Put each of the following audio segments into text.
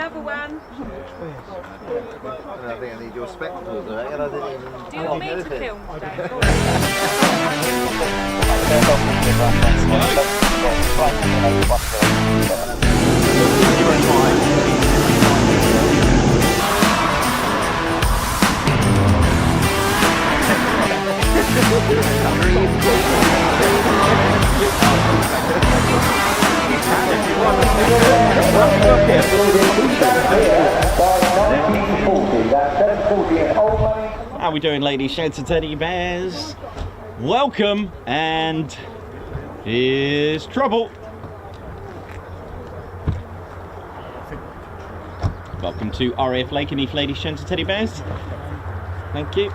another one. I think I need your spectacles, right? And I didn't even... Do you want me to film today? How we doing, ladies, gents and teddy bears? Welcome, and here's trouble. Welcome to RAF Lakenheath, ladies, gents and teddy bears. Thank you.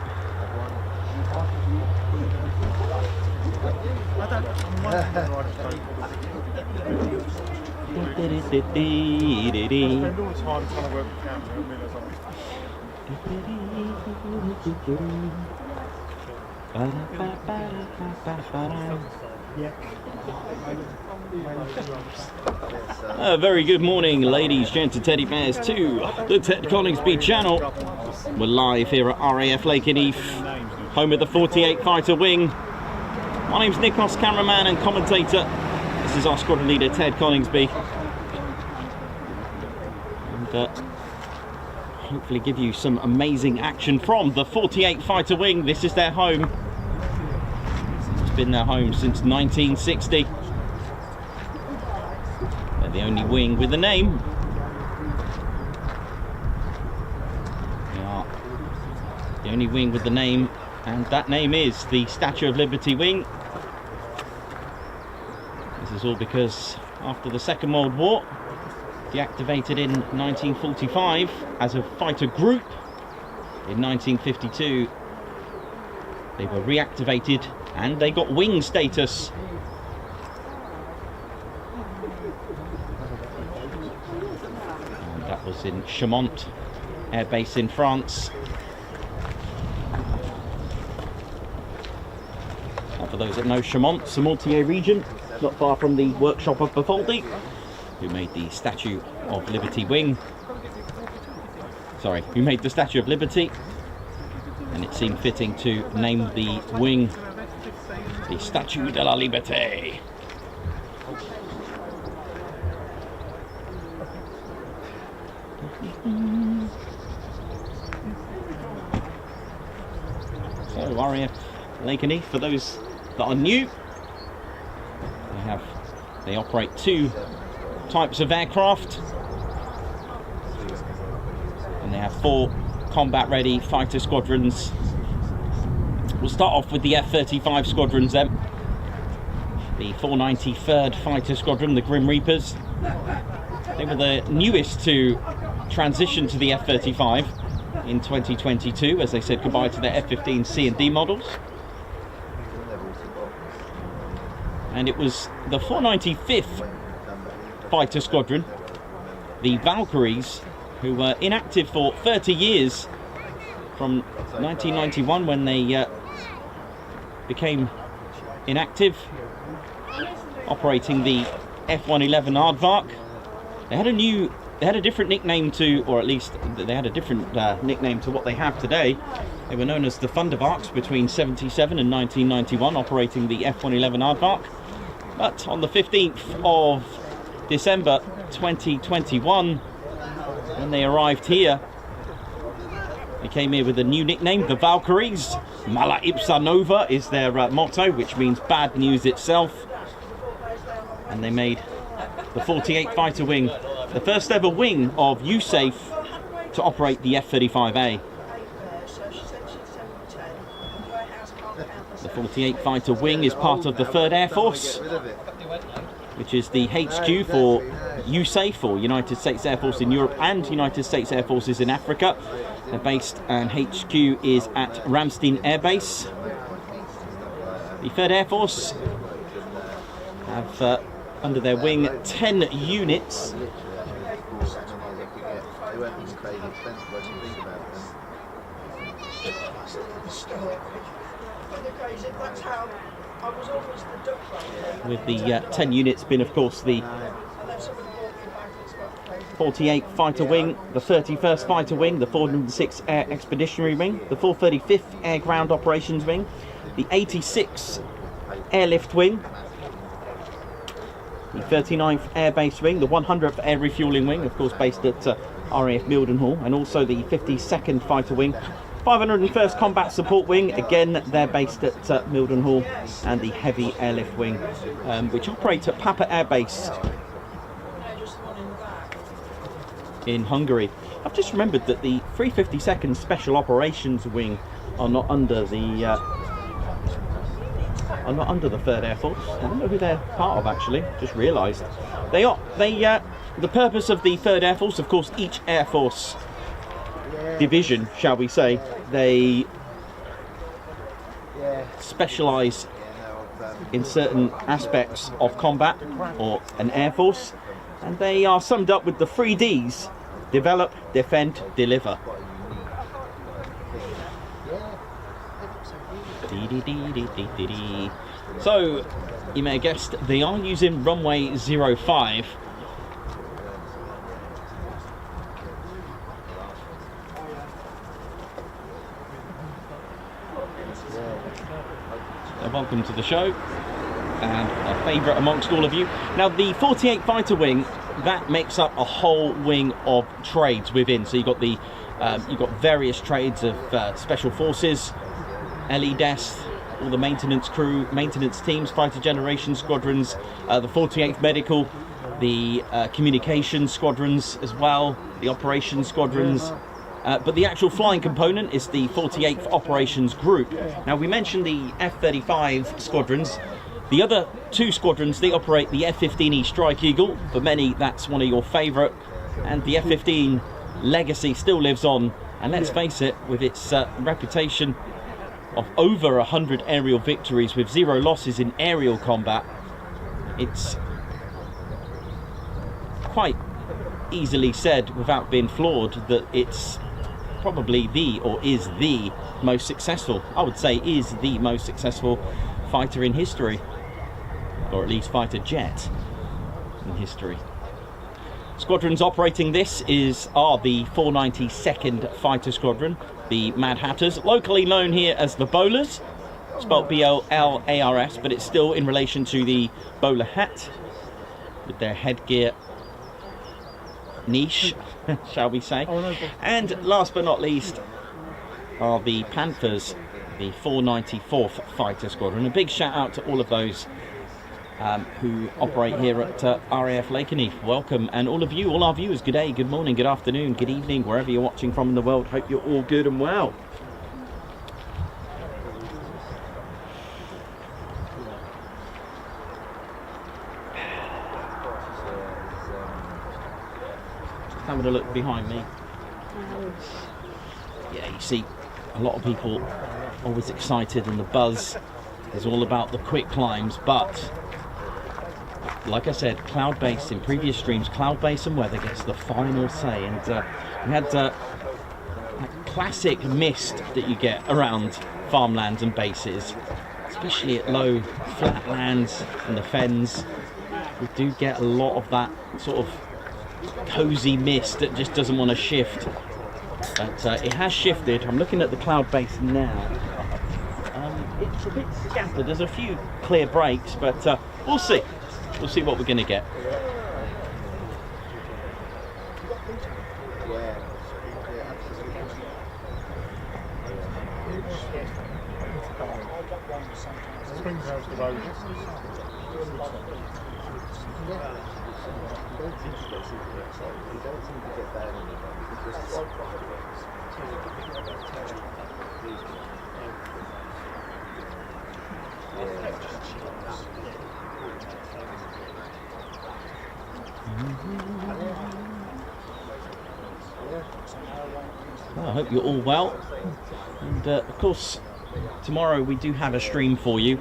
A very good morning, ladies, gents and teddy bears, to the Ted Coningsby channel. We're live here at RAF Lakenheath, home of the 48 Fighter Wing. My name's Nikos, cameraman and commentator. This is our squadron leader, Ted Coningsby. And hopefully give you some amazing action from the 48 Fighter Wing. This is their home. It's been their home since 1960. They're the only wing with a name. They are the only wing with the name, and that name is the Statue of Liberty Wing. This is all because after the Second World War, deactivated in 1945 as a fighter group, in 1952 they were reactivated and they got wing status. And that was in Chaumont Air Base in France. And for those that know Chaumont, Samontier region, not far from the workshop of Baffoldi, who made the Statue of Liberty Wing. Sorry, who made the Statue of Liberty, and it seemed fitting to name the wing the Statue de la Liberté. So RAF Lakenheath, for those that are new, they operate two types of aircraft, and they have 4 combat ready fighter squadrons. We'll start off with the F-35 squadrons then. The 493rd Fighter Squadron, the Grim Reapers. They were the newest to transition to the F-35 in 2022 as they said goodbye to their F-15 C and D models. And it was the 495th Fighter Squadron, the Valkyries, who were inactive for 30 years from 1991 when they became inactive, operating the F-111 Aardvark. They had a different nickname to, or at least they had a different nickname to what they have today. They were known as the Thundervarks between 77 and 1991, operating the F-111 Aardvark. But on the 15th of December 2021, when they arrived here, they came here with a new nickname, the Valkyries. Mala ipsa nova is their motto, which means bad news itself. And they made the 48 Fighter Wing the first ever wing of USAFE to operate the F-35A. The 48 Fighter Wing is part of the 3rd Air Force, which is the HQ for USAFE, or United States Air Force in Europe and United States Air Forces in Africa. They're based, and HQ is at Ramstein Air Base. The 3rd Air Force have under their wing 10 units. With the 10 units being, of course, the 48th Fighter Wing, the 31st Fighter Wing, the 406th Air Expeditionary Wing, the 435th Air Ground Operations Wing, the 86th Airlift Wing, the 39th Air Base Wing, the 100th Air Refuelling Wing, of course based at RAF Mildenhall, and also the 52nd Fighter Wing, 501st Combat Support Wing, again they're based at Mildenhall, and the Heavy Airlift Wing, which operates at Papa Air Base in Hungary. I've just remembered that the 352nd Special Operations Wing are not under the 3rd Air Force. I don't know who they're part of actually. Just realised they are. The purpose of the 3rd Air Force, of course, each Air Force division, shall we say, they specialise in certain aspects of combat or an Air Force, and they are summed up with the 3 Ds: develop, defend, deliver. So, you may have guessed, they are using runway 05. Welcome to the show, and a favourite amongst all of you. Now, the 48th Fighter Wing, that makes up a whole wing of trades within. So you've got the you've got various trades of special forces, LE desk, all the maintenance crew, maintenance teams, fighter generation squadrons, the 48th medical, the communications squadrons as well, the operations squadrons. But the actual flying component is the 48th Operations Group. Now, we mentioned the F-35 squadrons. The other 2 squadrons, they operate the F-15E Strike Eagle. For many, that's one of your favourite. And the F-15 legacy still lives on. And let's face it, with its reputation of over 100 aerial victories with 0 losses in aerial combat, it's quite easily said, without being flawed, that it's probably is the most successful, I would say is the most successful fighter in history, or at least fighter jet in history. Squadrons operating this are the 492nd Fighter Squadron, the Mad Hatters, locally known here as the Bowlers, spelled B-O-L-A-R-S, but it's still in relation to the bowler hat, with their headgear niche, shall we say. And last but not least are the Panthers, the 494th Fighter Squadron. A big shout out to all of those who operate here at RAF Lakenheath. Welcome, and all our viewers, good day, good morning, good afternoon, good evening, wherever you're watching from in the world. Hope you're all good and well. Having a look behind me. Yeah, you see a lot of people always excited, and the buzz is all about the quick climbs, but like I said, cloud base in previous streams, cloud base and weather gets the final say, and we had that classic mist that you get around farmlands and bases, especially at low flat lands and the fens. We do get a lot of that sort of cozy mist that just doesn't want to shift, but it has shifted. I'm looking at the cloud base now. It's a bit scattered. There's a few clear breaks, but we'll see what we're going to get. Well, I hope you're all well, and of course tomorrow we do have a stream for you.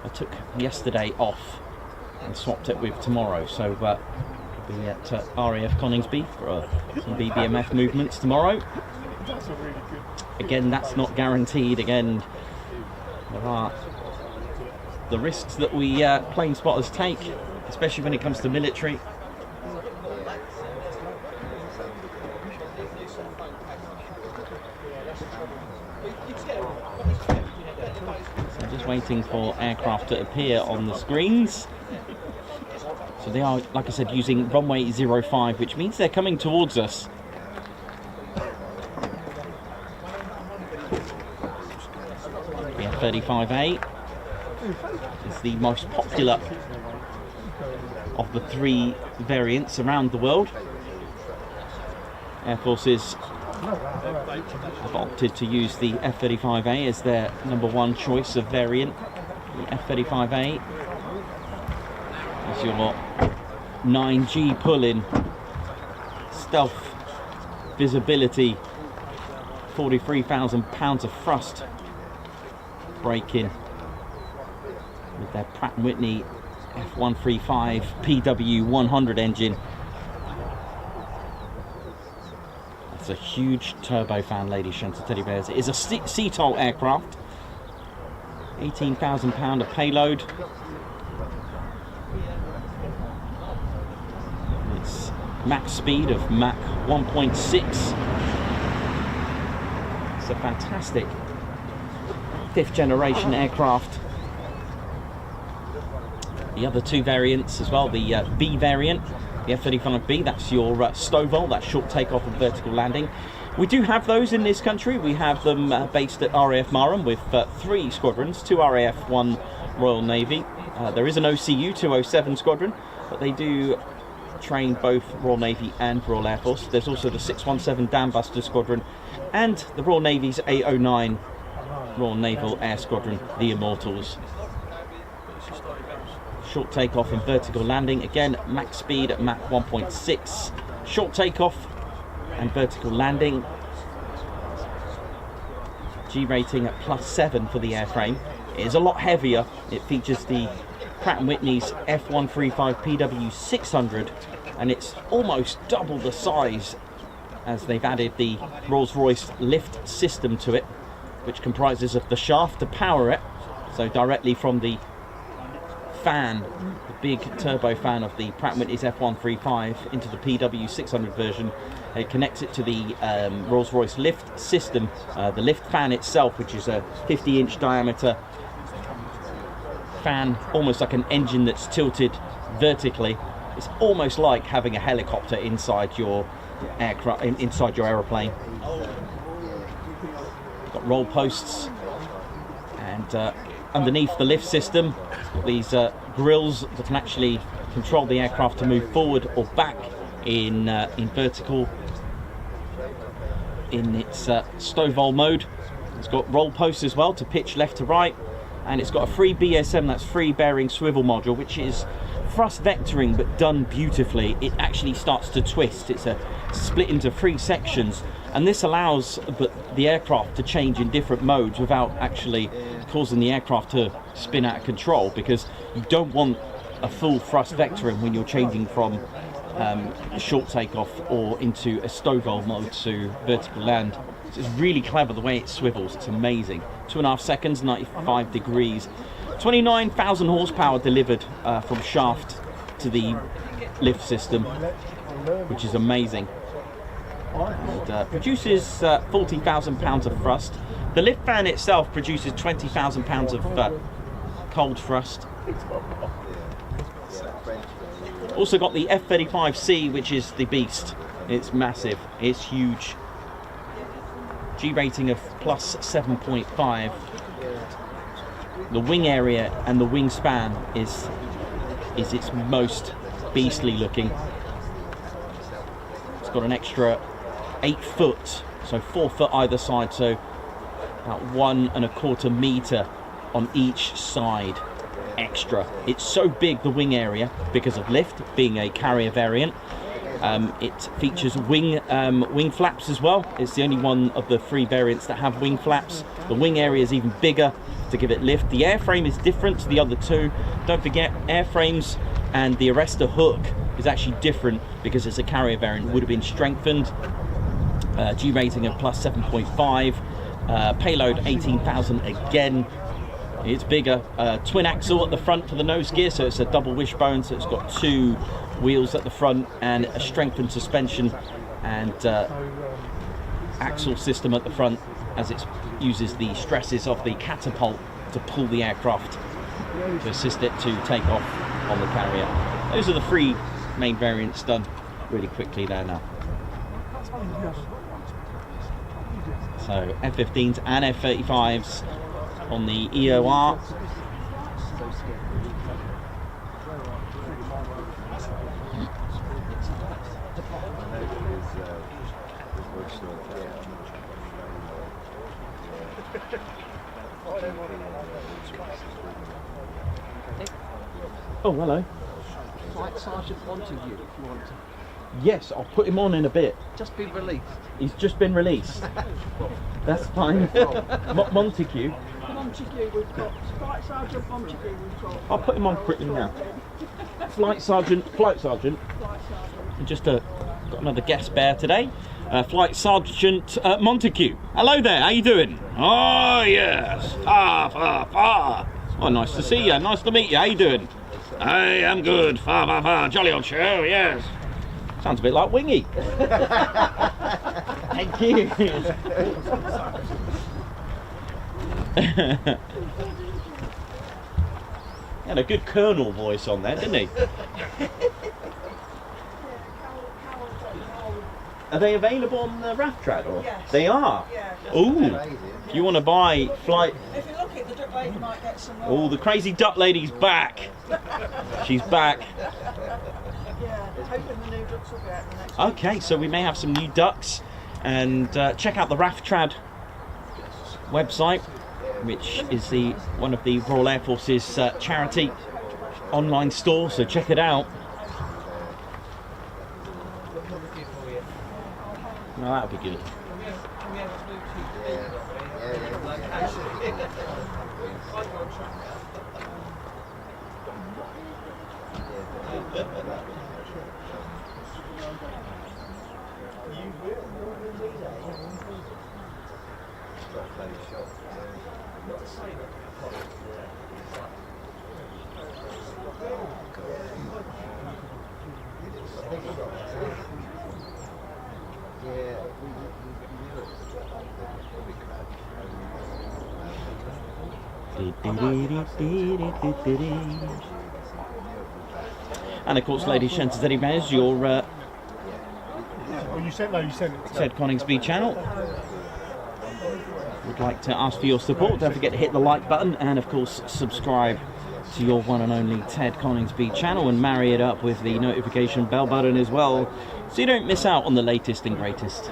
I took yesterday off and swapped it with tomorrow, so we'll be at RAF Coningsby for some BBMF movements tomorrow. Again, that's not guaranteed. Again, there are the risks that we plane spotters take, especially when it comes to military. So just waiting for aircraft to appear on the screens. So they are, like I said, using runway 05, which means they're coming towards us. The F-35A is the most popular of the 3 variants around the world. Air Forces have opted to use the F-35A as their #1 choice of variant. The F-35A is your 9G pull-in, stealth, visibility, 43,000 pounds of thrust break-in with their Pratt & Whitney F-135 PW100 engine. That's a huge turbofan, ladies and teddy bears. It is a CTOL aircraft, 18,000 pound of payload. It's max speed of Mach 1.6. It's a fantastic 5th generation aircraft. The other 2 variants as well, the B variant, the F-35B, that's your STOVL, that's short takeoff and vertical landing. We do have those in this country. We have them based at RAF Marham with 3 squadrons, 2 RAF, 1 Royal Navy. There is an OCU 207 squadron, but they do train both Royal Navy and Royal Air Force. There's also the 617 Dambuster Squadron and the Royal Navy's 809 Royal Naval Air Squadron, the Immortals. Short takeoff and vertical landing, again max speed at Mach 1.6. Short takeoff and vertical landing. G rating at +7 for the airframe. It is a lot heavier. It features the Pratt & Whitney's F-135 PW600, and it's almost double the size as they've added the Rolls-Royce lift system to it, which comprises of the shaft to power it, so directly from the fan, the big turbo fan of the Pratt & Whitney's F-135 into the PW600 version. It connects it to the Rolls-Royce lift system, the lift fan itself, which is a 50-inch diameter fan, almost like an engine that's tilted vertically. It's almost like having a helicopter inside your aircraft, inside your aeroplane. Got roll posts, and underneath the lift system, these grills that can actually control the aircraft to move forward or back in vertical in its STOVL mode. It's got roll posts as well to pitch left to right, and it's got a free BSM, that's free bearing swivel module, which is thrust vectoring but done beautifully. It actually starts to twist. It's a split into 3 sections, and this allows the aircraft to change in different modes without actually causing the aircraft to spin out of control, because you don't want a full thrust vectoring when you're changing from short takeoff or into a STOVL mode to vertical land. So it's really clever the way it swivels. It's amazing. 2.5 seconds, 95 degrees. 29,000 horsepower delivered from shaft to the lift system, which is amazing. And produces 40,000 pounds of thrust. The lift fan itself produces 20,000 pounds of cold thrust. Also got the F-35C, which is the beast. It's massive, it's huge. G rating of +7.5. The wing area and the wingspan is its most beastly looking. It's got an extra 8 foot, so 4 foot either side, so about 1.25 meter on each side extra. It's so big, the wing area, because of lift being a carrier variant. It features wing flaps as well. It's the only one of the 3 variants that have wing flaps. The wing area is even bigger to give it lift. The airframe is different to the other 2. Don't forget, airframes and the arrestor hook is actually different because it's a carrier variant. It would have been strengthened. G rating of +7.5. Payload 18,000 again. It's bigger. Twin axle at the front for the nose gear, so it's a double wishbone, so it's got 2 wheels at the front and a strengthened suspension and axle system at the front, as it uses the stresses of the catapult to pull the aircraft to assist it to take off on the carrier. Those are the three main variants done really quickly there now. So F-15s and F-35s on the EOR. Oh, hello. Flight Sergeant Montague, if you want to. Yes, I'll put him on in a bit. Just been released. He's just been released. That's fine. Montague. Montague, we've got Flight Sergeant Montague, we've got. I'll put him on quickly now. Flight Sergeant. Flight Sergeant. And just got another guest bear today. Flight Sergeant Montague. Hello there, how you doing? Oh yes. Oh, nice to see you. Nice to meet you. How you doing? I am good. Jolly old show, yes. Sounds a bit like Wingy. Thank you. He had a good colonel voice on there, didn't he? Are they available on the RAF Trad? Or? Yes. They are? Yeah. Ooh. If you want to buy flight... If you're lucky, the duck lady might get some more. Oh, the crazy duck lady's back. She's back. Yeah, hoping the new ducks will be out in the next Okay, so we may have some new ducks. And check out the RAF Trad website, which is one of the Royal Air Force's charity online store, so check it out. No, that would be good. And of course, ladies and gentlemen, your you sent it. Ted Coningsby channel. Would like to ask for your support. Don't forget to hit the like button and of course subscribe to your one and only Ted Coningsby channel, and marry it up with the notification bell button as well, so you don't miss out on the latest and greatest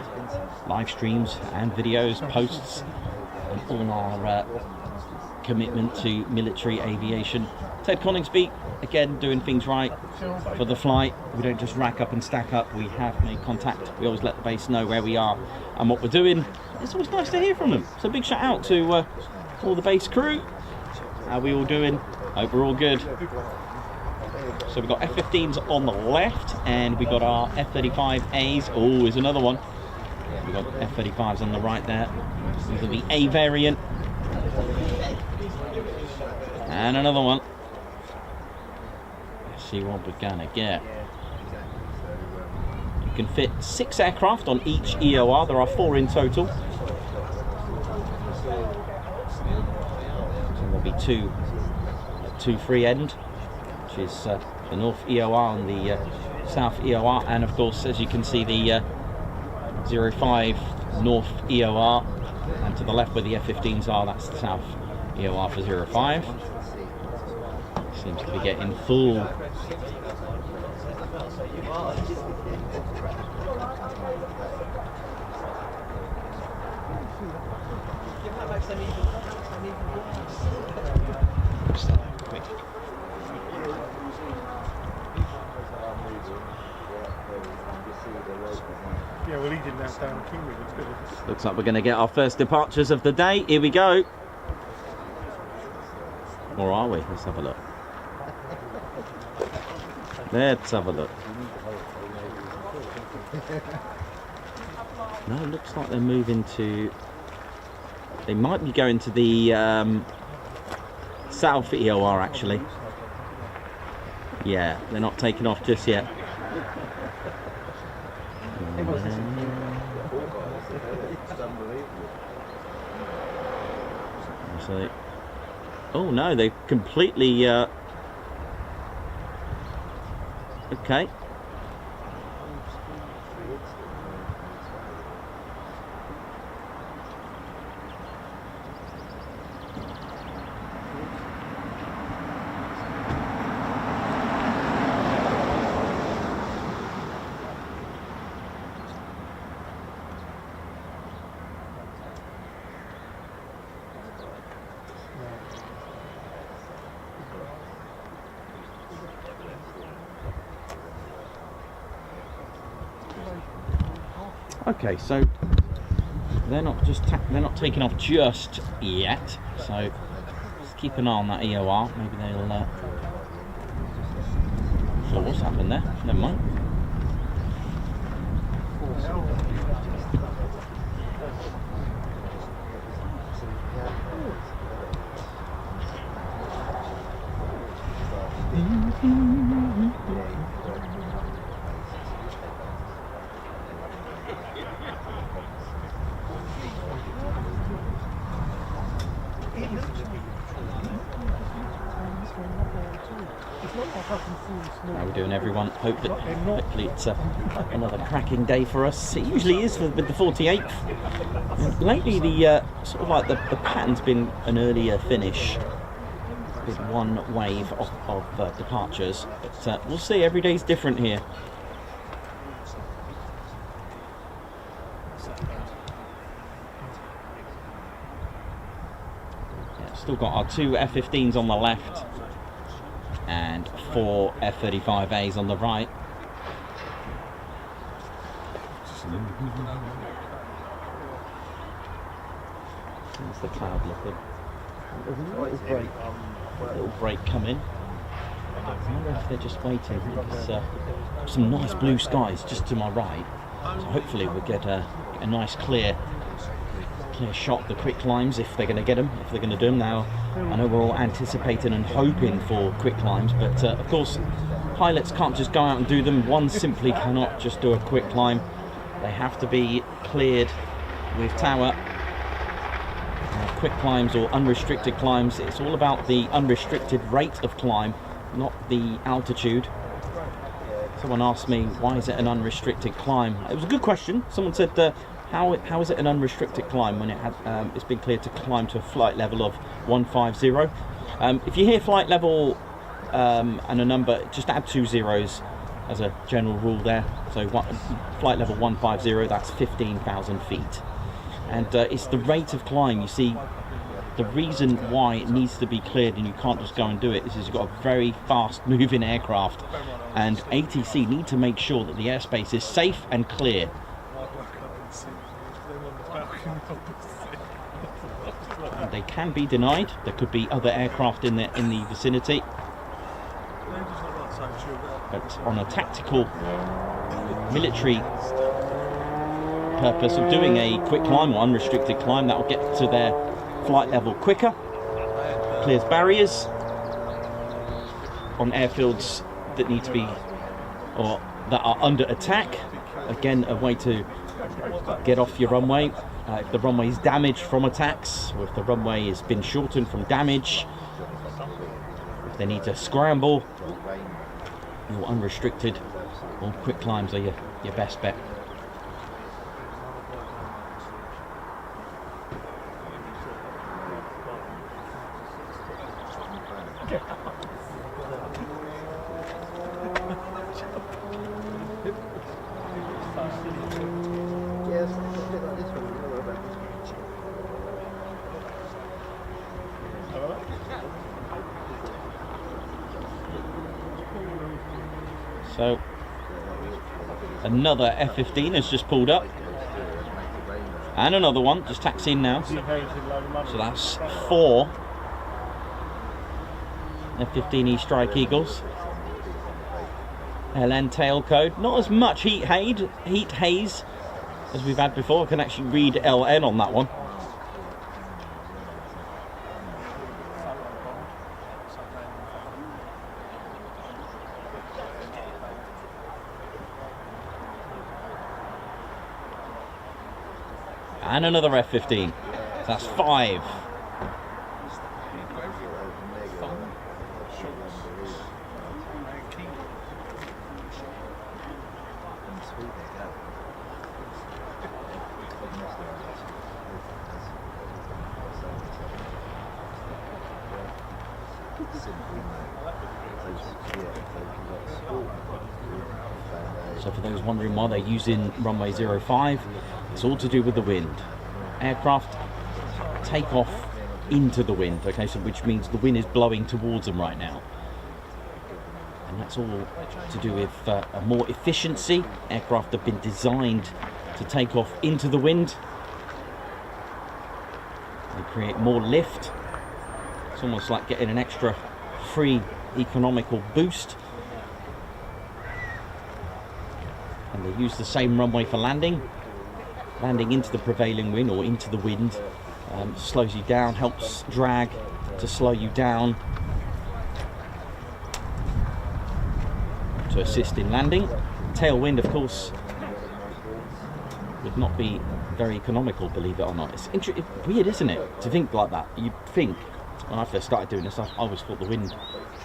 live streams and videos, posts, and all our commitment to military aviation. Ted Coningsby, again, doing things right for the flight. We don't just rack up and stack up. We have made contact. We always let the base know where we are and what we're doing. It's always nice to hear from them. So big shout out to all the base crew. How are we all doing? Hope we're all good. So we've got F-15s on the left, and we've got our F-35As. Oh, there's another one. We've got F-35s on the right there. These are the A variant. And another one. Let's see what we're gonna get. You can fit 6 aircraft on each EOR. There are 4 in total. So there'll be two free end, which is the North EOR and the South EOR, and of course, as you can see, the 05 North EOR, and to the left where the F-15s are, that's the South EOR for 05. Seems to be getting full. Yeah, well, he didn't have down King with it, did he? Looks like we're going to get our first departures of the day. Here we go. Or are we? Let's have a look. Let's have a look. No, it looks like they're moving to... They might be going to the South EOR, actually. Yeah, they're not taking off just yet. It's unbelievable. So, oh no, they've completely. Okay. Okay, so they're not taking off just yet. So just keep an eye on that EOR. Maybe they'll. Sure, what's happened there? Never mind. How are we doing, everyone? Hopefully it's another cracking day for us. It usually is with the 48th. Lately, the sort of like the pattern's been an earlier finish with one wave of departures. But we'll see. Every day's different here. Yeah, still got our 2 F-15s on the left and 4 F-35As on the right. How's the cloud looking? There's a little break coming. I wonder if they're just waiting. There's some nice blue skies just to my right, so hopefully we'll get a nice clear shot of the quick climbs, if they're going to get them, if they're going to do them. Now I know we're all anticipating and hoping for quick climbs, but of course pilots can't just go out and do them. One simply cannot just do a quick climb. They have to be cleared with tower. Quick climbs or unrestricted climbs, it's all about the unrestricted rate of climb, not the altitude. Someone asked me, why is it an unrestricted climb? It was a good question. Someone said, how is it an unrestricted climb when it's been cleared to climb to a flight level of 150? If you hear flight level and a number, just add 2 zeros as a general rule there. So flight level 150, that's 15,000 feet. And it's the rate of climb. You see, the reason why it needs to be cleared and you can't just go and do it is you've got a very fast moving aircraft, and ATC need to make sure that the airspace is safe and clear. And they can be denied. There could be other aircraft in the vicinity, but on a tactical military purpose of doing a quick climb or unrestricted climb, that will get to their flight level quicker, clears barriers on airfields that need to be or that are under attack. Again, a way to get off your runway if the runway is damaged from attacks, or if the runway has been shortened from damage, if they need to scramble. Your unrestricted or quick climbs are your best bet. So another F-15 has just pulled up, and another one just taxiing now. So that's 4 F-15E Strike Eagles. LN tail code. Not as much heat haze as we've had before. I can actually read LN on that one. And another F-15. So that's 5. So for those wondering why they're using runway 05, it's all to do with the wind. Aircraft take off into the wind, okay, so which means the wind is blowing towards them right now. And that's all to do with a more efficiency. Aircraft have been designed to take off into the wind. They create more lift. It's almost like getting an extra free economical boost. And they use the same runway for landing. Landing into the prevailing wind or into the wind slows you down, helps drag to slow you down to assist in landing. Tailwind, of course, would not be very economical, believe it or not. It's weird, isn't it, to think like that? You'd think, when I first started doing this, I always thought the wind,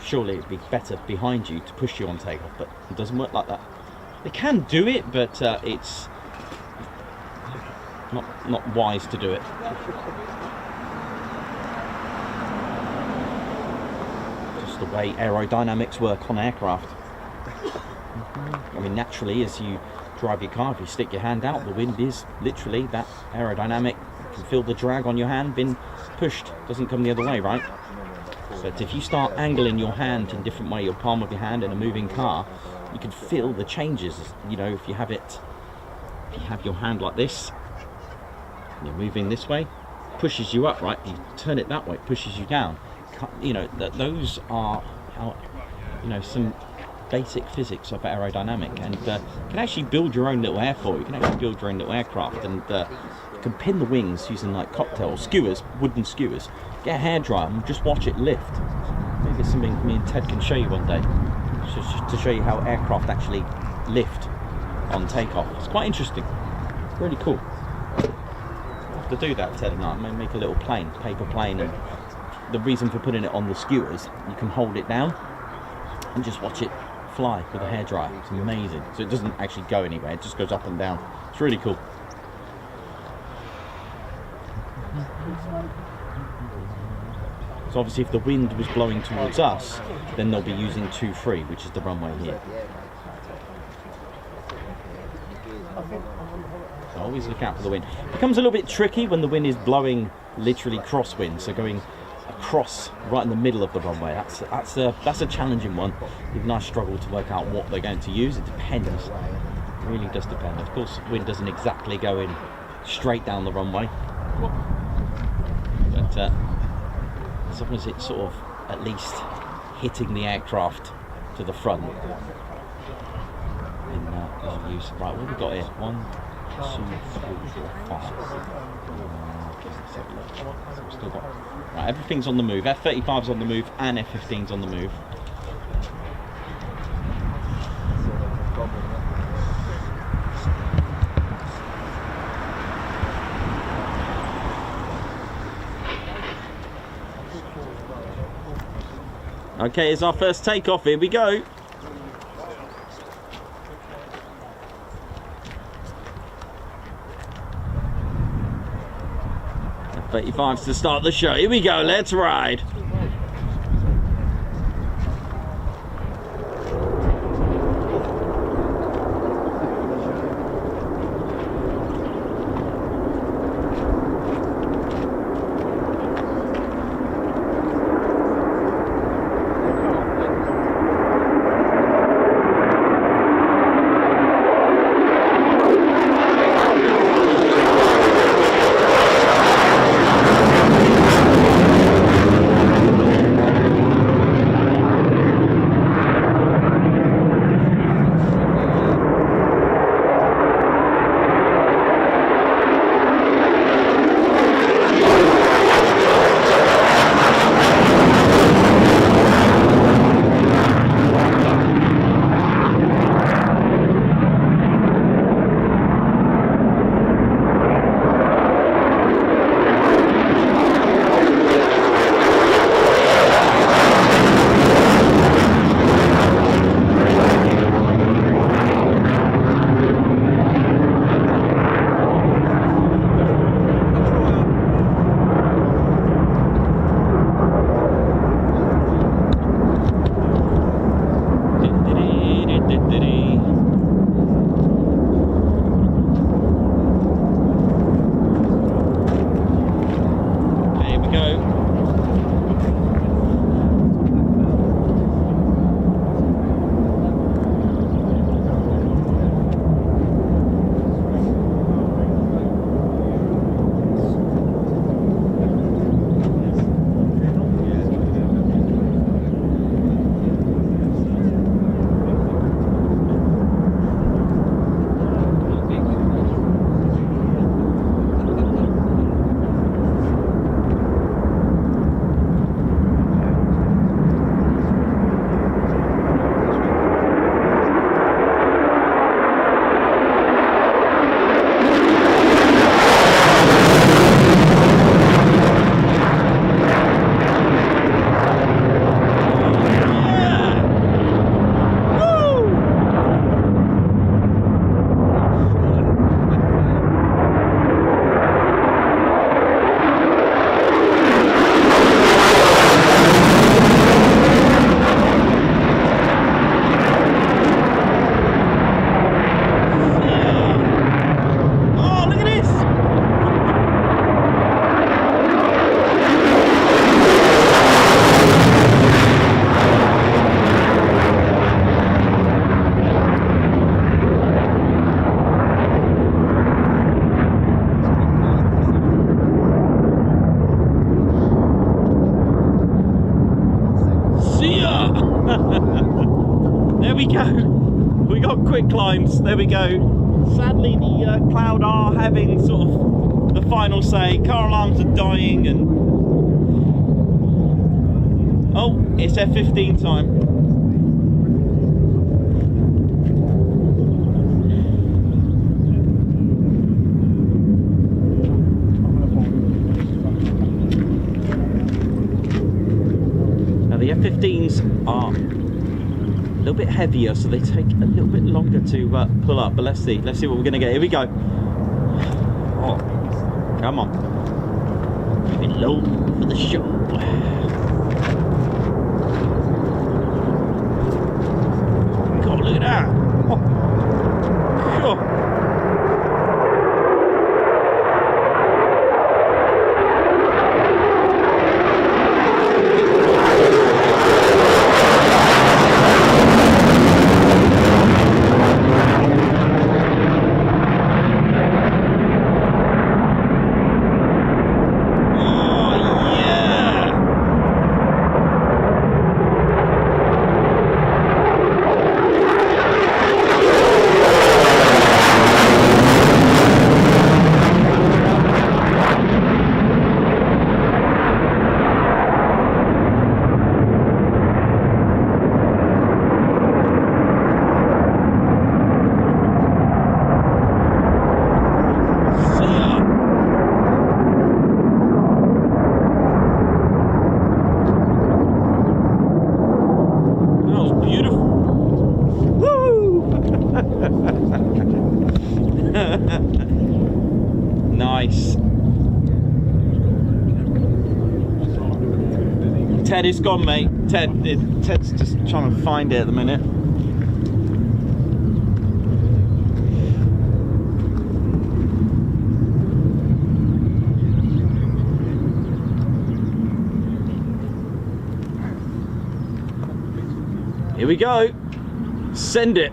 surely it'd be better behind you to push you on takeoff, but it doesn't work like that. They can do it, but it's not wise to do it. Just the way aerodynamics work on aircraft. I mean, naturally, as you drive your car, if you stick your hand out, the wind is literally that aerodynamic. You can feel the drag on your hand being pushed. Doesn't come the other way, right? But if you start angling your hand in a different way, your palm of your hand in a moving car, you can feel the changes. You know, if you have your hand like this, and you're moving this way, pushes you up, right? You turn it that way, it pushes you down. You know, those are how, you know, some basic physics of aerodynamic, and you can actually build your own little airfoil. You can actually build your own little aircraft, and you can pin the wings using like cocktail skewers, wooden skewers. Get a hairdryer and just watch it lift. Maybe it's something me and Ted can show you one day, just to show you how aircraft actually lift on takeoff. It's quite interesting, really cool. We'll have to do that, Ted and I. Maybe make a little plane, paper plane, and the reason for putting it on the skewers, you can hold it down and just watch it fly with a hairdryer. It's amazing. So it doesn't actually go anywhere, it just goes up and down. It's really cool. So obviously if the wind was blowing towards us, then they'll be using 2-3, which is the runway here. So always look out for the wind. It becomes a little bit tricky when the wind is blowing literally crosswind, so going across right in the middle of the runway. That's a challenging one. Even I struggle to work out what they're going to use. It depends. It really does depend. Of course, wind doesn't exactly go in straight down the runway, but as long as it's sort of at least hitting the aircraft to the front. And I'll use, right, what have we got here? 1, 2, 3, 4, 5. So we've still got, right, everything's on the move. F-35's on the move and F-15's on the move. Okay, here's our first takeoff. Here we go. F-35's to start the show. Here we go. Let's ride. climbs. There we go. Sadly, the Cloud are having sort of the final say. Car alarms are dying, and oh, it's F-15 time. Now the F-15s are a little bit heavier, so they take a little bit longer to pull up, but let's see what we're gonna get. Here we go. Oh, come on, keep it low for the show. God, look at that. Oh. Oh. Nice. Ted is gone, mate. Ted's just trying to find it at the minute. Here we go. Send it.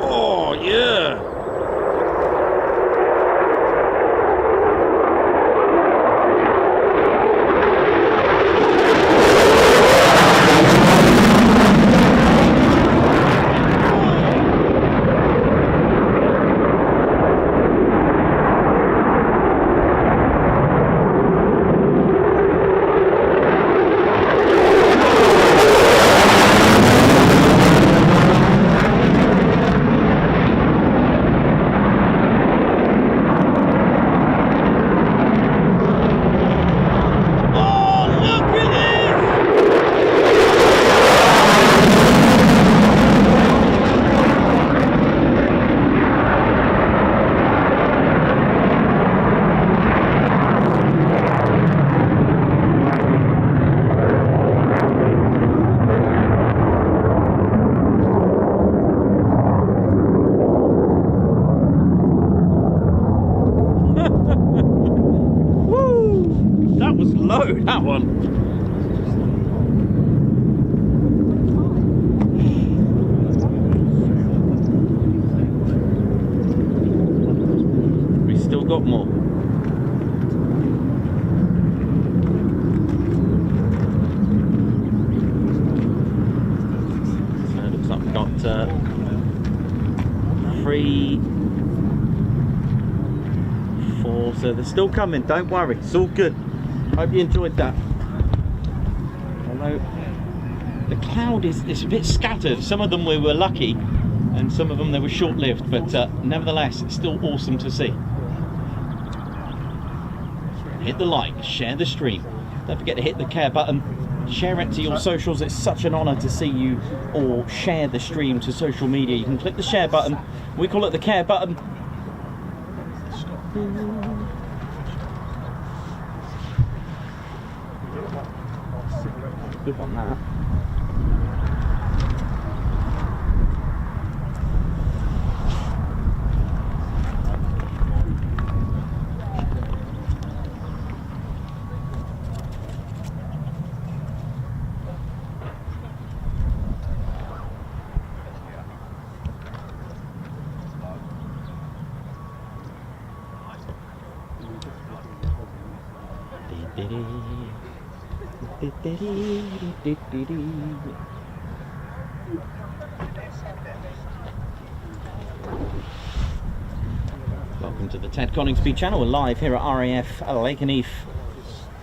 Oh, yeah. That one. We still got more. So it looks like we've got 3, 4, so they're still coming, don't worry, it's all good. Hope you enjoyed that. Although the cloud is a bit scattered. Some of them we were lucky, and some of them they were short-lived, but nevertheless it's still awesome to see. Hit the like, share the stream. Don't forget to hit the care button. Share it to your socials. It's such an honour to see you all share the stream to social media. You can click the share button. We call it the care button. Good on that. Welcome to the Ted Coningsby channel. We're live here at RAF Lakenheath,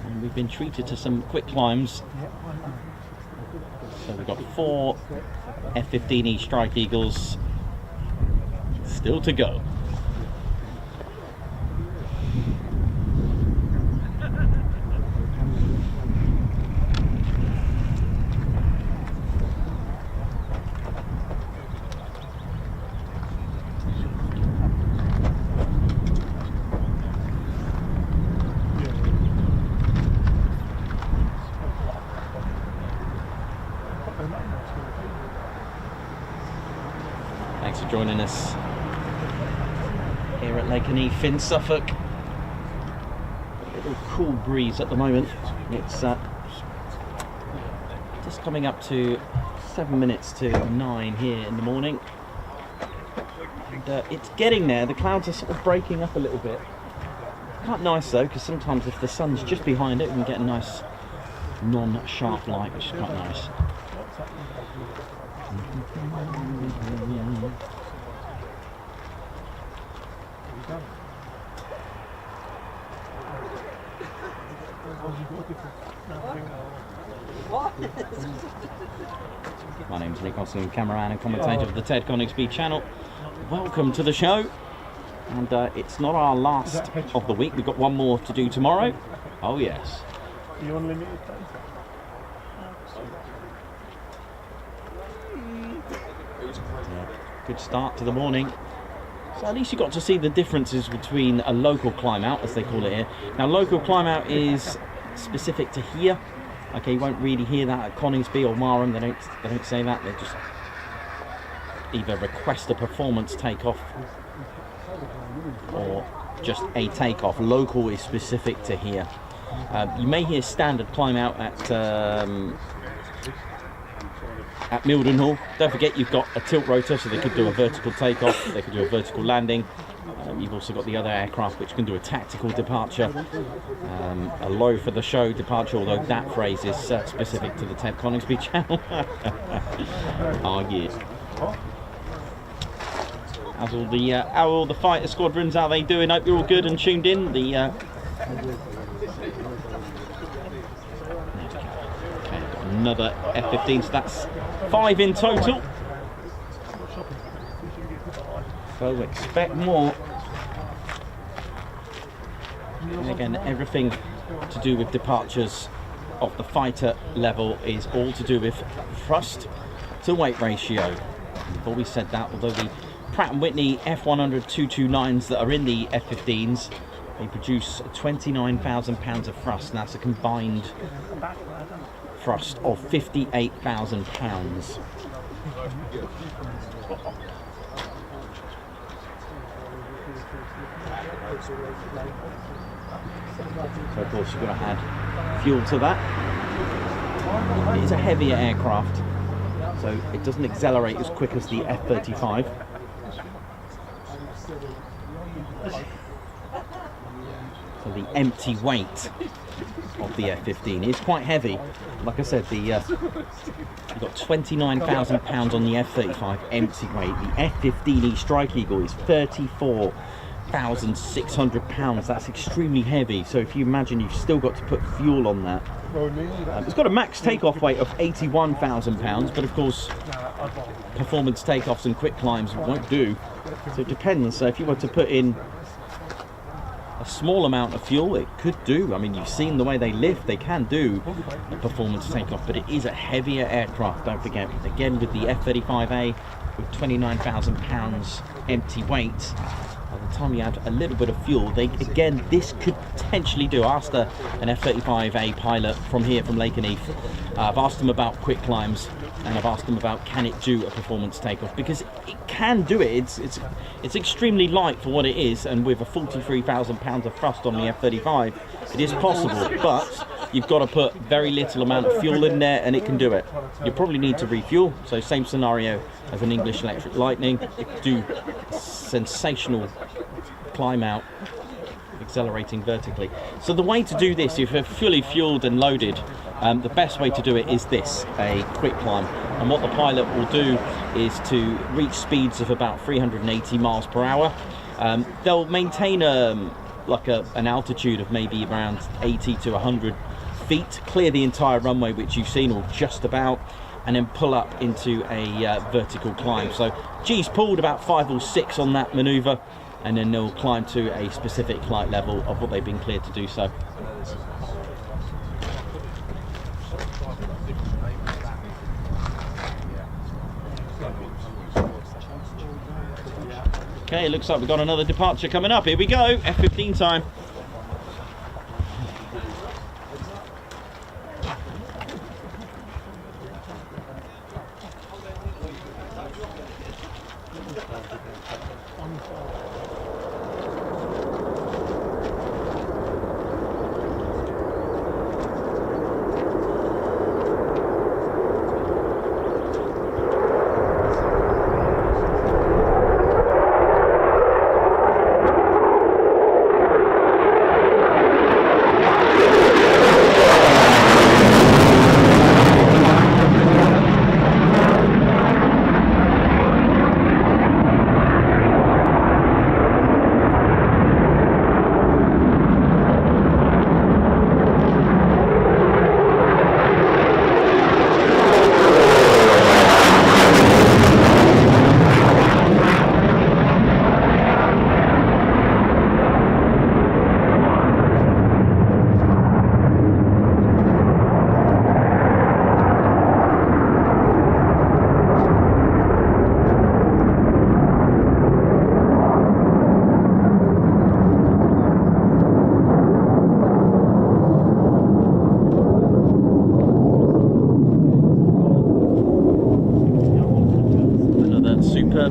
and we've been treated to some quick climbs. So we've got 4 F-15E Strike Eagles still to go. Thanks for joining us here at Lakenheath in Suffolk. A little cool breeze at the moment. It's just coming up to 7 minutes to 9 here in the morning. And it's getting there. The clouds are sort of breaking up a little bit. Quite nice though, because sometimes if the sun's just behind it, we can get a nice non-sharp light, which is quite nice. My name's Rick Austin, cameraman and commentator of the Ted Coningsby channel. Welcome to the show. And it's not our last of the week. We've got one more to do tomorrow. Oh yes. Are you unlimited? Good start to the morning. So at least you got to see the differences between a local climb out, as they call it here. Now local climb out is specific to here. Okay, you won't really hear that at Coningsby or Marham. They don't say that. They just either request a performance takeoff or just a takeoff. Local is specific to here. You may hear standard climb out at Mildenhall. Don't forget you've got a tilt rotor, so they could do a vertical takeoff, they could do a vertical landing. You've also got the other aircraft which can do a tactical departure, a low for the show departure, although that phrase is specific to the Ted Coningsby channel. Oh yeah. How's all the fighter squadrons, how are they doing? Hope you're all good and tuned in. Another F-15, so that's 5 in total. So expect more. And again, everything to do with departures of the fighter level is all to do with thrust to weight ratio. We've always said that, although the Pratt & Whitney F100 229s that are in the F-15s, they produce 29,000 pounds of thrust, and that's a combined thrust of 58,000 pounds. So of course you've got to add fuel to that. It is a heavier aircraft, so it doesn't accelerate as quick as the F-35. So the empty weight of the F-15 is quite heavy. Like I said, you've got 29,000 pounds on the F-35 empty weight. The F-15E Strike Eagle is 34,600 pounds. That's extremely heavy. So if you imagine you've still got to put fuel on that. It's got a max takeoff weight of 81,000 pounds, but of course performance takeoffs and quick climbs won't do. So it depends. So if you were to put in a small amount of fuel, it could do. I mean, you've seen the way they lift, they can do a performance takeoff, but it is a heavier aircraft, don't forget. Again, with the F-35A with 29,000 pounds empty weight, by the time you add a little bit of fuel, this could potentially do. I asked an F-35A pilot from here, from Lakenheath, I've asked him about quick climbs, and I've asked them about can it do a performance takeoff, because it can do it. It's extremely light for what it is, and with a 43,000 pounds of thrust on the F-35, it is possible, but you've got to put very little amount of fuel in there and it can do it. You probably need to refuel, so same scenario as an English Electric Lightning. It could do sensational climb out accelerating vertically. So the way to do this, if you're fully fueled and loaded, the best way to do it is this, a quick climb. And what the pilot will do is to reach speeds of about 380 miles per hour. They'll maintain an altitude of maybe around 80 to 100 feet, clear the entire runway, which you've seen, or just about, and then pull up into a vertical climb. So G's pulled about 5 or 6 on that maneuver, and then they'll climb to a specific flight level of what they've been cleared to do so. Okay, looks like we've got another departure coming up. Here we go, F-15 time.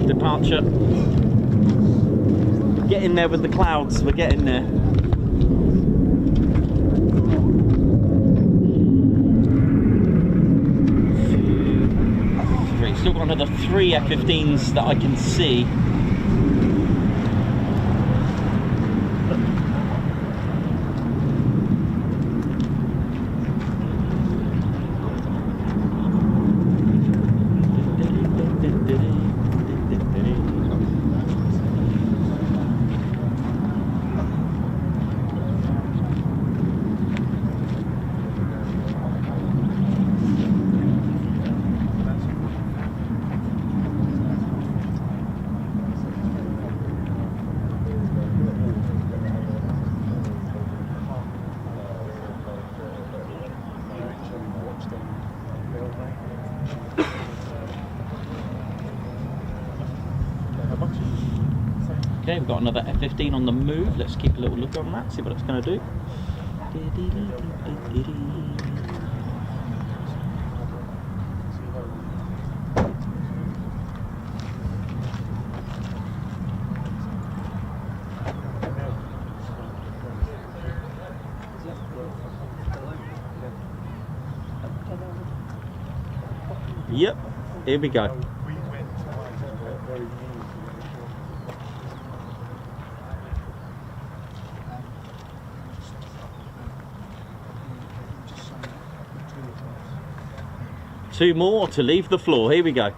Departure. Getting there with the clouds, we're getting there. 2, 3. Still got another 3 F-15s that I can see. Okay, we've got another F-15 on the move. Let's keep a little look on that, see what it's going to do. Yep, here we go. Two more to leave the floor. Here we go.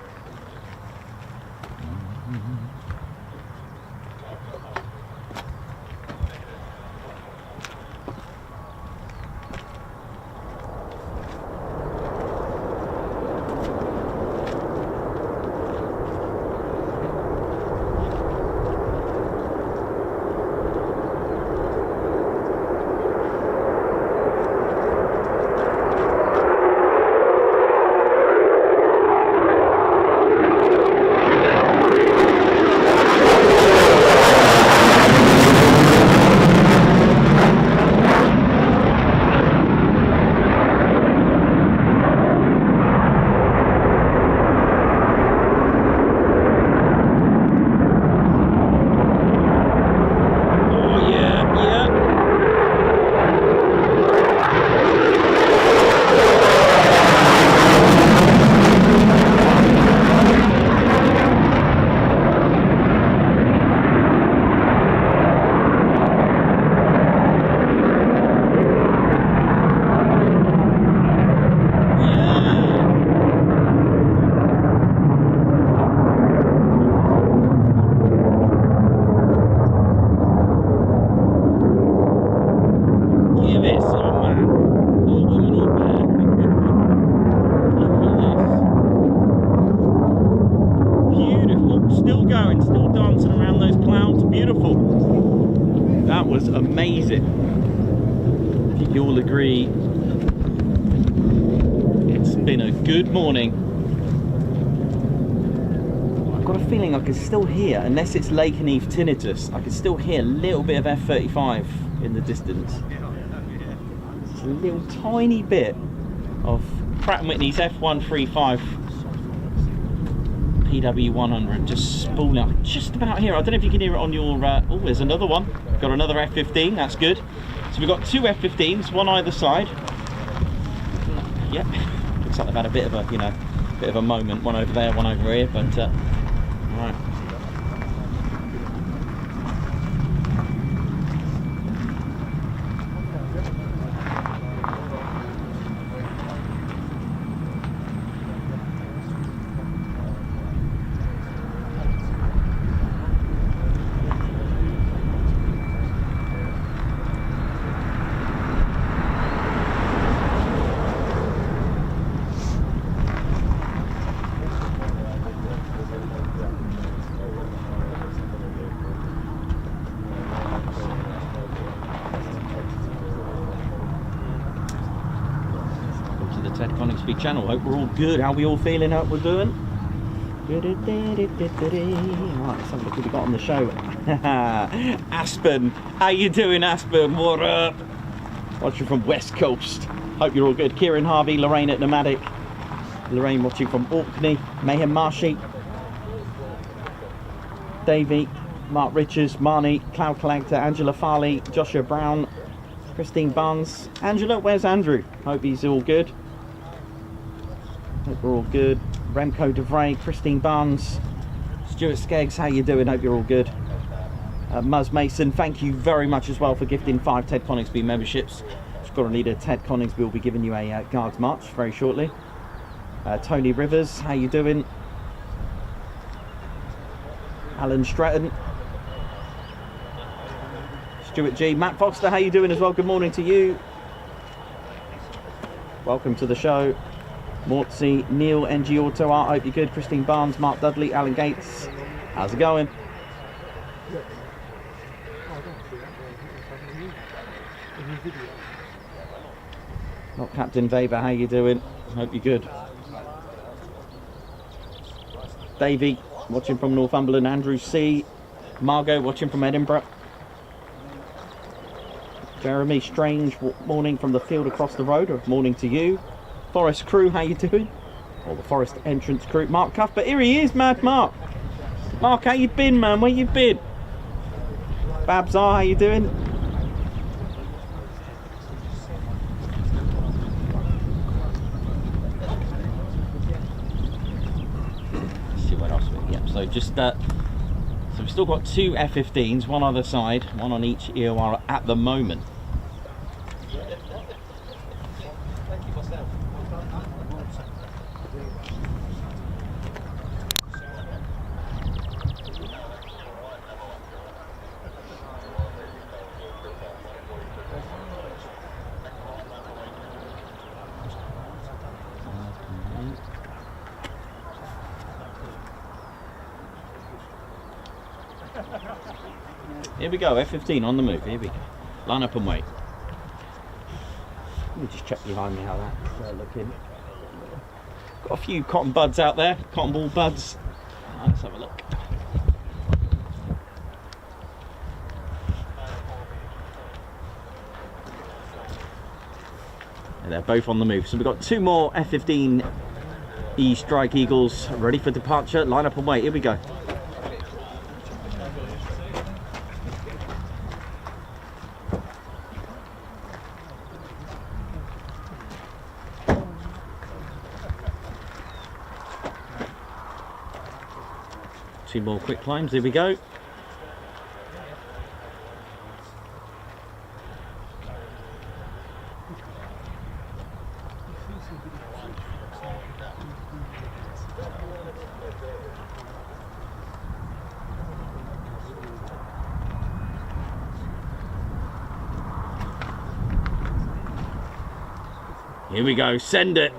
hope you all agree it's been a good morning. I've got a feeling I can still hear, unless it's Lakenheath tinnitus, I can still hear a little bit of F-35 in the distance. Just a little tiny bit of Pratt & Whitney's F-135 PW100 just spooling up just about here. I don't know if you can hear it on your oh, there's another one. Got another F-15, that's good. So we've got two F-15s, one either side. Yep, looks like they've had a bit of a, you know, bit of a moment, one over there, one over here, but right. Coningsby channel. Hope we're all good. How we all feeling? How we're doing? Right, let's have a look what we got on the show. Aspen, how you doing, Aspen? What up? Watching from West Coast. Hope you're all good. Kieran Harvey, Lorraine at Nomadic. Lorraine watching from Orkney. Mayhem Marshy. Davey, Mark Richards, Marnie, Cloud Collector, Angela Farley, Joshua Brown, Christine Barnes. Angela, where's Andrew? Hope he's all good. Hope we're all good. Remco DeVray, Christine Barnes, Stuart Skeggs, how you doing? Hope you're all good. Muzz Mason, thank you very much as well for gifting 5 Ted Coningsby memberships. Squadron Leader Ted Coningsby will be giving you a Guards March very shortly. Tony Rivers, how you doing? Alan Stratton. Stuart G. Matt Foster, how you doing as well? Good morning to you. Welcome to the show. Mortsy, Neil, NG Auto Art, hope you're good. Christine Barnes, Mark Dudley, Alan Gates. How's it going? Not Captain Weber, how you doing? Hope you're good. Davey, watching from Northumberland. Andrew C. Margot, watching from Edinburgh. Jeremy Strange, morning from the field across the road, or morning to you. Forest Crew, how you doing? Or the Forest Entrance Crew. Mark Cuthbert, here he is, Mad Mark. Mark, how you been, man? Where you been? Babs R, how you doing? Let's see what else we get. So just so we've still got 2 F-15s, one either side, one on each EOR at the moment. Here we go, F-15 on the move, here we go. Line up and wait. Let me just check behind me how that's looking. Got a few cotton buds out there, cotton ball buds. Let's have a look. And they're both on the move. So we've got 2 more F-15E Strike Eagles ready for departure. Line up and wait, here we go. Two more quick climbs, here we go. Here we go, send it.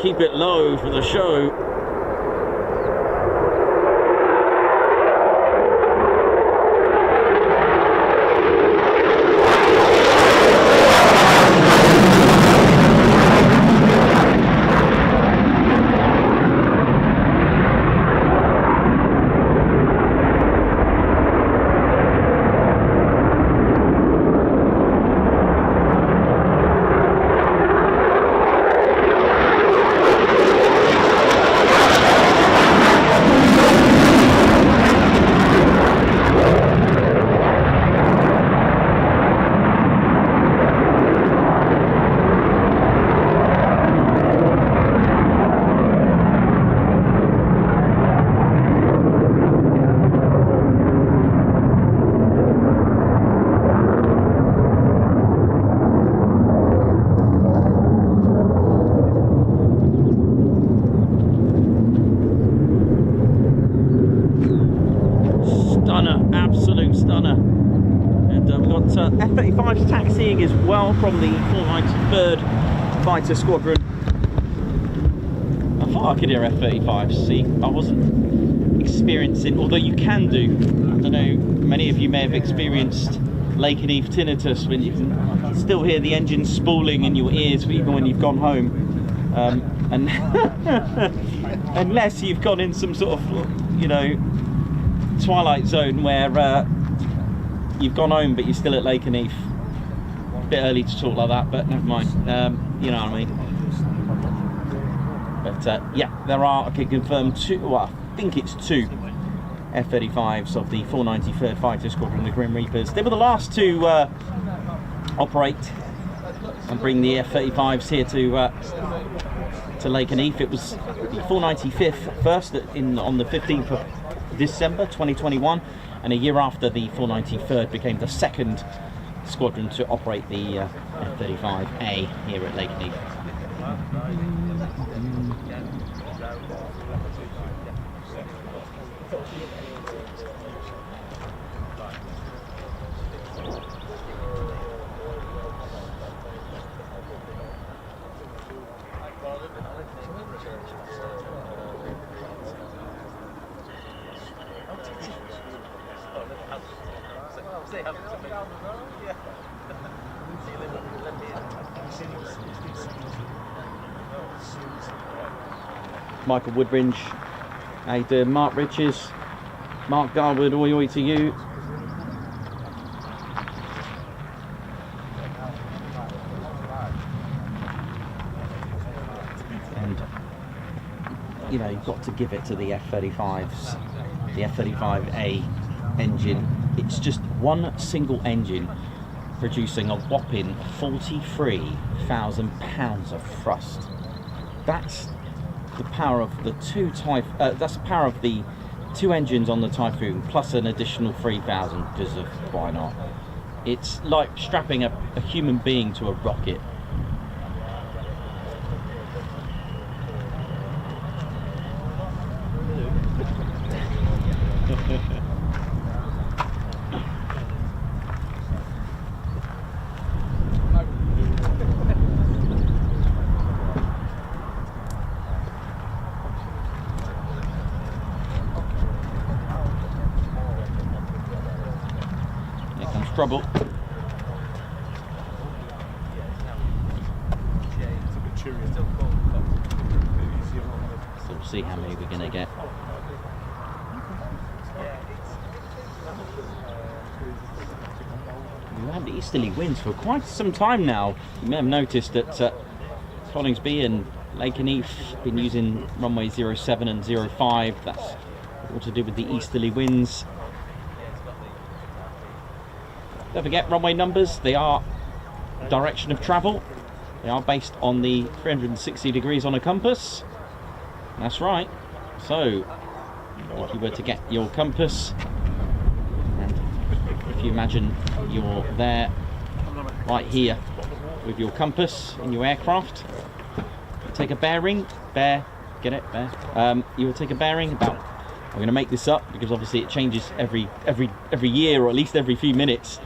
keep it low for the show. F-35's taxiing as well from the 493rd Fighter Squadron. I thought I could hear F-35C. I wasn't experiencing, although you can do. I don't know, many of you may have experienced Lakenheath tinnitus when you can still hear the engine spooling in your ears even when you've gone home. And unless you've gone in some sort of, you know, twilight zone where you've gone home but you're still at Lakenheath. A bit early to talk like that, but never mind. You know what I mean. But yeah, there are, I can confirm, two, well, I think it's two F-35s of the 493rd Fighter Squadron, the Grim Reapers. They were the last to operate and bring the F-35s here to Lakenheath. It was the 495th first on the 15th of December 2021, and a year after, the 493rd became the second squadron to operate the F-35A here at Lakenheath. Michael Woodbridge, how you doing? Mark Riches, Mark Garwood, oi oi to you. And you know, you've got to give it to the F-35s, the F-35A engine. It's just one single engine producing a whopping 43,000 pounds of thrust. That's the power of the that's the power of the two engines on the Typhoon plus an additional 3,000 because of why not. It's like strapping a human being to a rocket. Trouble. So we'll see how many we're going to get. We've had easterly winds for quite some time now. You may have noticed that Coningsby and Lakenheath have been using runway 07 and 05. That's all to do with the easterly winds. Don't forget, runway numbers, they are direction of travel. They are based on the 360 degrees on a compass. That's right. So, if you were to get your compass, and if you imagine you're there, right here, with your compass in your aircraft, take a bearing, get it, you will take a bearing about, I'm going to make this up because obviously it changes every year or at least every few minutes.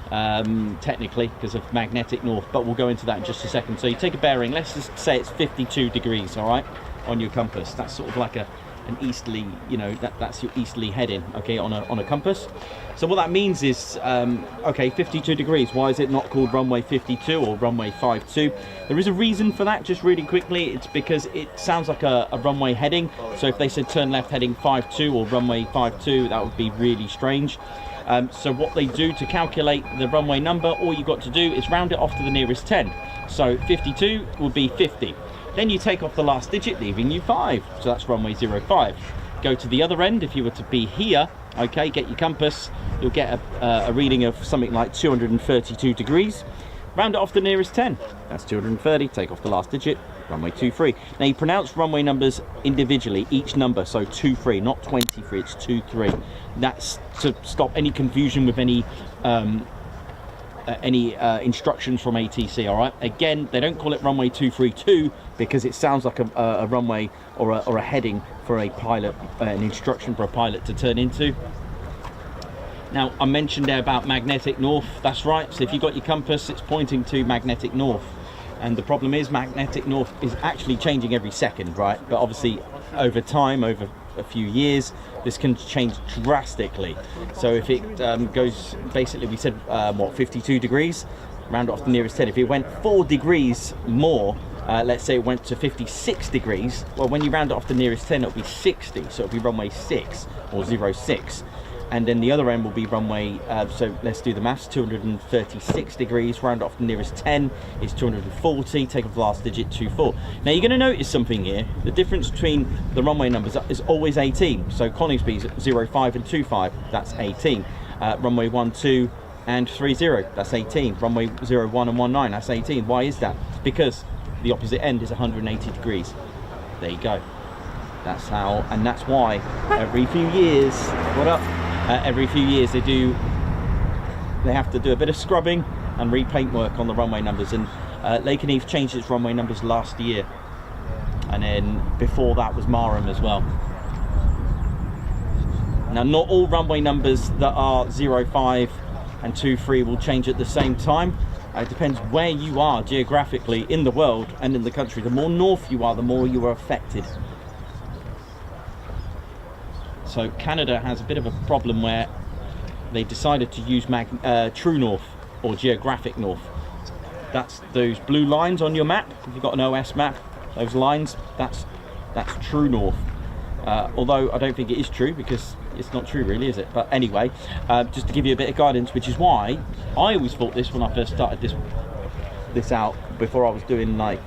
technically, because of magnetic north, but we'll go into that in just a second. So you take a bearing, let's just say it's 52 degrees, all right, on your compass. That's sort of like an easterly, you know, that's your easterly heading, okay, on a compass. So what that means is, okay, 52 degrees, why is it not called runway 52 or runway 52? There is a reason for that, just really quickly. It's because it sounds like a runway heading. So if they said turn left heading 52 or runway 52, that would be really strange. So what they do to calculate the runway number, all you've got to do is round it off to the nearest 10. So 52 would be 50. Then you take off the last digit, leaving you 5. So that's runway 05. Go to the other end. If you were to be here, okay, get your compass, you'll get a reading of something like 232 degrees. Round it off the nearest 10. That's 230. Take off the last digit, runway 23. Now you pronounce runway numbers individually, each number, so 23, not 23, it's 23. That's to stop any confusion with any instructions from ATC, all right? Again, they don't call it runway 232 because it sounds like a runway or a heading for a pilot, an instruction for a pilot to turn into. Now, I mentioned there about magnetic north. That's right. So if you've got your compass, it's pointing to magnetic north. And the problem is magnetic north is actually changing every second, right? But obviously, over time, over a few years, this can change drastically. So if it goes, basically we said, 52 degrees, round off the nearest 10. If it went 4 degrees more, let's say it went to 56 degrees, well, when you round it off the nearest 10, it'll be 60. So it'll be runway 6 or 06. And then the other end will be runway, so let's do the maths, 236 degrees, round off the nearest 10 is 240, take off the last digit, 24. Now you're going to notice something here. The difference between the runway numbers is always 18. So Coningsby's 05 and 25, that's 18. Runway 12 and 30, that's 18. Runway 01 and 19, that's 18. Why is that? It's because the opposite end is 180 degrees. There you go. That's how, and that's why every few years, what up? Every few years they have to do a bit of scrubbing and repaint work on the runway numbers. And Lakenheath changed its runway numbers last year, and then before that was Marham as well. Now, not all runway numbers that are 05 and 23 will change at the same time. It depends where you are geographically in the world and in the country. The more north you are, the more you are affected. So Canada has a bit of a problem where they decided to use true north or geographic north. That's those blue lines on your map. If you've got an OS map, those lines, that's true north. Although I don't think it is true, because it's not true really, is it? But anyway, just to give you a bit of guidance, which is why I always thought this when I first started this out, before I was doing like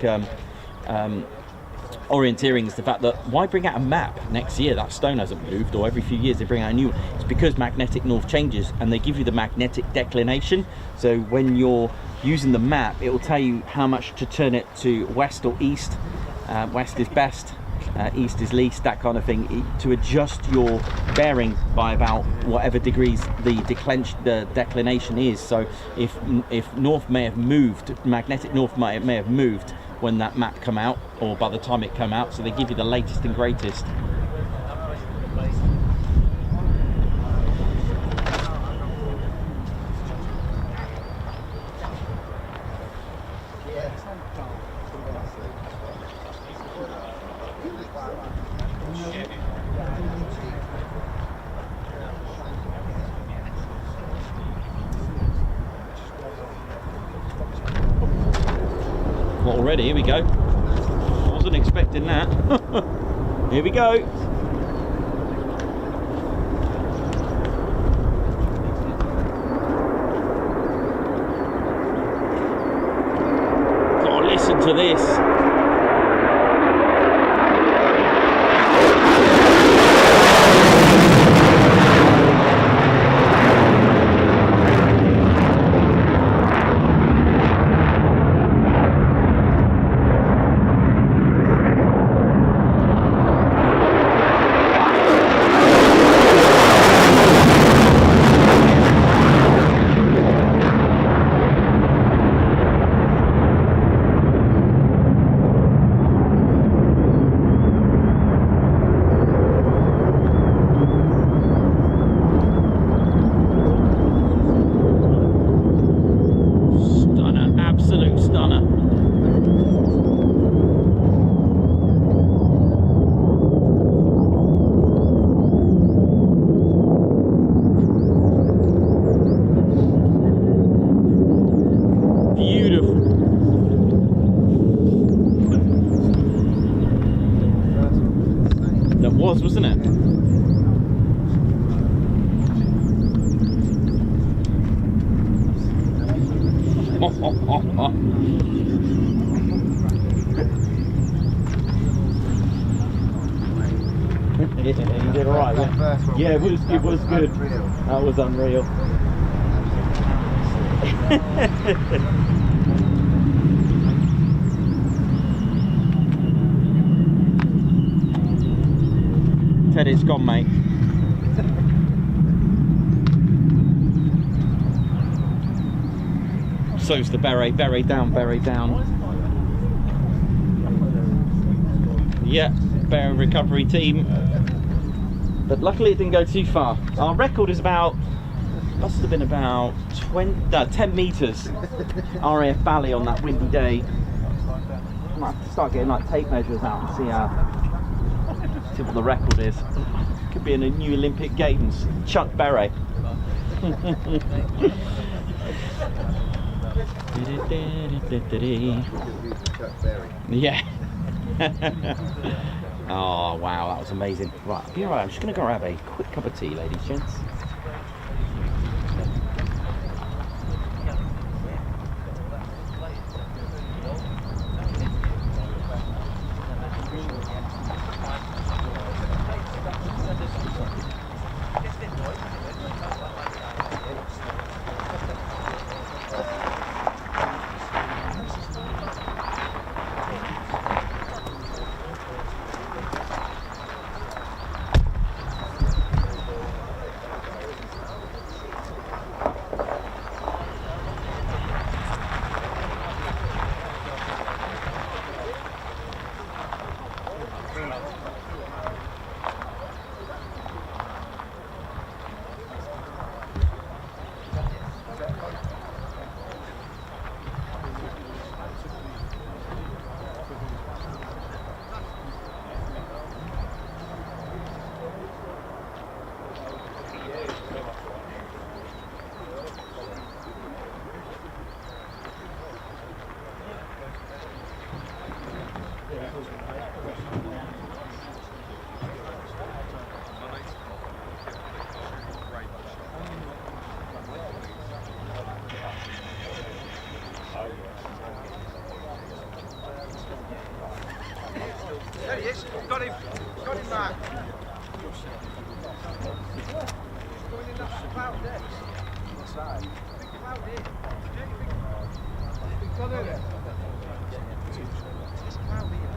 orienteering, is the fact that why bring out a map next year that stone hasn't moved, or every few years they bring out a new one? It's because magnetic north changes and they give you the magnetic declination. So when you're using the map, it will tell you how much to turn it to west or east. West is best, east is least, that kind of thing, to adjust your bearing by about whatever degrees the declination is. So if north may have moved, magnetic north may have moved when that map come out, or by the time it come out, so they give you the latest and greatest. Already, here we go. Wasn't expecting that. Here we go. Gotta listen to this. You did alright. Yeah, it was good. That was unreal. Ted, it's gone, mate. So's the beret down. Yeah, beret recovery team. But luckily it didn't go too far. Our record is must have been about 10 metres RAF Valley on that windy day. I might have to start getting like tape measures out and see what the record is. Could be in a new Olympic Games. Chuck beret. Yeah. Oh wow, that was amazing. Right, I'll be alright. I'm just going to go grab a quick cup of tea, ladies and gents. There he is. Got him. Got him back. Going in that cloud there. Big cloud here. Big cloud here. This cloud here.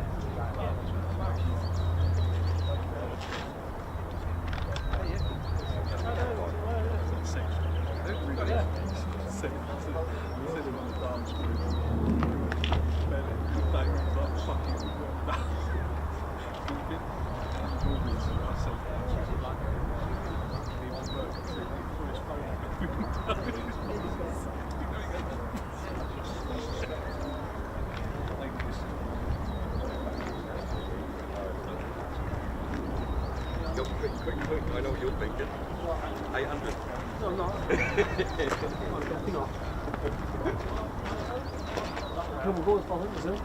Quick, I know what you're thinking. 800. No, I'm not. Definitely not. Come on, go for him, is it?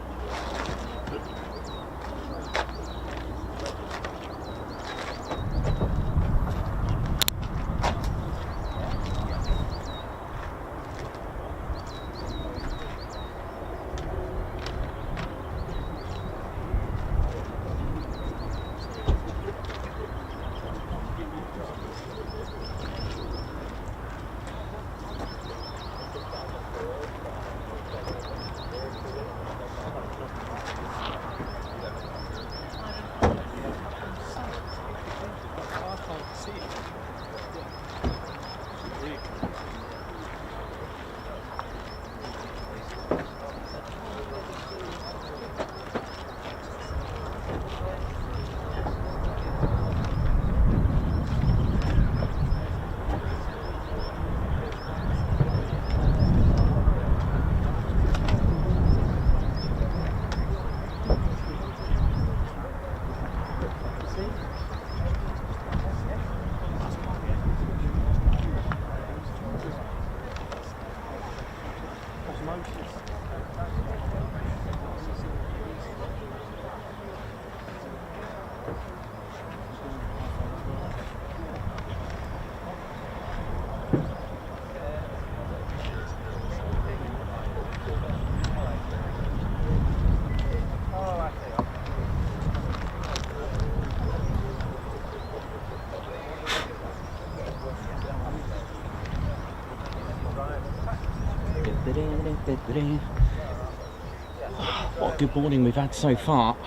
What a good morning we've had so far.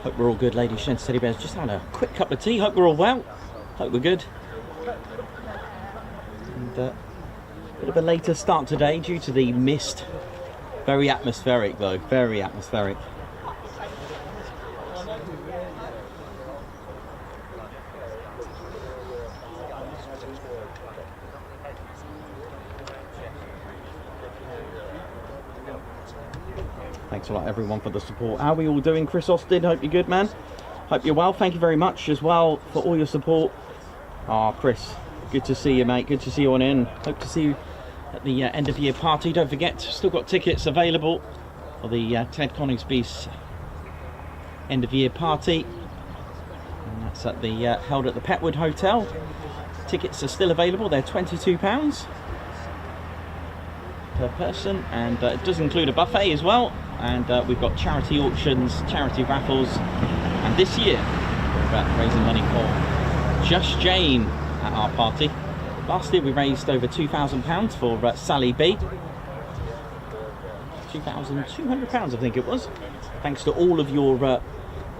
Hope we're all good, ladies, gents, teddy bears. Just having a quick cup of tea. Hope we're all well. Hope we're good. And bit of a later start today due to the mist. Very atmospheric though, very atmospheric. Thanks a lot everyone for the support. How are we all doing? Chris Austin, hope you're good, man. Hope you're well. Thank you very much as well for all your support. Ah, Chris, good to see you, mate. Good to see you on in. Hope to see you at the end of year party. Don't forget, still got tickets available for the Ted Coningsby's end of year party. And that's at the held at the Petwood Hotel. Tickets are still available. They're £22 per person, and it does include a buffet as well. And we've got charity auctions, charity raffles, and this year we're raising money for Just Jane at our party. Last year we raised over £2,000 for Sally B. £2,200 I think it was. Thanks to all of your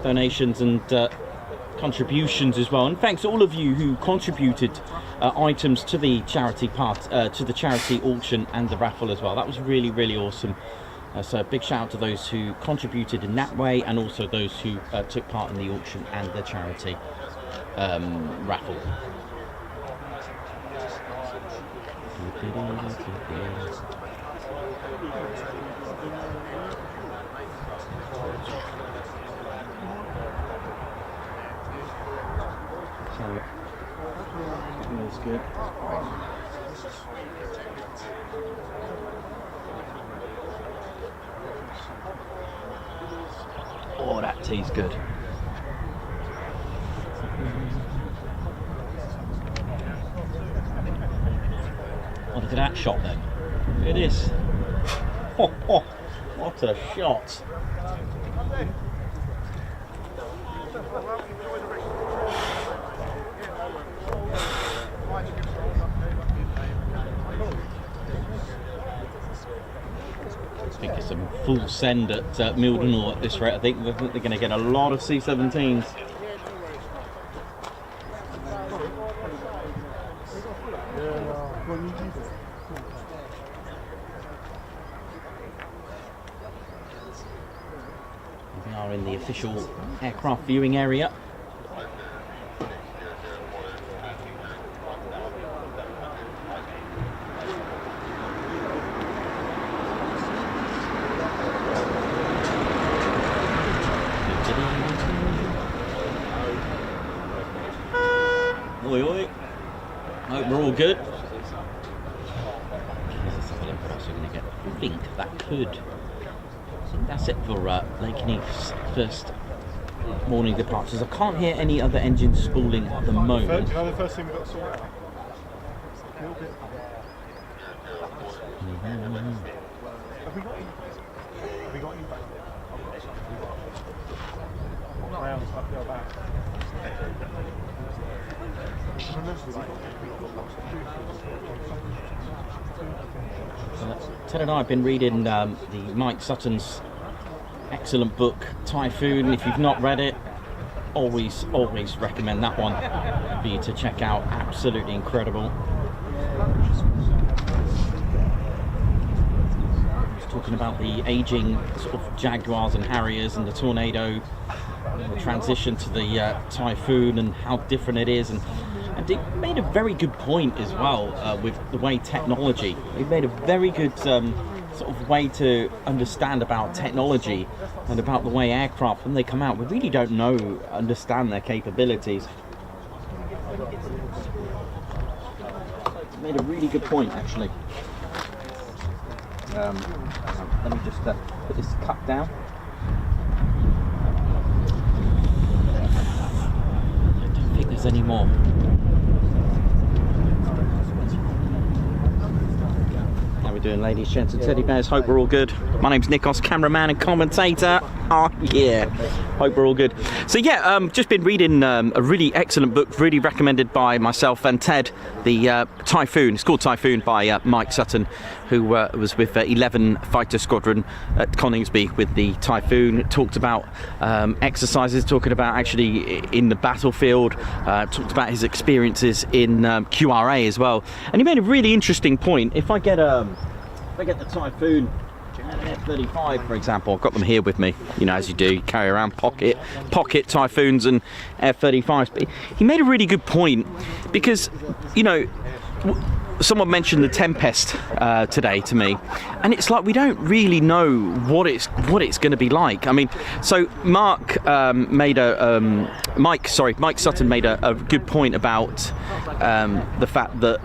donations and contributions as well, and thanks to all of you who contributed items to the charity to the charity auction and the raffle as well. That was really, really awesome. So a big shout out to those who contributed in that way, and also those who took part in the auction and the charity raffle. So that's good. Oh, that tea's good. Oh, look at that shot then. Look at this. Oh, oh, what a shot. I think it's a full send at Mildenhall at this rate. I think they're going to get a lot of C-17s. We are in the official aircraft viewing area. Oi, oi. Hope we're all good. Let's have a look what else we're going to get. I think that could. I think that's it for Lakenheath's first morning departures. I can't hear any other engines spooling at the moment. Do you know the first thing we've got to sort out? A little bit. Have we got any? Have we got any back there? Rounds up your back. Ted and I have been reading the Mike Sutton's excellent book Typhoon. If you've not read it, always recommend that one for you to check out. Absolutely incredible. He's talking about the aging sort of Jaguars and Harriers and the Tornado, the transition to the Typhoon and how different it is, and he made a very good point as well with the way technology. He made a very good sort of way to understand about technology and about the way aircraft, when they come out, we really don't understand their capabilities. He made a really good point actually. Let me just put this cup down. I don't think there's any more. we doing, ladies, gents and teddy bears? Hope we're all good. My name's Nikos, cameraman and commentator. Oh yeah, hope we're all good. So yeah, just been reading a really excellent book, really recommended by myself and Ted, the Typhoon. It's called Typhoon by Mike Sutton, who was with 11 Fighter Squadron at Coningsby with the Typhoon. Talked about exercises, talking about actually in the battlefield, talked about his experiences in QRA as well. And he made a really interesting point. If I get the Typhoon and an F-35, for example, I've got them here with me, you know, as you do, you carry around pocket Typhoons and F-35s. But he made a really good point because, you know, someone mentioned the Tempest today to me, and it's like we don't really know what it's going to be like. I mean, so Mike Sutton made a good point about the fact that,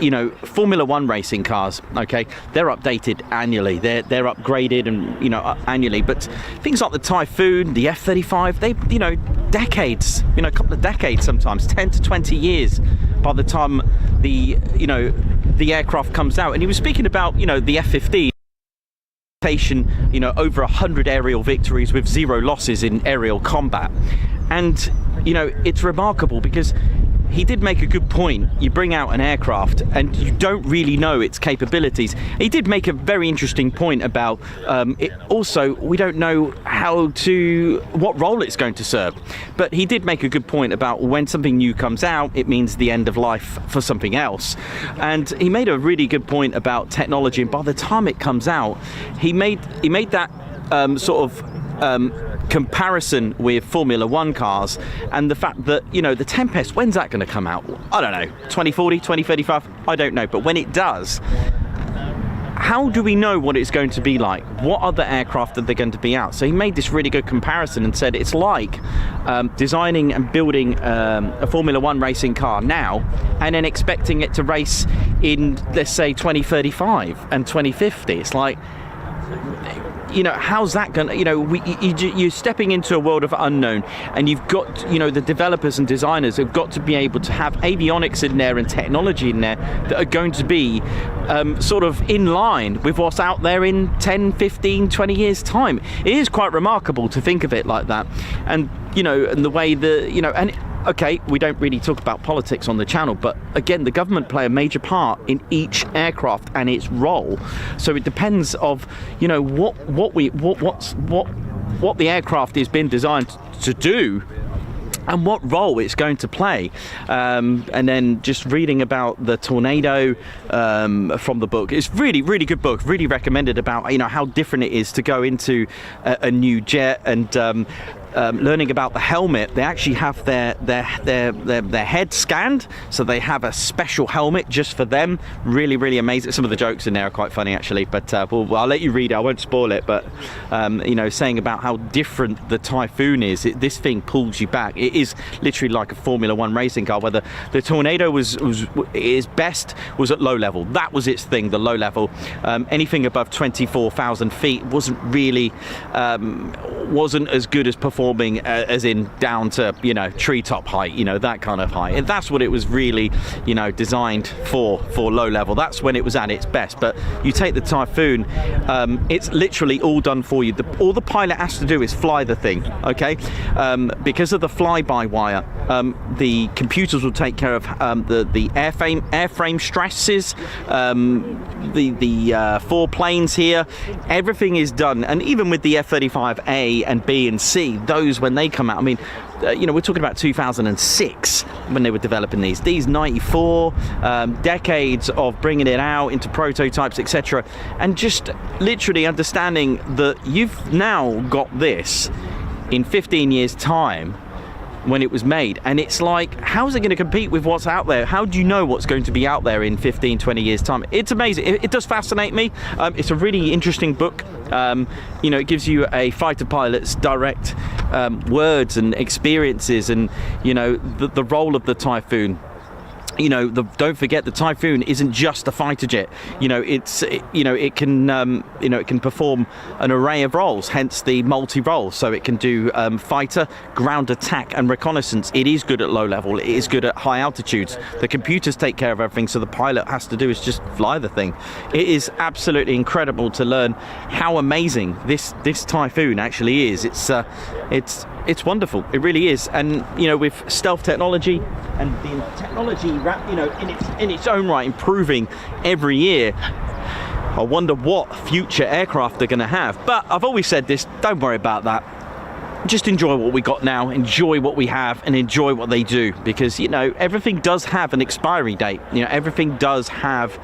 you know, Formula One racing cars, okay, they're updated annually, they're upgraded and, you know, annually, but things like the Typhoon, the F-35, they, you know, decades, you know, a couple of decades sometimes, 10 to 20 years by the time the aircraft comes out. And he was speaking about, you know, the F-15, you know, over 100 aerial victories with 0 losses in aerial combat. And, you know, it's remarkable because he did make a good point. You bring out an aircraft and you don't really know its capabilities. He did make a very interesting point about it. Also, we don't know what role it's going to serve. But he did make a good point about when something new comes out, it means the end of life for something else. And he made a really good point about technology. And by the time it comes out, he made that sort of comparison with Formula One cars, and the fact that, you know, the Tempest, when's that going to come out? I don't know, 2040, 2035, I don't know. But when it does, how do we know what it's going to be like? What other aircraft are they going to be out? So he made this really good comparison and said it's like designing and building a Formula One racing car now and then expecting it to race in, let's say, 2035 and 2050. It's like, you know, how's that going to, you know, you're stepping into a world of unknown, and you've got, you know, the developers and designers have got to be able to have avionics in there and technology in there that are going to be sort of in line with what's out there in 10, 15, 20 years time. It is quite remarkable to think of it like that. And, you know, and the way you know, and okay, we don't really talk about politics on the channel, but again, the government play a major part in each aircraft and its role. So it depends of, you know, what the aircraft is being designed to do and what role it's going to play. And then just reading about the Tornado from the book. It's really good book, really recommended, about, you know, how different it is to go into a new jet, and learning about the helmet. They actually have their head scanned, so they have a special helmet just for them. Really amazing. Some of the jokes in there are quite funny actually, but I'll let you read it, I won't spoil it. But you know, saying about how different the Typhoon is, this thing pulls you back. It is literally like a Formula One racing car, where the Tornado was its best was at low level. That was its thing, the low level. Anything above 24,000 feet wasn't really wasn't as good as performing as in down to, you know, treetop height, you know, that kind of height. And that's what it was really, you know, designed for low level. That's when it was at its best. But you take the Typhoon, it's literally all done for you. All the pilot has to do is fly the thing, okay? Because of the fly-by-wire, the computers will take care of the airframe stresses, the 4 planes here. Everything is done. And even with the F-35A and B and C, those, when they come out, I mean, you know, we're talking about 2006 when they were developing these 94 decades of bringing it out into prototypes, etc. And just literally understanding that you've now got this in 15 years time when it was made, and it's like, how's it going to compete with what's out there? How do you know what's going to be out there in 15, 20 years time? It's amazing. It does fascinate me. It's a really interesting book. You know, it gives you a fighter pilot's direct words and experiences, and, you know, the role of the Typhoon. you know, don't forget the Typhoon isn't just a fighter jet. You know, it can perform an array of roles, hence the multi-role. So it can do fighter, ground attack and reconnaissance. It is good at low level, it is good at high altitudes. The computers take care of everything, so the pilot has to do is just fly the thing. It is absolutely incredible to learn how amazing this Typhoon actually is. It's wonderful, it really is. And you know, with stealth technology and the technology, you know, in its own right improving every year, I wonder what future aircraft they're going to have. But I've always said this, don't worry about that. Just enjoy what we got now, enjoy what we have, and enjoy what they do, because you know, everything does have an expiry date. You know, everything does have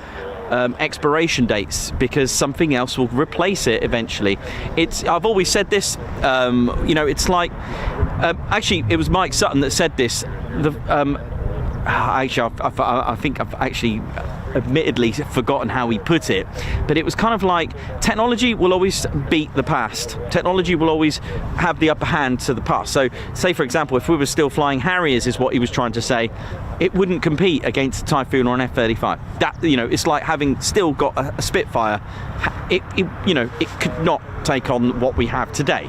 expiration dates, because something else will replace it eventually. I've always said this, you know, it's like actually it was Mike Sutton that said this. I think I've actually admittedly forgotten how he put it, but it was kind of like technology will always beat the past. Technology will always have the upper hand to the past. So say for example, if we were still flying Harriers, is what he was trying to say, it wouldn't compete against a Typhoon or an F-35. That, you know, it's like having still got a Spitfire. You know, it could not take on what we have today.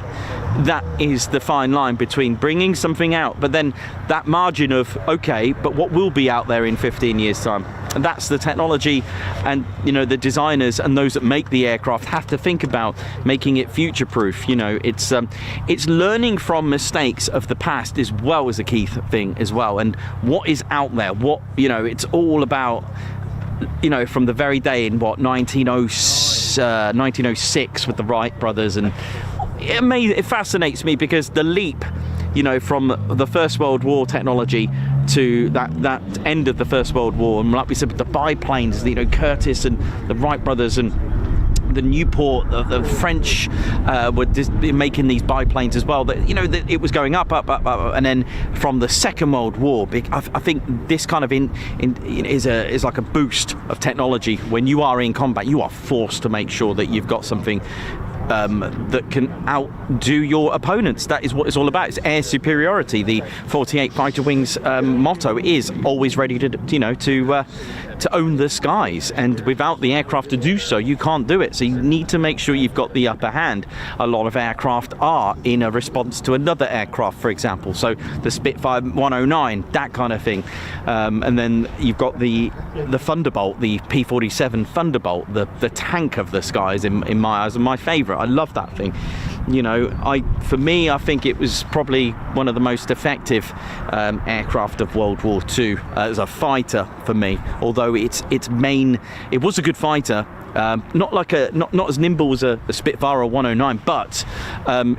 That is the fine line between bringing something out, but then that margin of, okay, but what will be out there in 15 years time? And that's the technology, and you know, the designers and those that make the aircraft have to think about making it future proof. You know, it's learning from mistakes of the past as well as a key thing as well, and what is out there, what, you know, it's all about, you know, from the very day in 1906 with the Wright brothers. And it fascinates me because the leap, you know, from the First World War technology to that end of the First World War, and like we said with the biplanes, you know, Curtiss and the Wright brothers and the Newport, the French were making these biplanes as well. That, you know, that it was going up, and then from the Second World War, I think this kind of is like a boost of technology. When you are in combat, you are forced to make sure that you've got something that can outdo your opponents. That is what it's all about. It's air superiority. The 48 Fighter Wings motto is always ready to, you know, to own the skies, and without the aircraft to do so, you can't do it. So you need to make sure you've got the upper hand. A lot of aircraft are in a response to another aircraft, for example, so the Spitfire 109, that kind of thing, and then you've got the Thunderbolt, the P-47 Thunderbolt, the tank of the skies in my eyes, and my favourite. I love that thing. You know, for me, I think it was probably one of the most effective aircraft of World War II as a fighter for me. Although it was a good fighter, not as nimble as a Spitfire or 109, but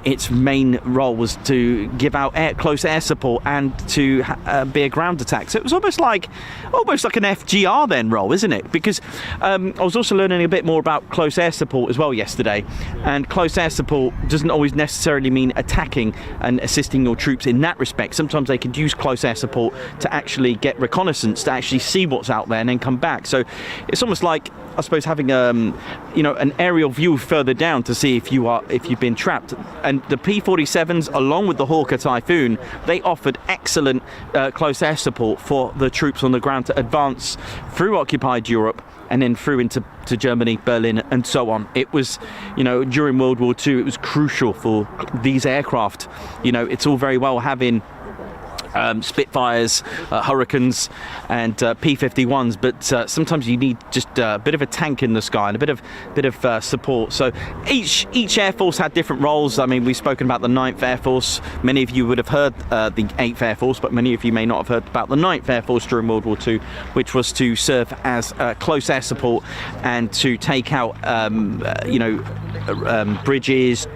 its main role was to give out close air support and to be a ground attack. So it was almost like an FGR then role, isn't it? Because I was also learning a bit more about close air support as well yesterday, and close air support doesn't always necessarily mean attacking and assisting your troops in that respect. Sometimes they could use close air support to actually get reconnaissance, to actually see what's out there and then come back. So it's almost like, I suppose, having you know, an aerial view further down to see if you've been trapped. And the P-47s, along with the Hawker Typhoon, they offered excellent close air support for the troops on the ground to advance through occupied Europe and then through into Germany, Berlin, and so on. It was, you know, during World War II, it was crucial for these aircraft. You know, it's all very well having Spitfires, Hurricanes, and P-51s, but sometimes you need just a bit of a tank in the sky and a bit of support. So each Air Force had different roles. I mean, we've spoken about the 9th Air Force. Many of you would have heard the 8th Air Force, but many of you may not have heard about the 9th Air Force during World War II, which was to serve as close air support and to take out, you know, bridges,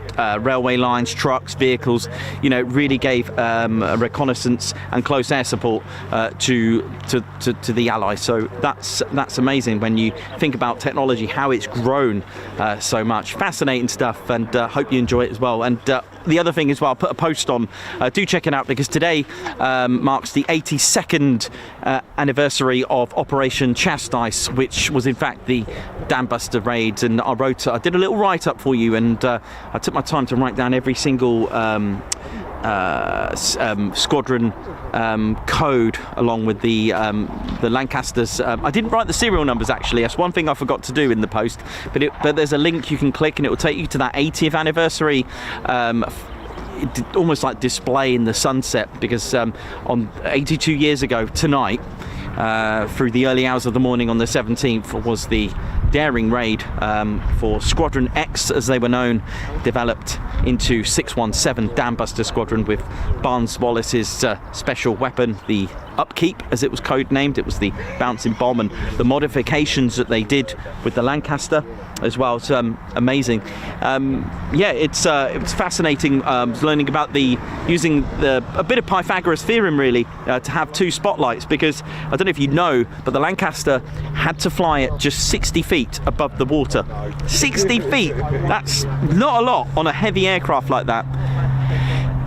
railway lines, trucks, vehicles. You know, really gave reconnaissance and close air support to the Allies. So that's amazing when you think about technology, how it's grown so much. Fascinating stuff, and hope you enjoy it as well. And the other thing as well, I'll put a post on, do check it out, because today marks the 82nd anniversary of Operation Chastise, which was in fact the Dam Buster raids. And I did a little write-up for you, and I took my time to write down every single squadron code along with the Lancasters. I didn't write the serial numbers actually. That's one thing I forgot to do in the post. But there's a link you can click and it will take you to that 80th anniversary. Almost like display in the sunset, because on 82 years ago tonight, through the early hours of the morning on the 17th, was the daring raid for Squadron X, as they were known, developed into 617 Dambuster Squadron with Barnes-Wallis's special weapon, the Upkeep, as it was codenamed. It was the bouncing bomb, and the modifications that they did with the Lancaster as well. It's amazing. Yeah, it was fascinating learning about using a bit of Pythagoras theorem really to have two spotlights, because I don't know if you know, but the Lancaster had to fly at just 60 feet above the water. 60 feet! That's not a lot on a heavy aircraft like that.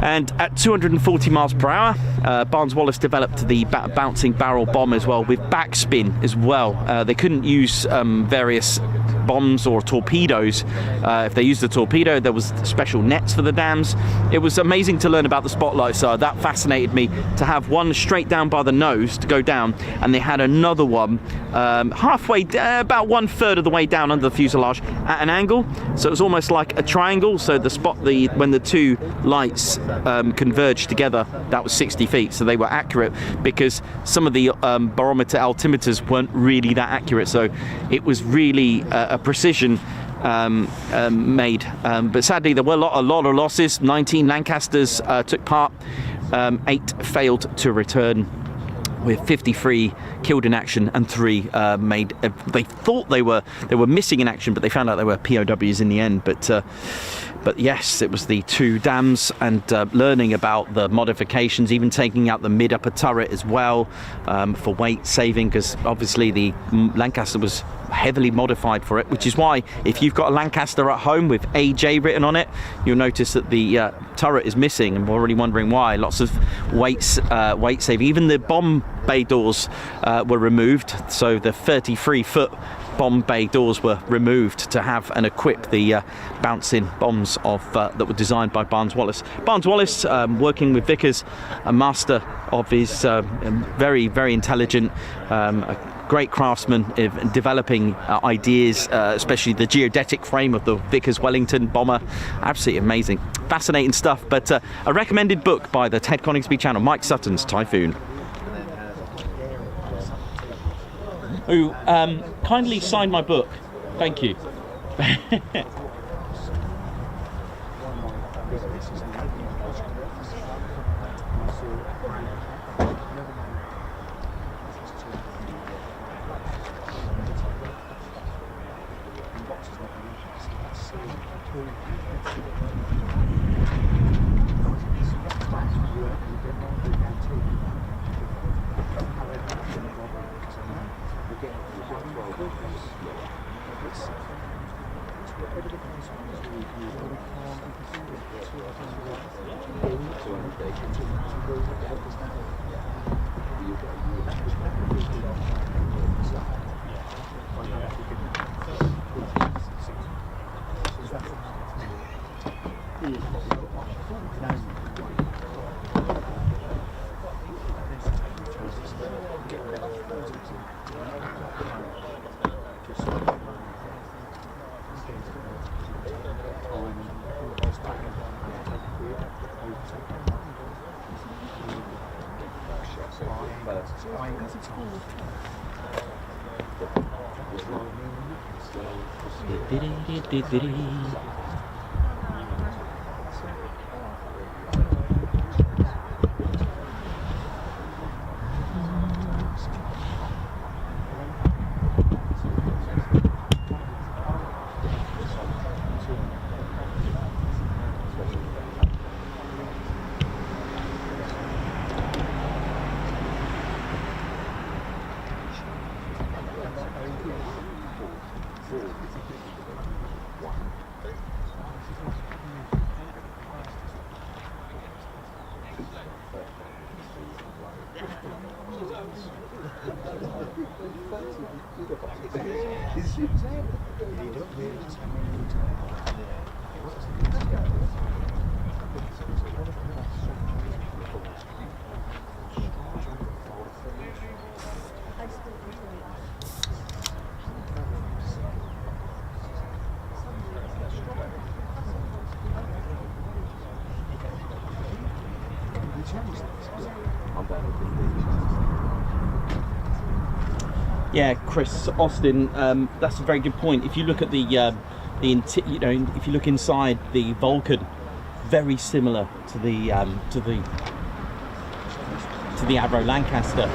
And at 240 miles per hour, Barnes-Wallis developed the bouncing barrel bomb as well, with backspin as well. They couldn't use various bombs or torpedoes. If they used the torpedo, there was special nets for the dams. It was amazing to learn about the spotlight, so that fascinated me, to have one straight down by the nose to go down, and they had another one halfway, about 1/3 of the way down under the fuselage at an angle, so it was almost like a triangle. So when the two lights converged together, that was 60 feet, so they were accurate, because some of the barometer altimeters weren't really that accurate, so it was really a precision made. But sadly there were a lot of losses. 19 Lancasters took part, 8 failed to return, with 53 killed in action and 3 made. They thought they were missing in action, but they found out they were POWs in the end. But yes, it was the 2 dams, and learning about the modifications, even taking out the mid-upper turret as well, for weight saving, because obviously the Lancaster was heavily modified for it, which is why if you've got a Lancaster at home with AJ written on it, you'll notice that the turret is missing, and we're already wondering why. Lots of weight saving. Even the bomb bay doors were removed, so the 33-foot bomb bay doors were removed to have and equip the bouncing bombs that were designed by Barnes-Wallis. Barnes-Wallis, working with Vickers, a master of his, very, very intelligent, a great craftsman in developing ideas, especially the geodetic frame of the Vickers Wellington bomber. Absolutely amazing, fascinating stuff. But a recommended book by the Ted Coningsby channel, Mike Sutton's Typhoon, who kindly signed my book. Thank you. Yeah, Chris Austin, that's a very good point. If you look at if you look inside the Vulcan, very similar to the Avro Lancaster,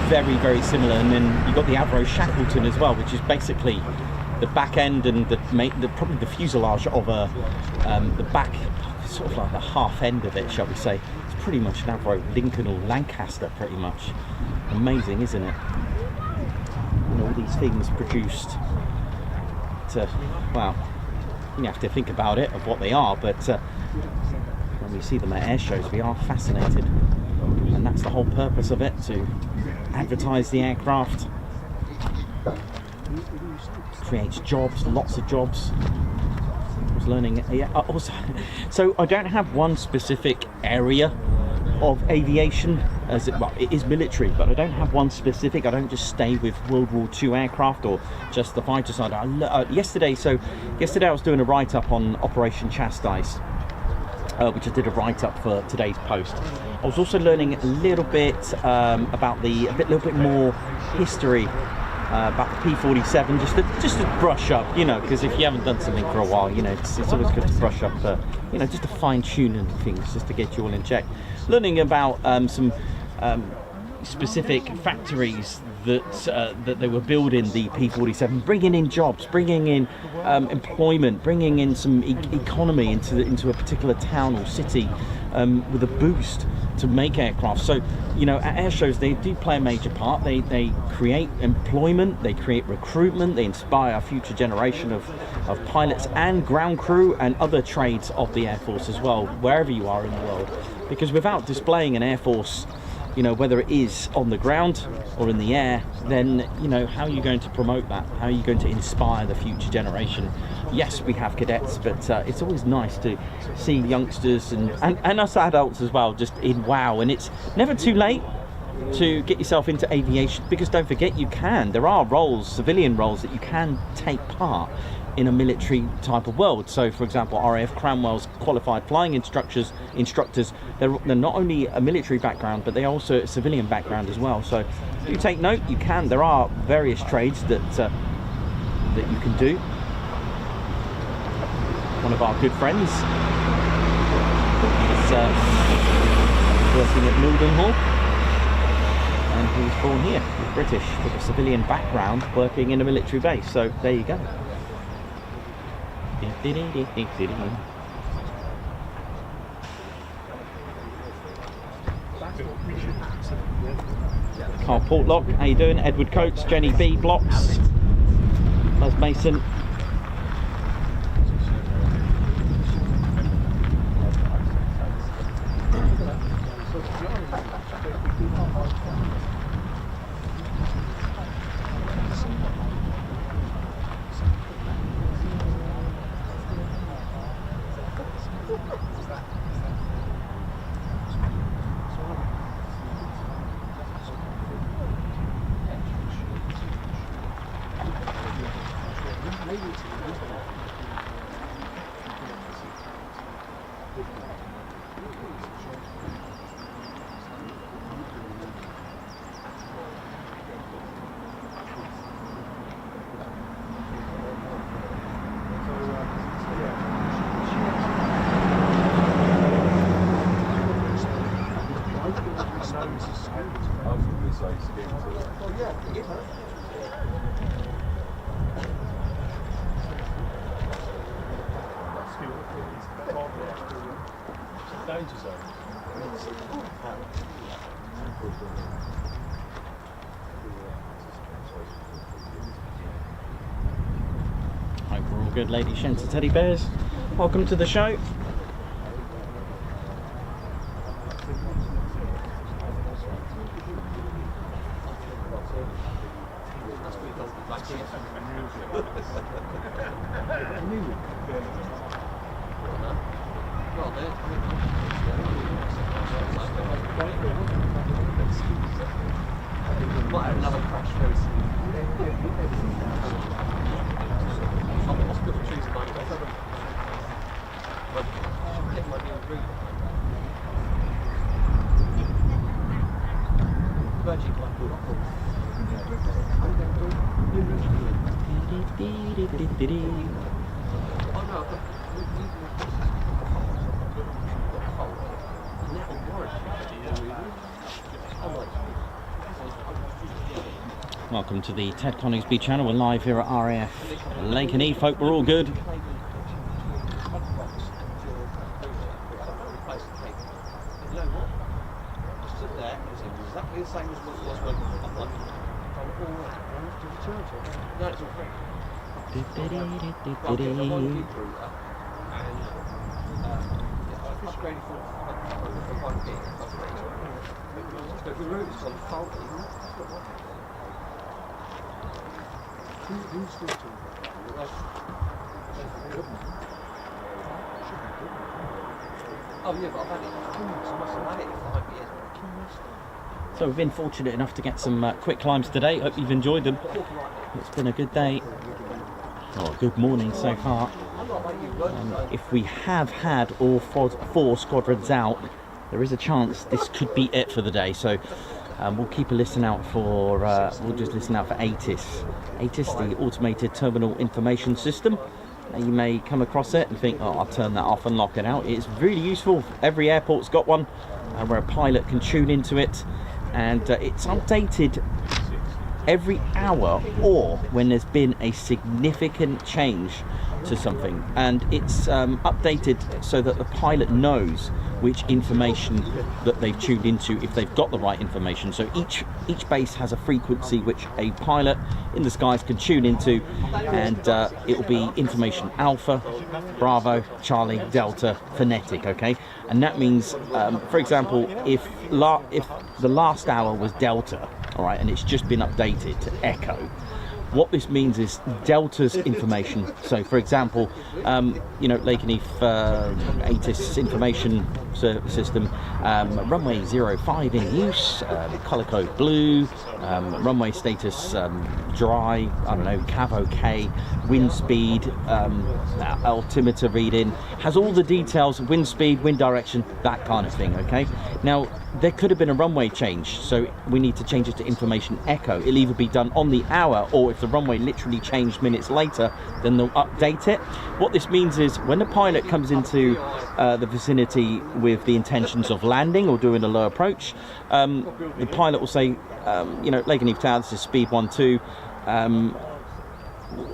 very, very similar. And then you've got the Avro Shackleton as well, which is basically the back end and probably the fuselage of the back, sort of like the half end of it, shall we say. It's pretty much an Avro Lincoln or Lancaster, pretty much. Amazing, isn't it? All these things produced to, well, you have to think about it of what they are, but when we see them at air shows, we are fascinated, and that's the whole purpose of it, to advertise the aircraft. Creates jobs, lots of jobs. I was learning, yeah, also, so I don't have one specific area of aviation, well, it is military, but I don't have one specific. I don't just stay with World War II aircraft or just the fighter side. Yesterday I was doing a write-up on Operation Chastise, which I did a write-up for today's post. I was also learning a little bit about a little bit more history about the P-47, just to brush up, you know, because if you haven't done something for a while, you know, it's always good to brush up, you know, just to fine-tune and things, just to get you all in check. Learning about some specific factories that they were building the P-47, bringing in jobs, bringing in employment, bringing in some economy into a particular town or city, with a boost to make aircraft. So, you know, at air shows they do play a major part. They create employment, they create recruitment, they inspire a future generation of pilots and ground crew and other trades of the Air Force as well, wherever you are in the world. Because without displaying an Air Force, you know, whether it is on the ground or in the air, then, you know, how are you going to promote that? How are you going to inspire the future generation? Yes, we have cadets, but it's always nice to see youngsters and us adults as well just in wow. And it's never too late to get yourself into aviation, because don't forget, there are roles, civilian roles, that you can take part in a military type of world. So for example, RAF Cranwell's qualified flying instructors, they're not only a military background, but they also a civilian background as well. So you take note, there are various trades that you can do. One of our good friends is working at Mildenhall, and he was born here, he's British, with a civilian background, working in a military base. So there you go. Carl Portlock, how you doing? Edward Coates, Jenny B, Blocks, Buzz Mason. Hope we're all good, Lady Shenta Teddy Bears. Welcome to the show. Well, there. Might have another crash very soon. I'm at hospital Tuesday night. But I'm getting my new route. Virgin Club. Oh no, Welcome to the Ted Coningsby channel. We're live here at RAF Lakenheath. Hope we're all good. you know what? I stood there and it was exactly the same as what it was when I'm like, I'm all right. No, it's all free. Well, I'm on a gig route and I'm upgraded from 1 gig. But the route is on faulty. Who's still talking? Oh yeah, but I've had it. I must have had it for 5 years. So we've been fortunate enough to get some quick climbs today. Hope you've enjoyed them. It's been a good day. Oh, good morning so far. If we have had all four squadrons out, there is a chance this could be it for the day. So we'll keep a listen out for. We'll just listen out for ATIS. ATIS, the Automated Terminal Information System. Now you may come across it and think, oh, I'll turn that off and lock it out. It's really useful. Every airport's got one where a pilot can tune into it, and it's updated every hour or when there's been a significant change to something, and it's updated so that the pilot knows which information that they've tuned into, if they've got the right information. So each base has a frequency which a pilot in the skies can tune into, and it will be information Alpha, Bravo, Charlie, Delta, phonetic. Okay, and that means, for example, if the last hour was Delta, all right, and it's just been updated to Echo, what this means is Delta's information. So for example, you know, Lakenheath ATIS information system, runway 05 in use, colour code blue, runway status dry, I don't know, cav OK, wind speed, altimeter reading, has all the details, wind speed, wind direction, that kind of thing. Okay, now there could have been a runway change, so we need to change it to information Echo. It'll either be done on the hour, or if the runway literally changed minutes later, then they'll update it. What this means is when the pilot comes into the vicinity with the intentions of landing or doing a low approach, the pilot will say, you know, Lakenheath Tower, this is speed 12,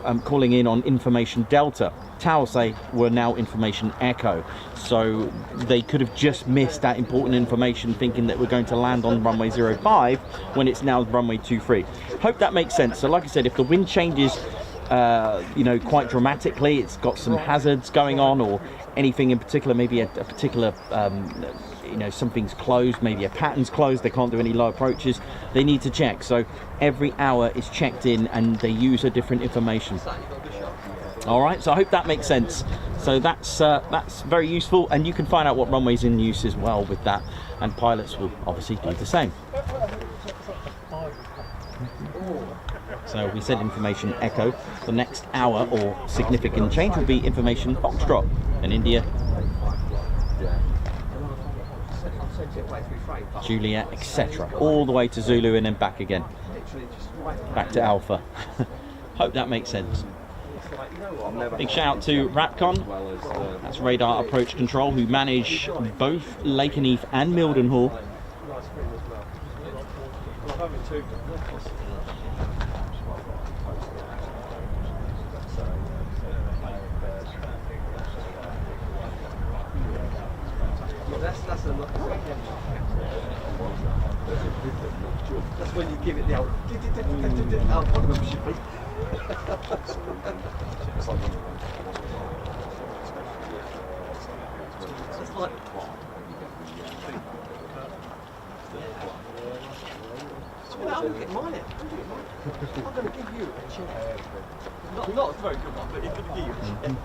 I'm calling in on information Delta. Tower will say, we're now information Echo. So they could have just missed that important information, thinking that we're going to land on runway 05 when it's now runway 23. Hope that makes sense. So like I said, if the wind changes you know, quite dramatically, it's got some hazards going on or anything in particular, maybe a particular you know, something's closed, maybe a pattern's closed, they can't do any low approaches, they need to check. So every hour is checked in and they use a different information. All right, so I hope that makes sense. So that's very useful, and you can find out what runway's in use as well with that, and pilots will obviously do the same. So we said information Echo. The next hour or significant change will be information Foxtrot in India, Juliet, etc. All the way to Zulu and then back again. Back to Alpha. Hope that makes sense. Big shout out to Rapcon, that's Radar Approach Control, who manage both Lakenheath and Mildenhall. That's when you give it the old it's like I'm going to get mine out. I'm going to give you a chair. Not a very good one, but it's going to give you a chair.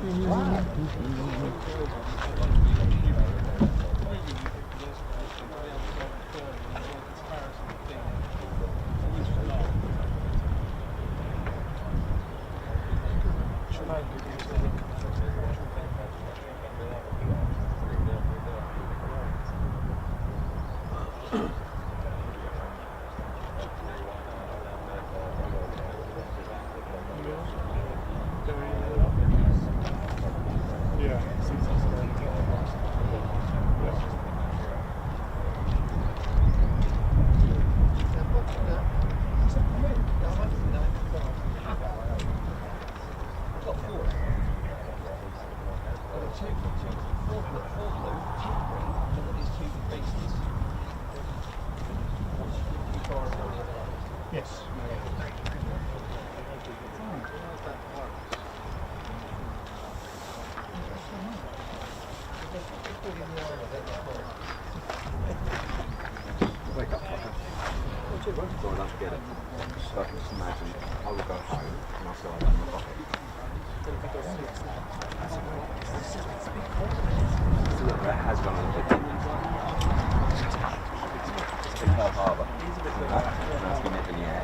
Yes. Wake up, fucker. Sorry, don't get it. So I can just imagine I will go home and I'll say I don't have a So look, that has gone on a bit. It's in Pearl Harbor. That's been it in the air.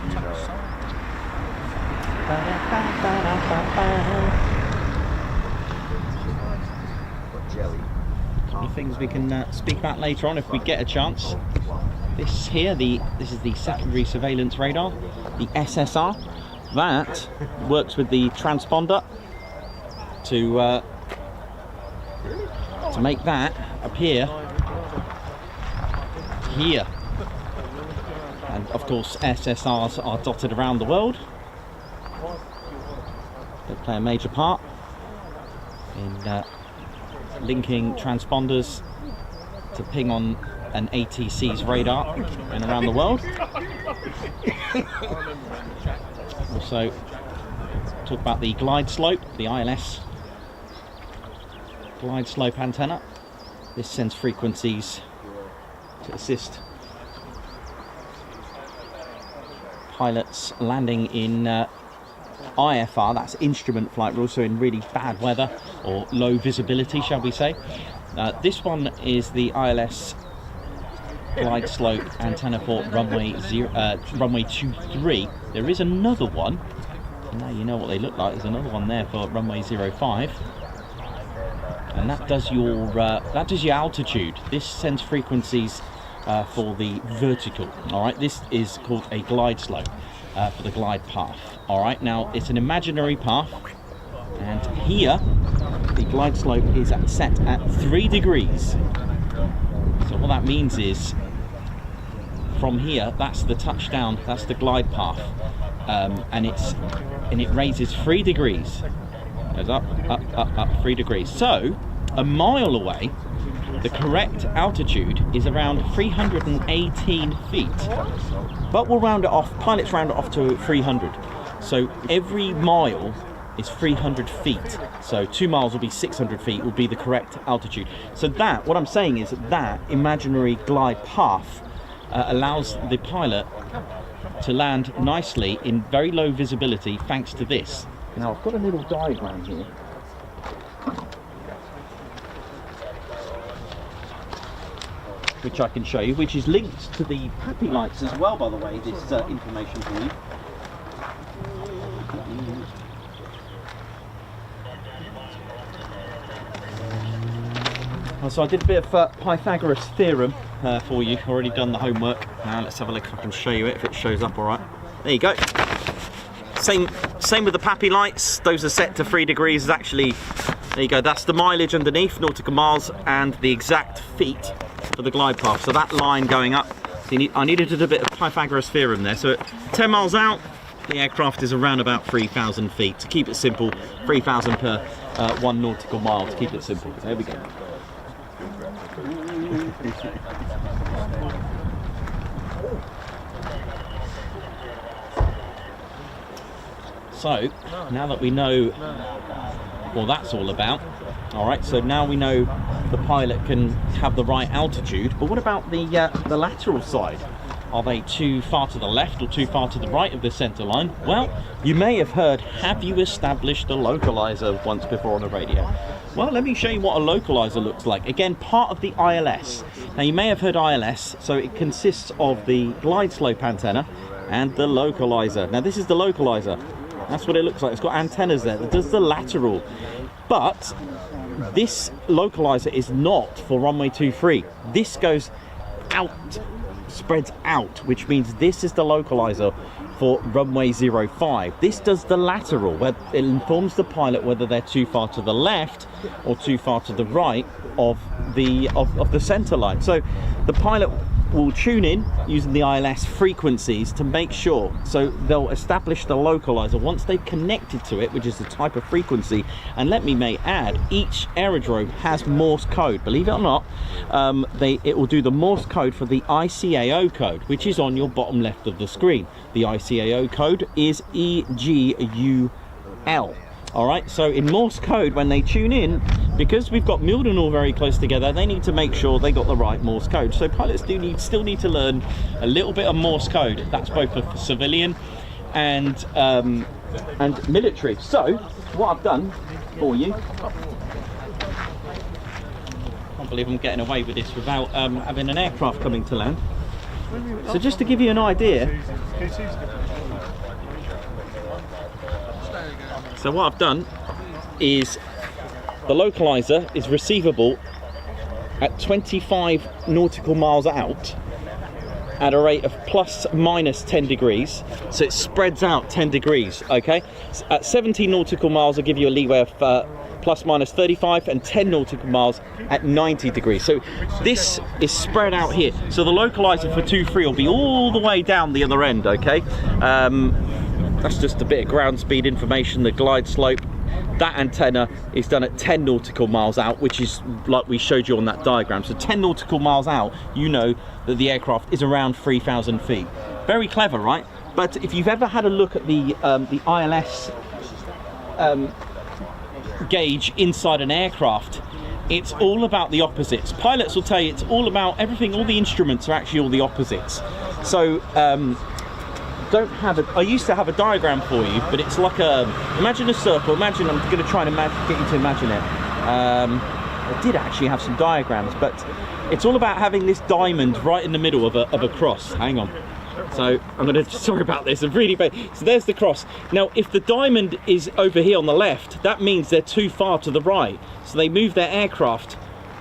You know it. Got jelly. Couple of things we can speak about later on if we get a chance. This here, this is the secondary surveillance radar, the SSR. That works with the transponder to make that appear here. And of course, SSRs are dotted around the world. They play a major part in linking transponders to ping on an ATC's radar and around the world. Also talk about the glide slope, the ILS glide slope antenna. This sends frequencies to assist pilots landing in IFR, that's instrument flight rules, so in really bad weather or low visibility, shall we say. This one is the ILS glide slope antenna for runway 23. There is another one, now you know what they look like. There's another one there for runway 05, and that does your altitude. This sends frequencies for the vertical. All right, this is called a glide slope for the glide path. All right, now it's an imaginary path, and here the glide slope is set at 3 degrees. So what that means is, from here, that's the touchdown, that's the glide path, and it raises 3 degrees. Goes up, up, up, up 3 degrees. So a mile away, the correct altitude is around 318 feet. But we'll round it off. Pilots round it off to 300. So every mile is 300 feet. So 2 miles will be 600 feet, will be the correct altitude. So that, what I'm saying is that imaginary glide path allows the pilot to land nicely in very low visibility thanks to this. Now I've got a little diagram here. Which I can show you, which is linked to the PAPI lights as well, by the way, this information for you. So I did a bit of Pythagoras theorem for you, already done the homework. Now let's have a look if I can show you it, if it shows up all right. There you go. Same with the PAPI lights, those are set to 3 degrees. Actually, there you go, that's the mileage underneath, nautical miles, and the exact feet for the glide path. So that line going up, so I needed to do a bit of Pythagoras theorem there. So at 10 miles out, the aircraft is around about 3,000 feet. To keep it simple, 3,000 per 1 nautical mile, to keep it simple. There we go. So, now that we know what that's all about, alright, so now we know the pilot can have the right altitude, but what about the lateral side? Are they too far to the left or too far to the right of the center line? Well, you may have heard, have you established a localizer once before on a radio? Well, let me show you what a localizer looks like. Again, part of the ILS. Now, you may have heard ILS, so it consists of the glide slope antenna and the localizer. Now, this is the localizer. That's what it looks like. It's got antennas there that does the lateral. But this localizer is not for runway 23. This goes out, spreads out, which means this is the localizer for runway 05. This does the lateral, where it informs the pilot whether they're too far to the left or too far to the right of the center line. So the pilot will tune in using the ILS frequencies to make sure, so they'll establish the localizer once they've connected to it, which is the type of frequency. And let me may add, each aerodrome has Morse code, believe it or not. It will do the Morse code for the ICAO code, which is on your bottom left of the screen. The ICAO code is EGUL. All right, so in Morse code, when they tune in, because we've got Mildenhall very close together, they need to make sure they got the right Morse code. So pilots still need to learn a little bit of Morse code. That's both for civilian and military. So what I've done for you, I can't believe I'm getting away with this without having an aircraft coming to land. So just to give you an idea, so what I've done is the localizer is receivable at 25 nautical miles out at a rate of plus minus 10 degrees. So it spreads out 10 degrees, okay? So at 17 nautical miles, I'll give you a leeway of plus minus 35, and 10 nautical miles at 90 degrees. So this is spread out here. So the localizer for 2-3 will be all the way down the other end, okay? That's just a bit of ground speed information. The glide slope, that antenna is done at 10 nautical miles out, which is like we showed you on that diagram. So 10 nautical miles out, you know that the aircraft is around 3,000 feet. Very clever, right? But if you've ever had a look at the ILS gauge inside an aircraft, it's all about the opposites. Pilots will tell you it's all about everything. All the instruments are actually all the opposites. So I used to have a diagram for you, but it's like imagine a circle. Imagine, I'm going to try and get you to imagine it. I did actually have some diagrams, but it's all about having this diamond right in the middle of a cross. Hang on. So I'm going to, sorry about this, I'm really bad. So there's the cross. Now, if the diamond is over here on the left, that means they're too far to the right. So they move their aircraft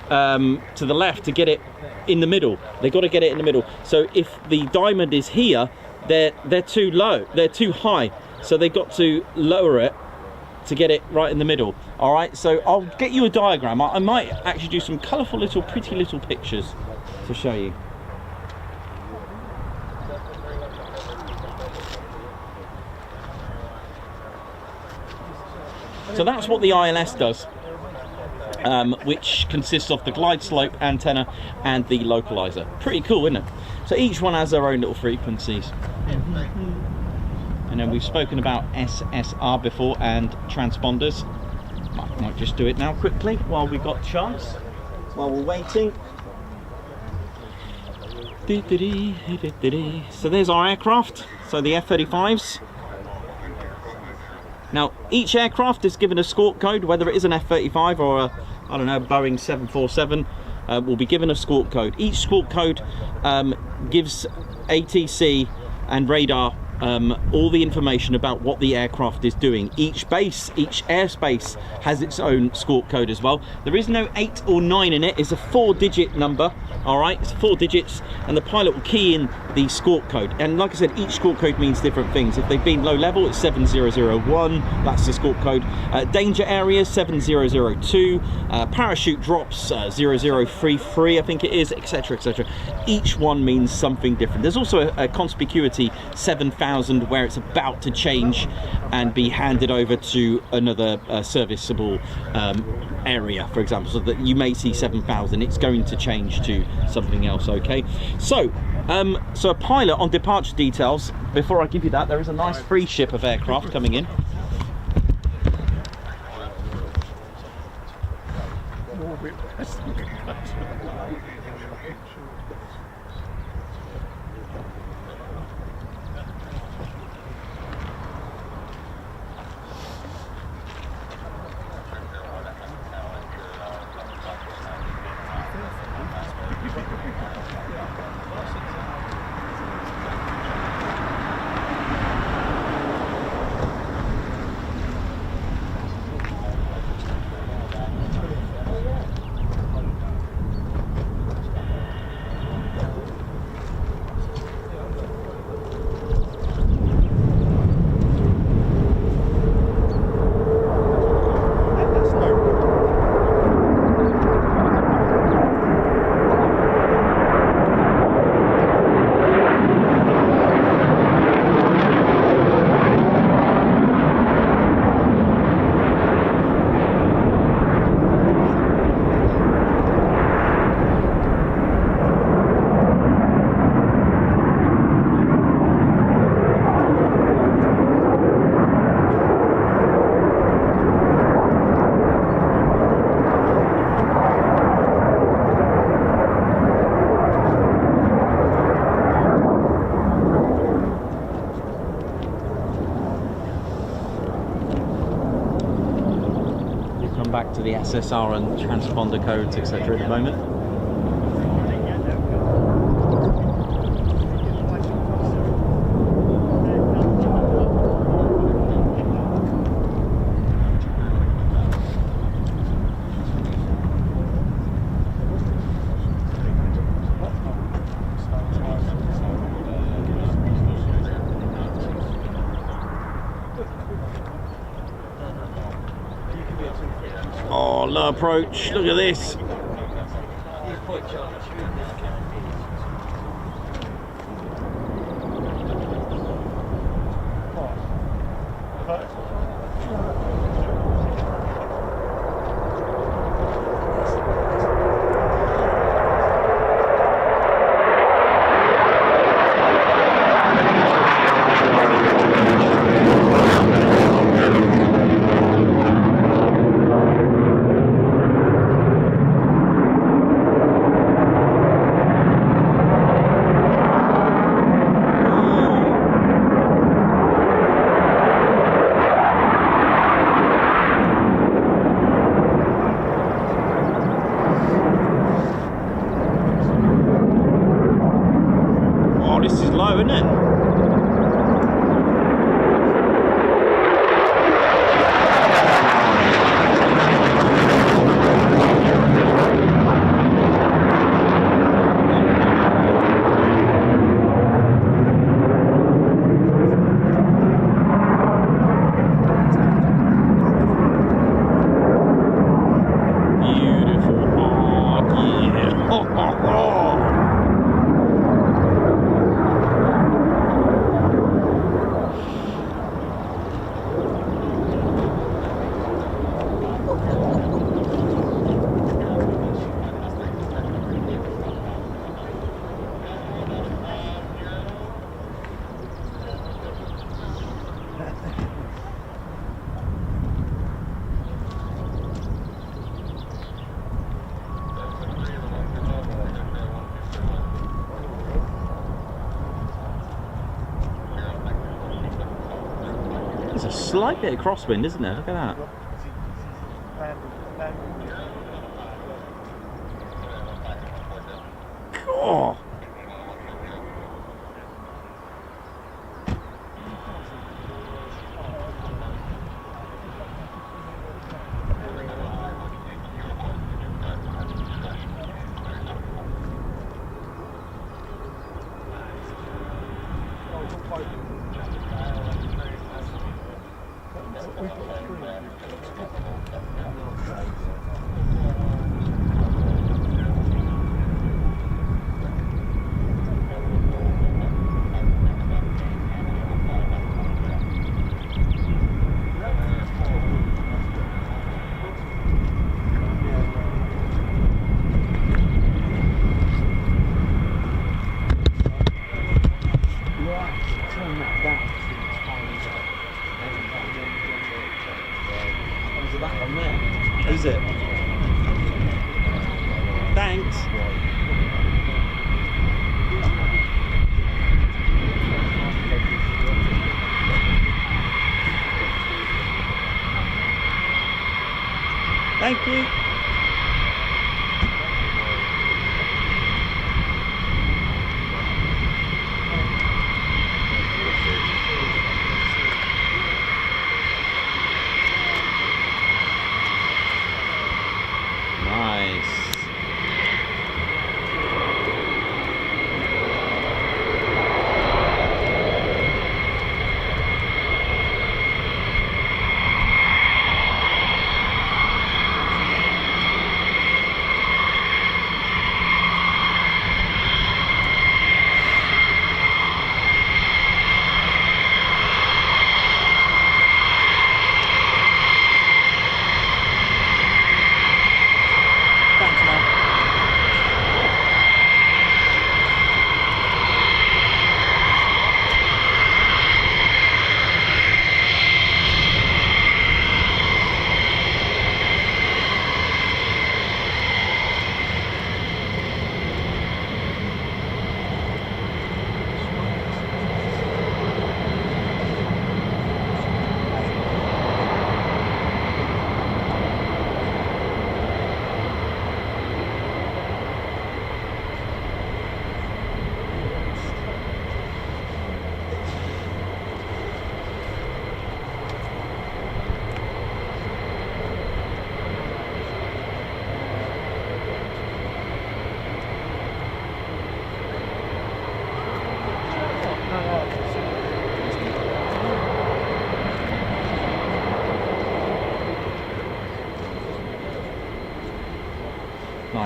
to the left to get it in the middle. They've got to get it in the middle. So if the diamond is here, they're too low, they're too high, so they've got to lower it to get it right in the middle. All right, so I'll get you a diagram. I might actually do some colourful little pretty little pictures to show you. So that's what the ILS does, which consists of the glide slope antenna and the localizer. Pretty cool, isn't it? So each one has their own little frequencies. And then we've spoken about SSR before and transponders. Might just do it now quickly while we've got chance, while we're waiting. So there's our aircraft, so the F-35s. Now each aircraft is given a squawk code, whether it is an F-35 or a, I don't know, Boeing 747. Will be given a squawk code. Each squawk code gives ATC and radar all the information about what the aircraft is doing. Each base, each airspace has its own squawk code as well. There is no 8 or 9 in it. It's a 4-digit number. All right, it's 4 digits, and the pilot will key in the squawk code. And like I said, each squawk code means different things. If they've been low level, it's 7001. That's the squawk code. Danger areas 7002. Parachute drops 0033, I think it is, etc., etc. Each one means something different. There's also a conspicuity 7000 where it's about to change and be handed over to another serviceable area, for example, so that you may see 7000. It's going to change to something else. Okay, so so a pilot on departure details. Before I give you that, there is a nice free ship of aircraft coming in. the SSR and transponder codes, etc. at the moment. Oh, low approach, look at this. This is low, isn't it? Beautiful. Oh, yeah. Ho, ho, ho. There's a slight bit of crosswind, isn't there? Look at that. Oh. Is it? Thanks. Thank you.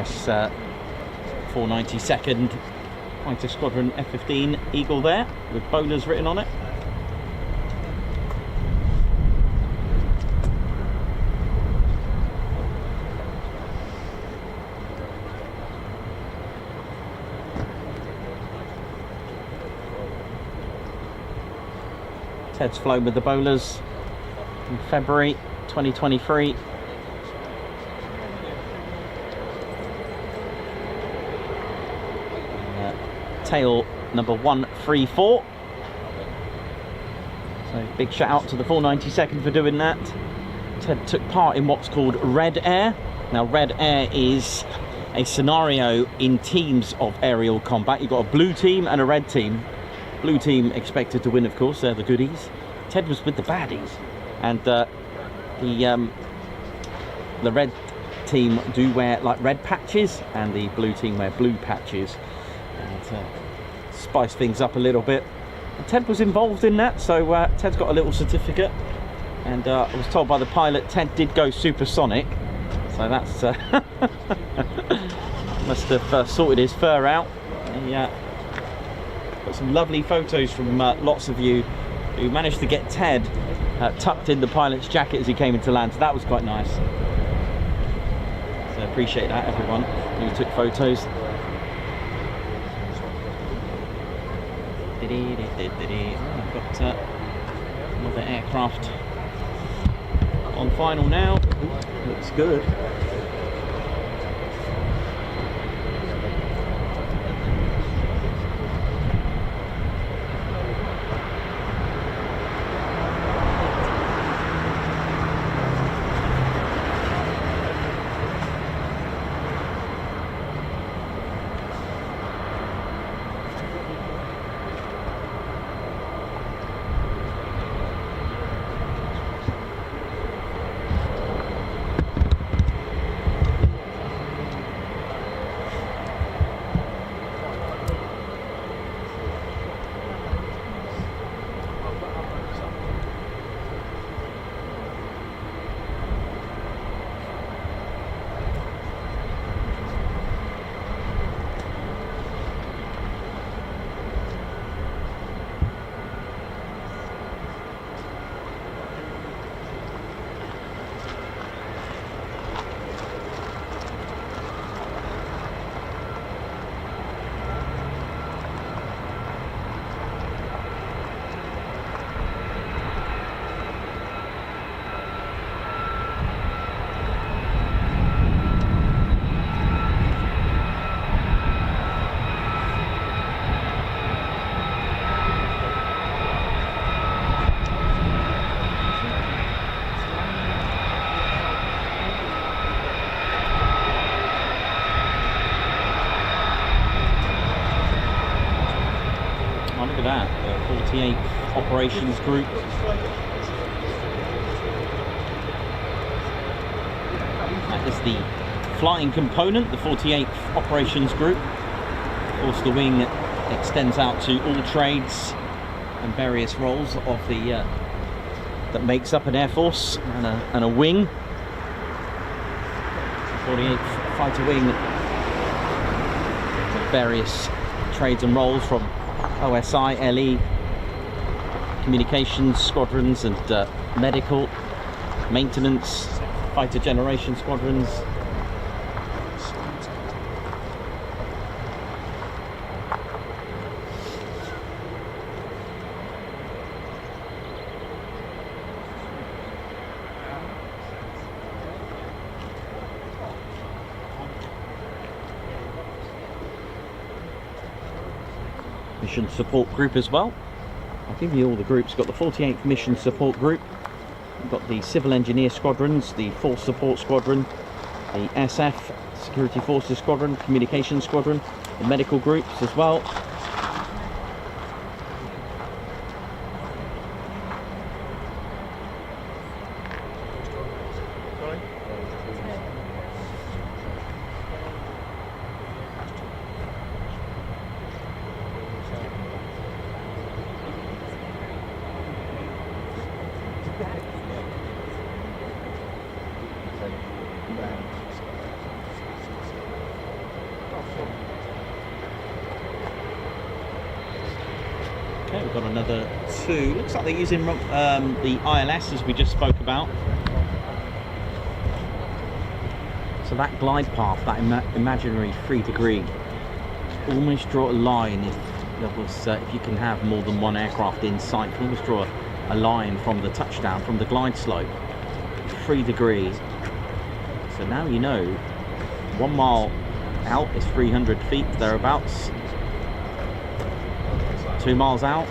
Nice 492nd Fighter Squadron F-15 Eagle there, with bowlers written on it. Ted's flown with the bowlers in February 2023. Tail number 134. So big shout out to the 492nd for doing that. Ted took part in what's called Red Air. Now Red Air is a scenario in teams of aerial combat. You've got a blue team and a red team. Blue team expected to win, of course, they're the goodies. Ted was with the baddies, and the red team do wear like red patches, and the blue team wear blue patches, and spice things up a little bit. And Ted was involved in that, so Ted's got a little certificate, and I was told by the pilot Ted did go supersonic, so that's must have sorted his fur out. Got some lovely photos from lots of you who managed to get Ted tucked in the pilot's jacket as he came into land, so that was quite nice. So appreciate that, everyone who took photos. I've got another aircraft on final now. Ooh, looks good. That, the 48th Operations Group. That is the flying component, the 48th Operations Group. Of course, the wing extends out to all trades and various roles of the that makes up an air force and a wing. 48th Fighter Wing, various trades and roles from OSI, LE, communications squadrons, and medical, maintenance, fighter generation squadrons. Mission Support Group as well. I'll give you all the groups. Got the 48th Mission Support Group. We've got the Civil Engineer Squadrons, the Force Support Squadron, the SF Security Forces Squadron, Communications Squadron, the medical groups as well. Okay, we've got another 2. Looks like they're using the ILS as we just spoke about. So that glide path, that imaginary 3 degree, almost draw a line if you can have more than one aircraft in sight. You can almost draw a line from the touchdown, from the glide slope, 3 degrees. So now you know 1 mile out is 300 feet thereabouts. 2 miles out,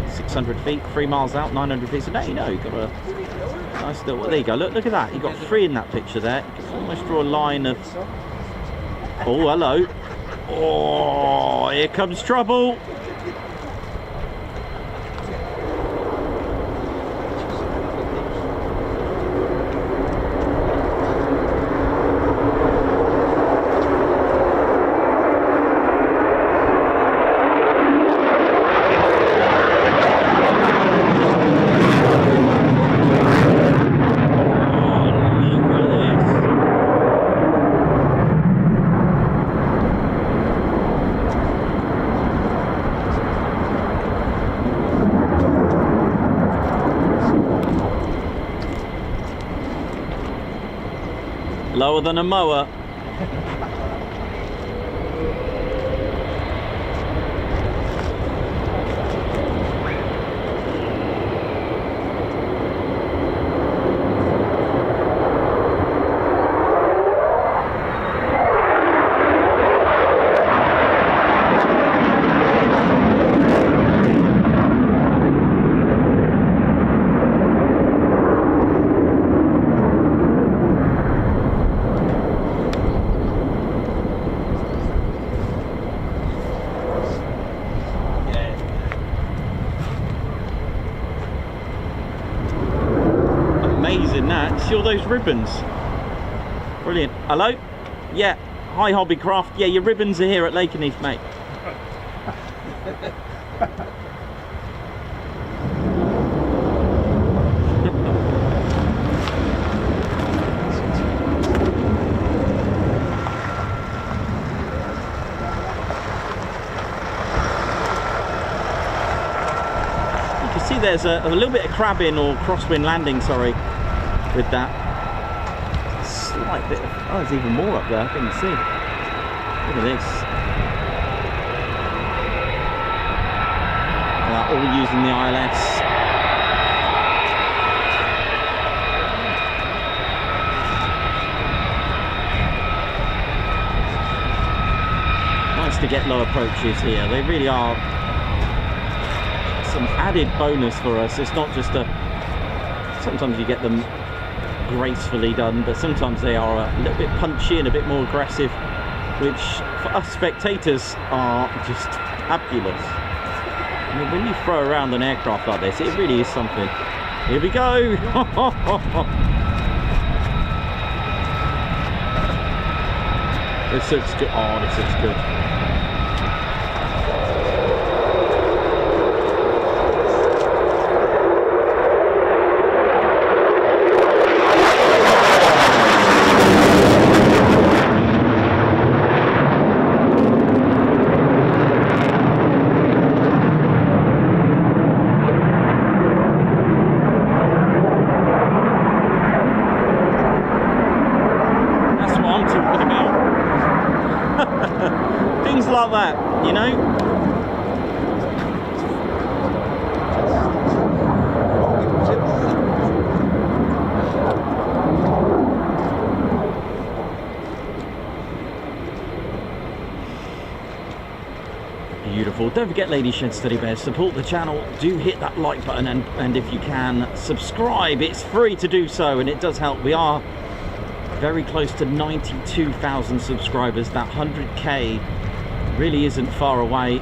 600 feet. 3 miles out, 900 feet. So now you know you've got a nice little. Well, there you go. Look at that. You've got 3 in that picture there. You can almost draw a line of. Oh, hello. Oh, here comes trouble. Lower than a mower. See all those ribbons? Brilliant. Hello? Yeah. Hi, Hobbycraft. Yeah, your ribbons are here at Lakenheath, mate. You can see there's a little bit of crabbing or crosswind landing, sorry, with that slight bit of, oh, there's even more up there, I couldn't see. Look at this. All using the ILS. Nice to get low approaches here. They really are some added bonus for us. It's not just a, sometimes you get them gracefully done, but sometimes they are a little bit punchy and a bit more aggressive, which for us spectators are just fabulous. I mean, when you throw around an aircraft like this, it really is something. Here we go. This looks good. Oh, this looks good. Like that, you know. Beautiful. Don't forget, ladies and teddy bears, support the channel. Do hit that like button, and if you can, subscribe. It's free to do so, and it does help. We are very close to 92,000 subscribers. That 100k really isn't far away.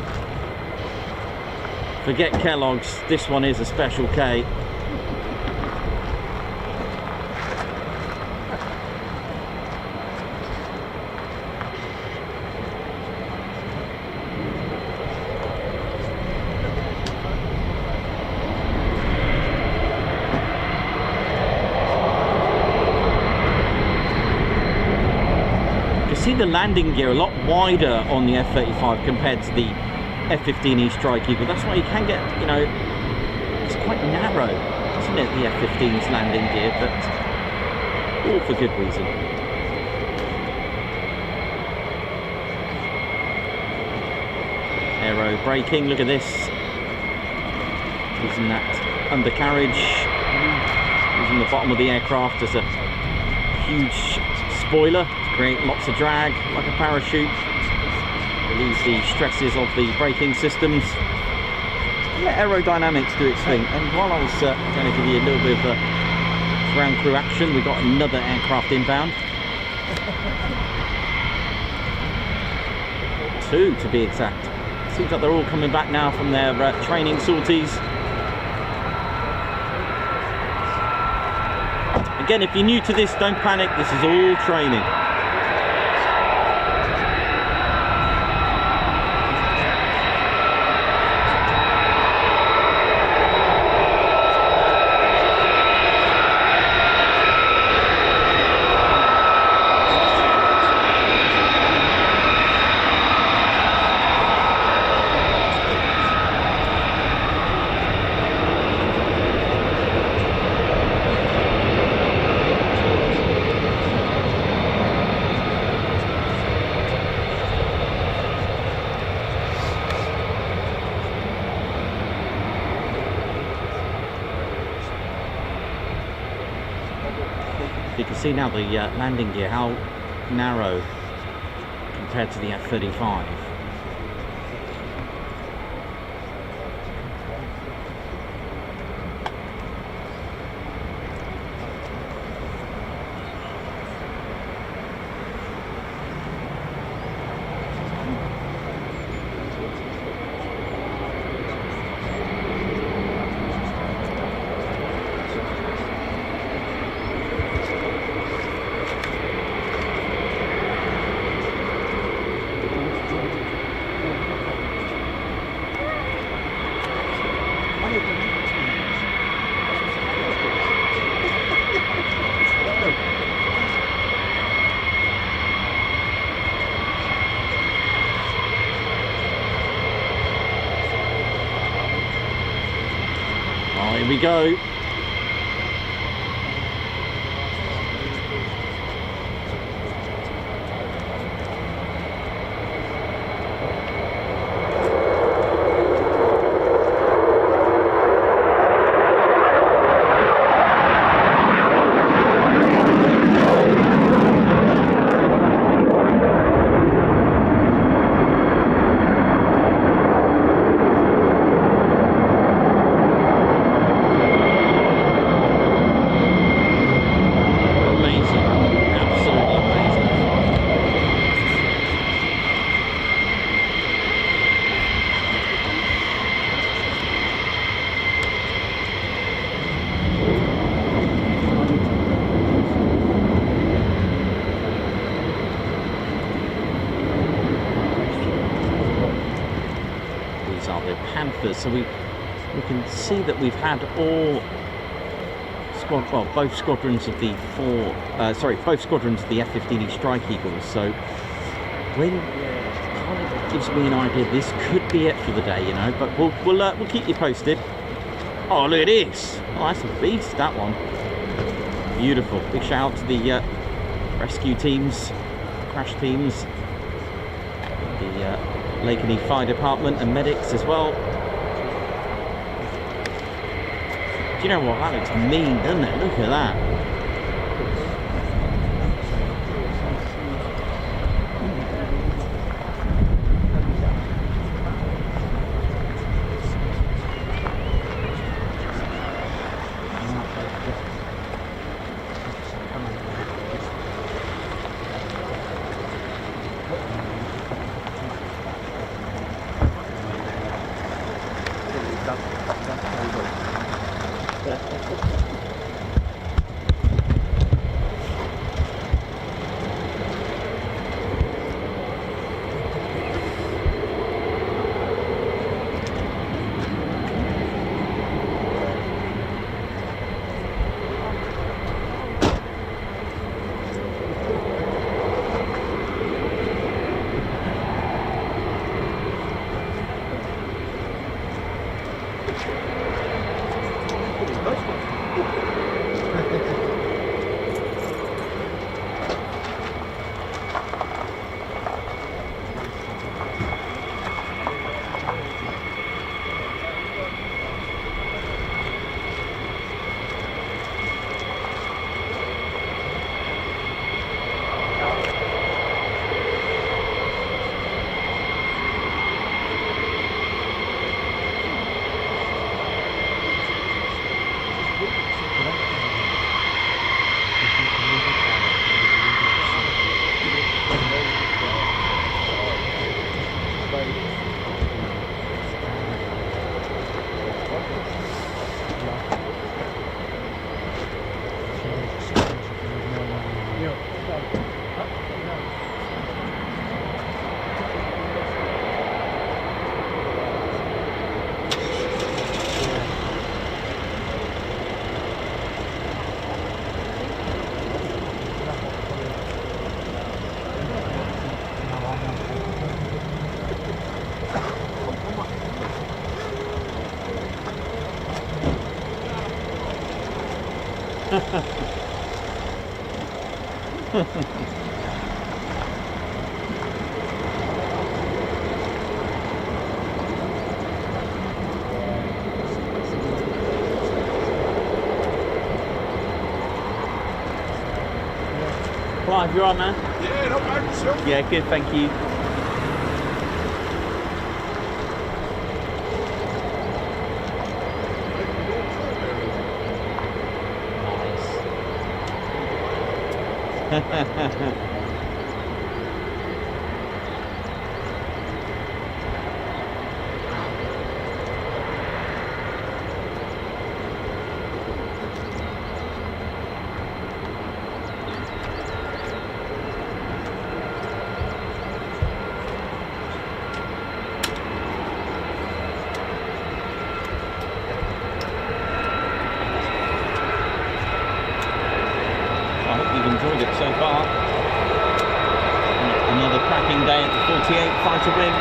Forget Kellogg's, this one is a special K. See the landing gear a lot wider on the F-35 compared to the F-15E Strike Eagle. That's why you can get, you know, it's quite narrow, isn't it, the F-15's landing gear, but all for good reason. Aero braking, look at this. Using that undercarriage, using the bottom of the aircraft as a huge spoiler to create lots of drag like a parachute. Release the stresses of the braking systems. Let aerodynamics do its thing. And while I was going to give you a little bit of ground crew action, we got another aircraft inbound. 2 to be exact. Seems like they're all coming back now from their training sorties. Again, if you're new to this, don't panic. This is all training. You can see now the landing gear, how narrow compared to the F-35. Here we go. So we can see that we've had all both squadrons of the both squadrons of the F-15E Strike Eagles. So when kind of gives me an idea this could be it for the day, you know. But we'll keep you posted. Oh, look at this! Oh, that's a beast, that one. Beautiful. Big shout out to the rescue teams, crash teams, the Lakenheath Fire Department and medics as well. You know what, that looks mean, doesn't it? Look at that. Clive, you alright, man? Yeah, not bad yourself. Yeah, good, thank you. Nice. Enjoyed it so far. Another cracking day at the 48 Fighter Wing.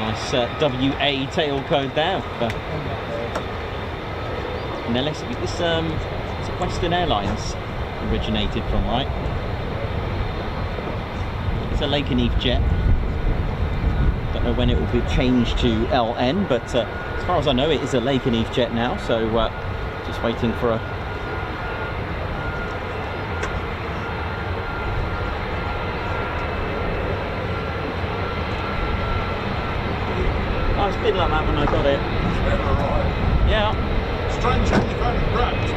Nice WA tail code there. Now let's get this. It's Western Airlines originated from, right? A Lakenheath jet. Don't know when it will be changed to LN, but as far as I know, it is a Lakenheath jet now. So just waiting for a. Oh, it's been like that when I got it. Yeah. Strange how you've had it wrapped.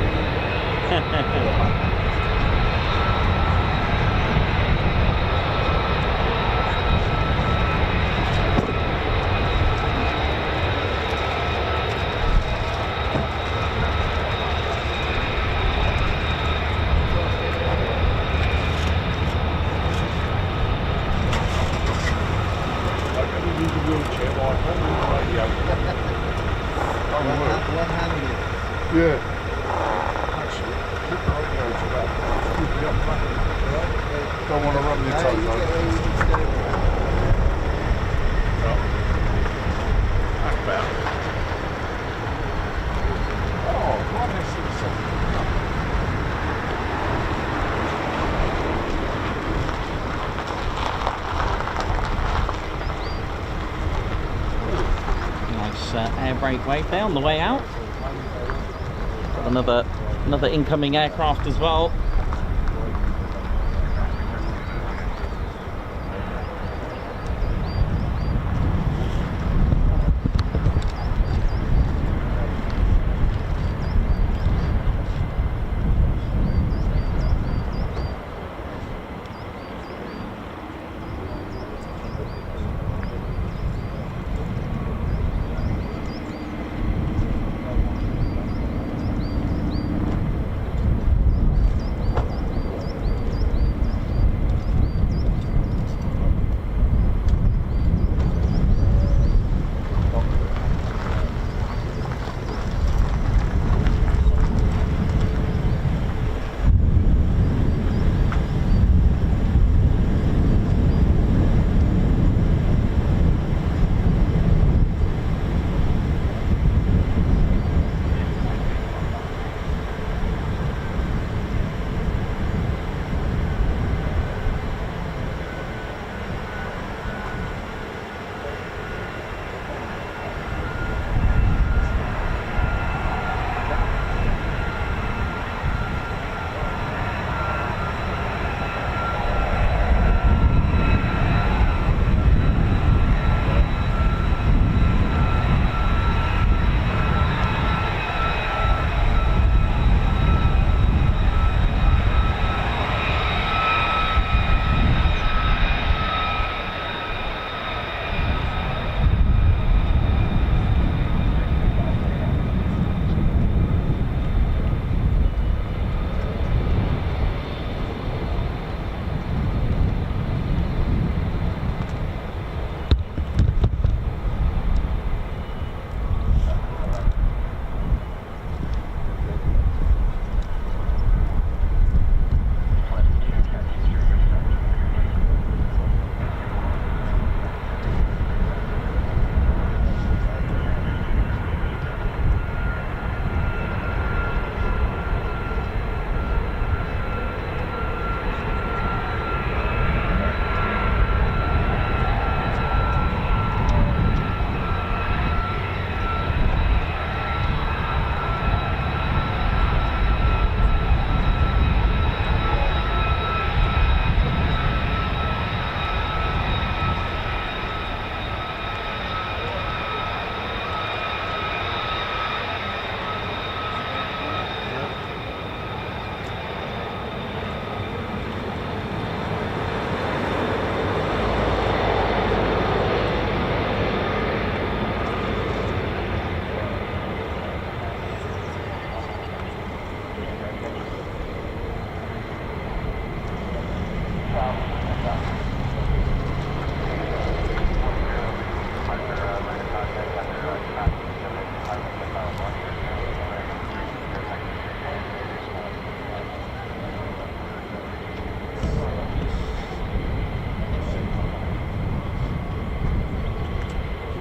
Yeah. Actually, keep the radio to that. Keep it up back. Right? Don't want to run your toes over. Back about. Oh, right next to the second. Nice air brake wave there on the way out. Another incoming aircraft as well.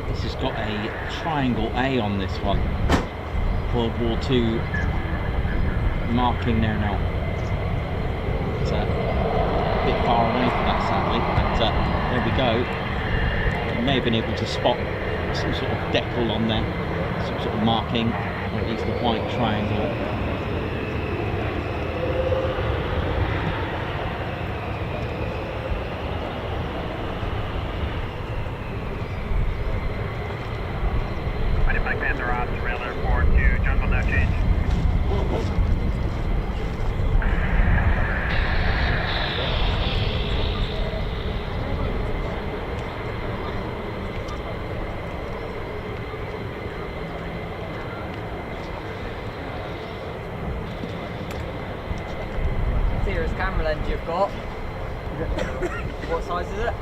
This has got a triangle A on this one. World War II marking there now. It's a bit far away for that, sadly, but there we go. You may have been able to spot some sort of decal on there, some sort of marking, or at least a white triangle. Serious camera lens you've got. What size is it?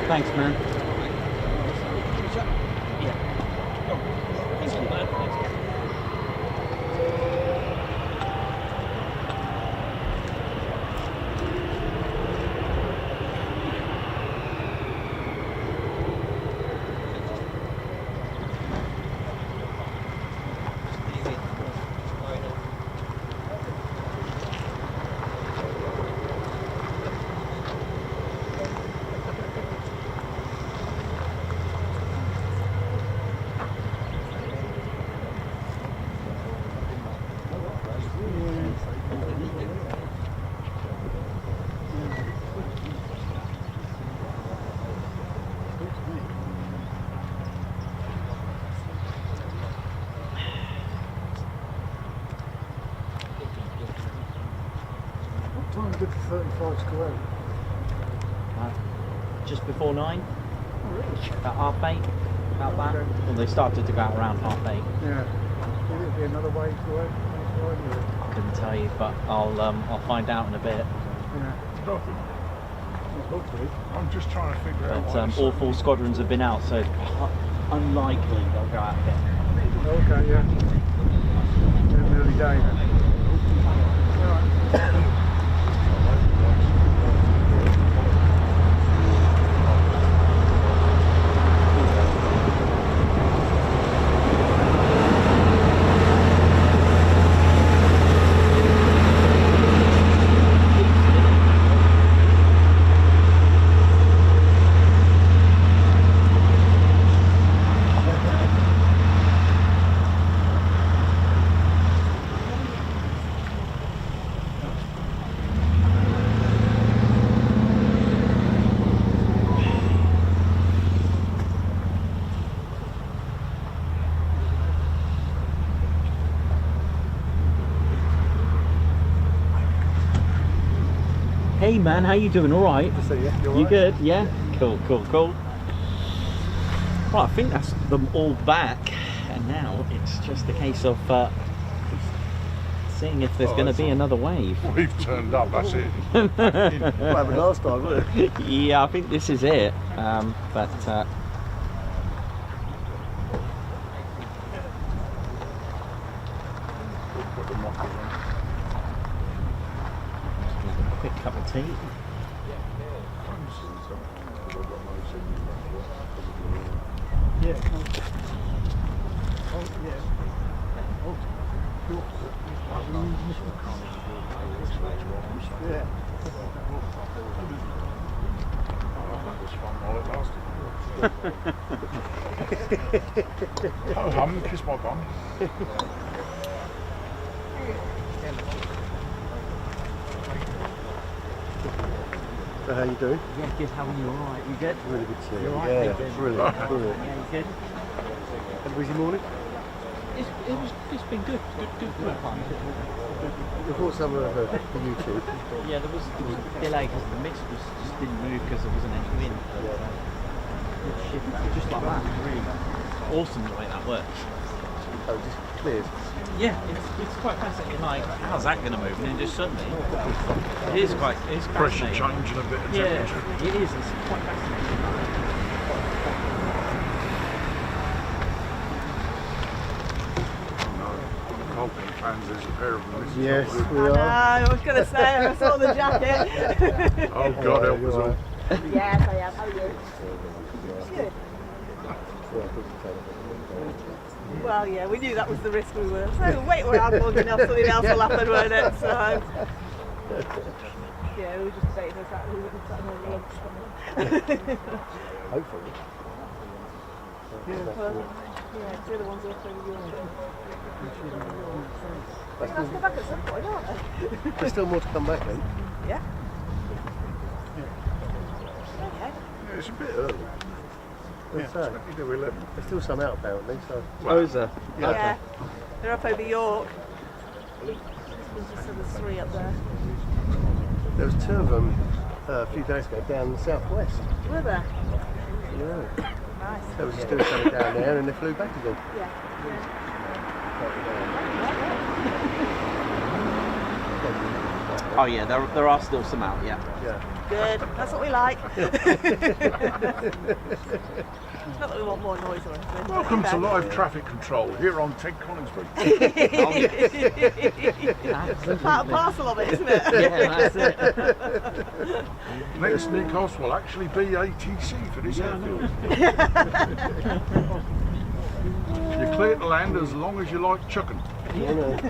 Thanks, man. What time did the 35s go out? Just before 9, Oh, really? about 8:30, about that. Well, they started to go out around 8:30. Yeah. Will there be another wave go out? I couldn't tell you, but I'll find out in a bit. Yeah. Hopefully. I'm just trying to figure out. But all 4 squadrons have been out, so unlikely they'll go out again. Okay, yeah. In the early days. Hey man, how you doing? All right? To see you. You good? Yeah? Cool, cool, cool. Well, I think that's them all back, and now it's just a case of seeing if there's going to be another wave. We've turned up, that's it. What happened last time, wasn't it? Yeah, I think this is it. But Put the mockers on. quick cup of tea. Yeah. Yeah. That was fun while it lasted. Oh, hum, kiss my bum. So how you doing? Yeah, good. How are you? All right? You good? Really good to see you. You're right, Yeah, mate, good. brilliant, brilliant. Yeah, you good? Had a busy morning? It's been good. Good fun. We bought some for YouTube. Yeah, there was a delay because the mist just didn't move because there wasn't any wind. But, just like that, really awesome the way that works. Oh, just cleared. Yeah, it's quite fascinating. Like, how's that going to move? And then just suddenly, it's Pressure fascinating. change and a bit of Yeah, temperature. it is. It's quite fascinating. Colton fans, there's a pair of them. This is Yes, not we I know, are. I was going to say, I saw the jacket. good. Oh God, help us all. Yes, I am. How are you? Good. Well, yeah, we knew that was the risk we were. So wait around long enough, something else will happen, won't it? So, yeah, we were just debating exactly who would have sat on the lunch. Hopefully. Yeah, well, yeah, the other ones are up over yours. They're going to come back at some point, aren't they? There's still more to come back then. Yeah. Okay. Yeah, it's a bit early. Yeah, It's 20 to 11. there's still some out apparently, so. Oh, is there? Yeah. They're up over York. So there's 3 up there. There was 2 of them a few days ago down the southwest. Were there? Yeah. Nice. They were just doing something down there and they flew back again. Yeah. Oh yeah, there are still some out. Yeah. Yeah. Good. That's what we like. Not that we want more noise or anything. Welcome to live traffic control here on Coningsby. It's part and parcel of it, isn't it? Yeah, that's it. Next Nikos will actually be ATC for this airfield. You're clear to land as long as you like chucking. You want to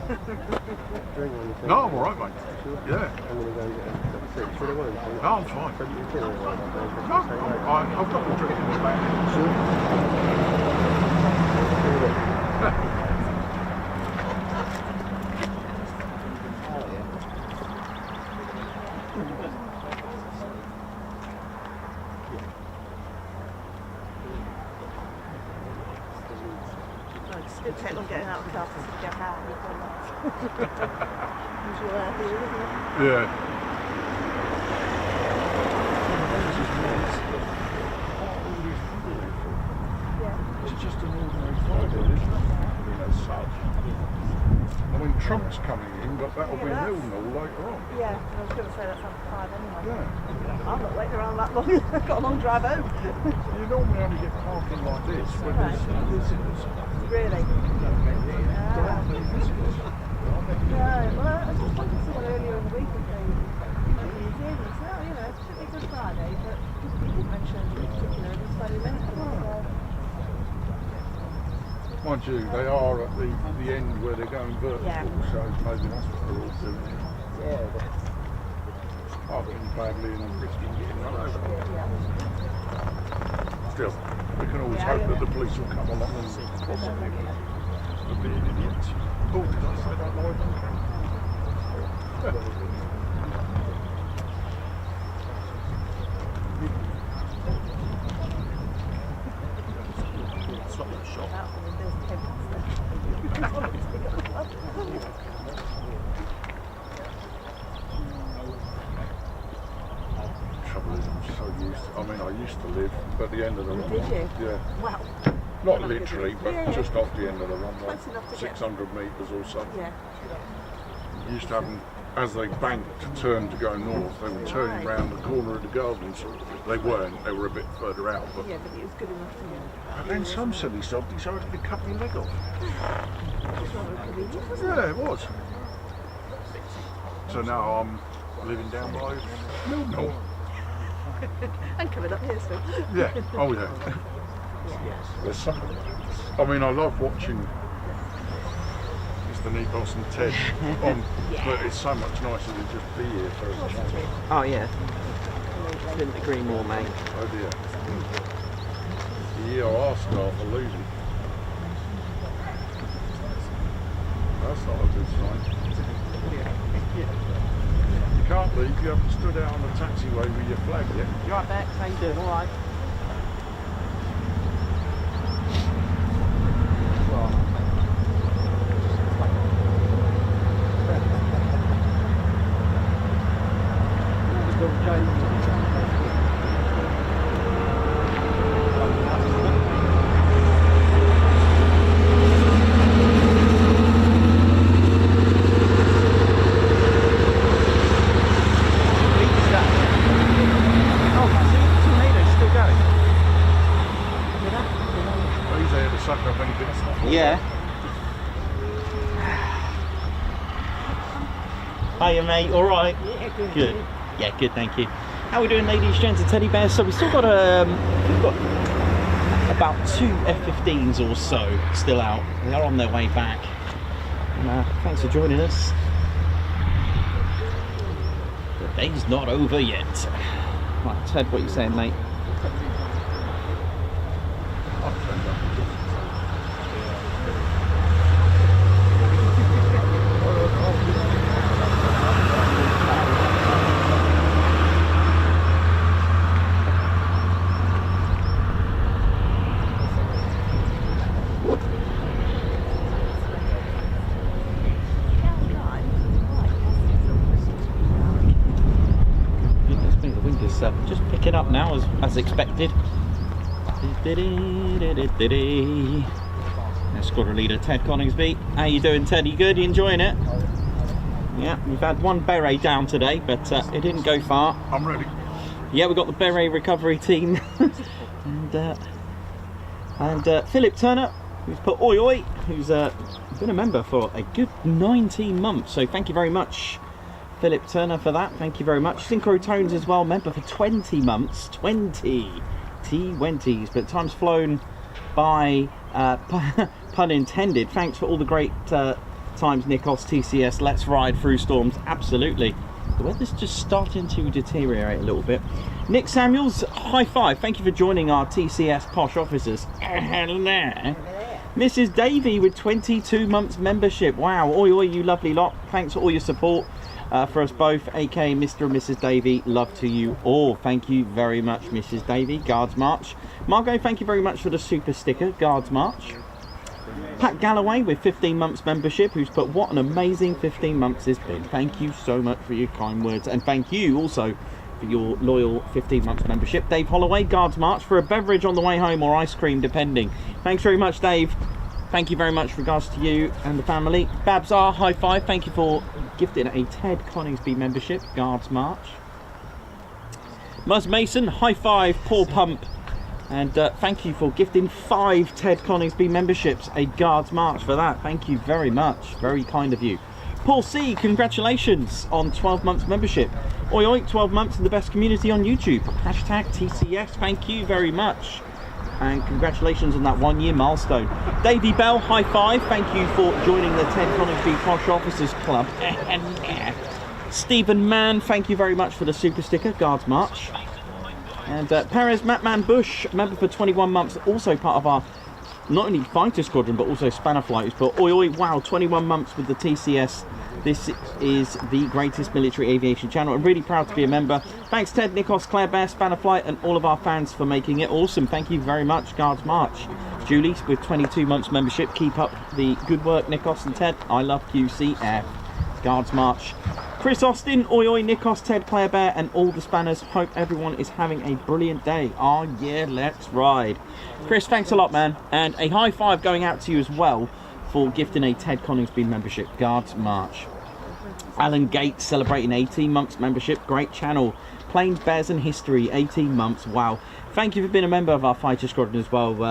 drink or anything? No, I'm alright, mate. Yeah. I'm going to go and get a cup of tea. Should I want anything? No, I'm fine. So you feel all right, No, I've got the drink in the bag. Sure. It's good to take on getting out of the car to get out. Usual airfield, isn't it? Yeah. Yeah. It's just an ordinary Friday, isn't it? As such. I mean, Trump's coming in, but that'll be Mildenhall later on. Yeah, I was going to say that's after 5 anyway. Yeah. I'm not waiting around that long. I've got a long drive home. You normally only get parking like this when there's visitors. Really? Ah. No, well, I just spoke to someone earlier in the week and saying, he said, oh, you know, it should be Good Friday, but he didn't mention anything in particular, it was slightly limited. Mind you, they are at the end where they're going vertical, Yeah. so maybe that's what they're all doing. Yeah. Parking badly and risking getting run over. Yeah. Still, we can always hope that the police will come along and possibly for being idiots. Oh, did I say that live on camera? Out from the business came past I used to live at the end of the runway. Did you? Yeah. Wow. Not literally, but Yeah, yeah. just off the end of the runway. Close enough to get- 600 metres or so. Yeah. You used to have them, as they banked to turn to go north, they were turning round the corner of the gardens. They weren't, they were a bit further out. But Yeah, but it was good enough to me. and then some silly sod decided to cut my leg off. It's rather convenient, wasn't it? Yeah, it was. So now I'm living down by Mildenhall. And coming up here soon. Yeah, oh yeah. There's some, I mean, I love watching Mr. Nikos and Ted on, but it's so much nicer to just be here for a change. Oh yeah. Couldn't agree more, mate. Oh dear. The EOR staff are losing. That's not a good sign. You can't leave, you haven't stood out on the taxiway with your flag yet. You alright, Bex? How you doing? Alright. He's there to suck up anything. Yeah. Hiya, mate. All right. Yeah, good. Good. Yeah, good. Thank you. How are we doing, ladies, gents, and teddy bears? So we've still got we've got about 2 F-15s or so still out. They are on their way back. And, thanks for joining us. The day's not over yet. Right, Ted, what are you saying, mate? Goodness me, the wind is just picking up now as expected. Now, Squadron Leader Ted Coningsby. How you doing, Ted? You good? You enjoying it? Yeah, we've had one beret down today, but it didn't go far. I'm ready. Yeah, we've got the beret recovery team. and Philip Turner, who's put oi oi, who's been a member for a good 19 months. So thank you very much, Philip Turner, for that. Thank you very much. Synchro Tones as well, member for 20 months. 20 T20s, but time's flown by, pun intended. Thanks for all the great times, Nikos, TCS. Let's ride through storms. Absolutely. The weather's just starting to deteriorate a little bit. Nick Samuels, high five. Thank you for joining our TCS posh officers. Hello. Mrs. Davey with 22 months membership. Wow. Oi, oi, you lovely lot. Thanks for all your support for us both, aka Mr. and Mrs. Davey. Love to you all. Thank you very much, Mrs. Davey. Guards March. Margot, thank you very much for the super sticker. Guards March. Pat Galloway with 15 months membership, who's put what an amazing 15 months it's been. Thank you so much for your kind words, and thank you also for your loyal 15 months membership. Dave Holloway, Guards March, for a beverage on the way home or ice cream depending. Thanks very much, Dave. Thank you very much, regards to you and the family. Babs R, high five. Thank you for gifting a Ted Coningsby membership. Guards March. Muzz Mason, high five. Paul Pump. And thank you for gifting 5 Ted Coningsby memberships. A Guards March for that. Thank you very much. Very kind of you. Paul C, congratulations on 12 months membership. Oi oi, 12 months in the best community on YouTube. Hashtag TCS. Thank you very much. And congratulations on that 1-year milestone. Davey Bell, high five. Thank you for joining the Ted Coningsby Posh Officers Club. Stephen Mann, thank you very much for the super sticker. Guards March. And Perez Matman Bush, member for 21 months, also part of our not only Fighter Squadron but also Spanner Flighters. But oi oi, wow, 21 months with the TCS. This is the greatest military aviation channel. I'm really proud to be a member. Thanks Ted, Nikos, Claire Bear, Spanner Flight and all of our fans for making it awesome. Thank you very much, Guards March. Julie with 22 months membership. Keep up the good work, Nikos and Ted. I love QCF. Guards March. Chris Austin, oi oi, Nikos, Ted, Player Bear, and all the Spanners. Hope everyone is having a brilliant day. Oh yeah, let's ride. Chris, thanks a lot, man. And a high five going out to you as well for gifting a Ted Coningsby membership. Guards March. Alan Gates celebrating 18 months membership. Great channel. Planes, Bears and History, 18 months. Wow. Thank you for being a member of our Fighter Squadron as well,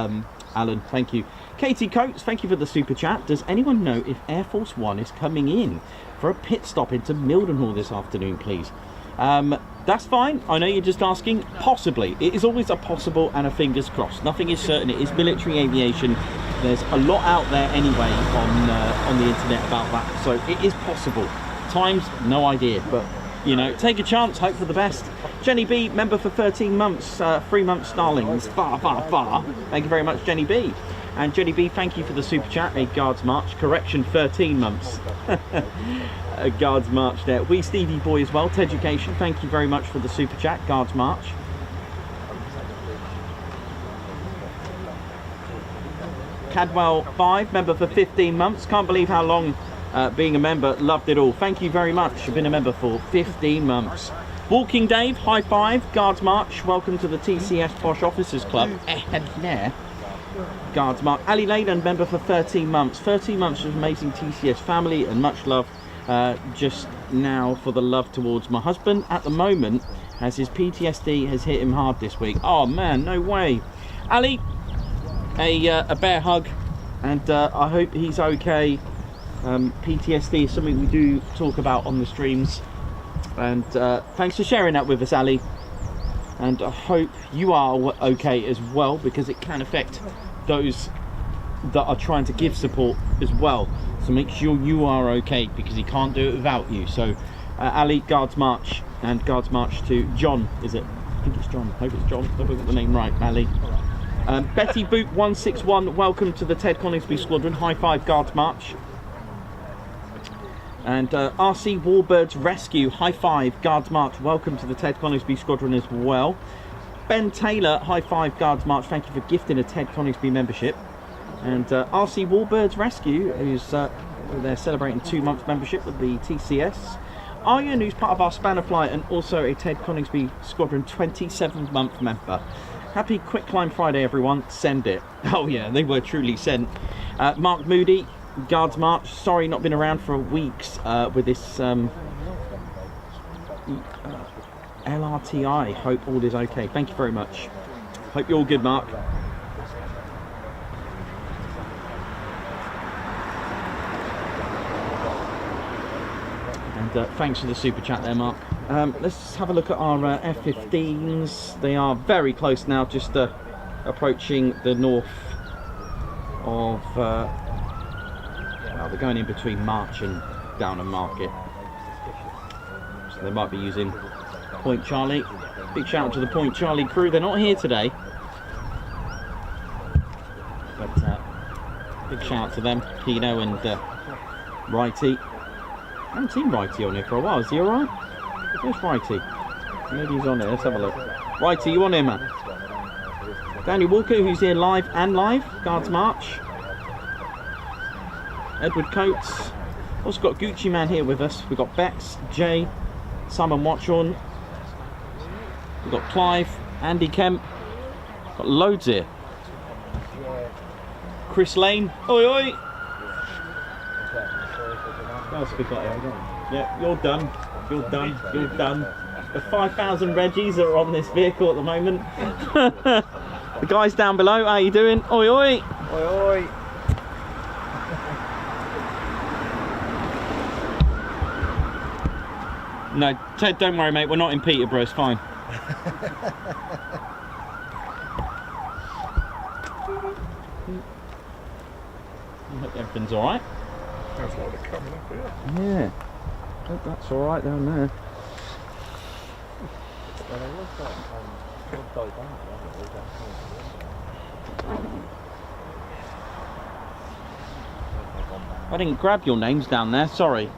Alan. Thank you. Katie Coates, thank you for the super chat. Does anyone know if Air Force One is coming in for a pit stop into Mildenhall this afternoon, please? That's fine. I know you're just asking. Possibly. It is always a possible and a fingers crossed. Nothing is certain. It is military aviation. There's a lot out there anyway on the internet about that. So it is possible. Times, no idea. But, you know, take a chance. Hope for the best. Jenny B, member for 13 months. 3 months Starlings. Far, far, far. Thank you very much, Jenny B. And Jenny B, thank you for the super chat. A Guards March. Correction, 13 months. A Guards March there. We Stevie Boy as well. Teducation, thank you very much for the super chat. Guards March. Cadwell 5, member for 15 months. Can't believe how long being a member. Loved it all. Thank you very much. I've been a member for 15 months. Walking Dave, high five. Guards March. Welcome to the TCS Posh Officers Club. There. Guards March. Ali Leyland, member for 13 months. 13 months of amazing TCS family and much love. Just now for the love towards my husband at the moment, as his PTSD has hit him hard this week. Oh man, no way. Ali, a bear hug, and I hope he's okay. PTSD is something we do talk about on the streams, and thanks for sharing that with us, Ali. And I hope you are okay as well, because it can affect those that are trying to give support as well. So make sure you are okay, because he can't do it without you. So Ali, Guards March, and Guards March to John, is it? I think it's John. I hope it's John. I hope I got the name right, Ali. Betty Boot 161, welcome to the Ted Coningsby Squadron. High five, Guards March. And RC Warbirds Rescue, high five, Guards March. Welcome to the Ted Coningsby Squadron as well. Ben Taylor, high five, Guards March. Thank you for gifting a Ted Coningsby membership. And RC Warbirds Rescue, who's they're celebrating 2 months membership with the TCS. Iron, who's part of our Spanner flight and also a Ted Coningsby Squadron 27th month member. Happy Quick Climb Friday, everyone. Send it. Oh yeah, they were truly sent. Mark Moody, Guards March. Sorry, not been around for weeks with this LRTI. Hope all is okay. Thank you very much. Hope you're all good, Mark. And thanks for the super chat there, Mark. Let's have a look at our F-15s. They are very close now, just approaching the north of... well, they're going in between March and Downham Market. So they might be using Point Charlie. Big shout out to the Point Charlie crew. They're not here today, but big shout out to them, Kino and Righty. I haven't seen Righty on here for a while. Is he alright? Where's Righty? Maybe he's on here. Let's have a look. Righty, you on here, man? Daniel Walker, who's here live, Guards March. Edward Coates. Also got Gucci Man here with us. We've got Bex, Jay, Simon Watchorn. We've got Clive, Andy Kemp. Got loads here. Chris Lane. Oi oi! What else have we got here? Yeah, you're done. You're done. You're done. The 5,000 Reggies that are on this vehicle at the moment. The guys down below, how you doing? Oi oi! Oi oi! No, Ted, don't worry, mate. We're not in Peterborough. It's fine. I hope everything's all right. Sounds like they're coming up here. Yeah. Hope that's all right down there. I didn't grab your names down there. Sorry.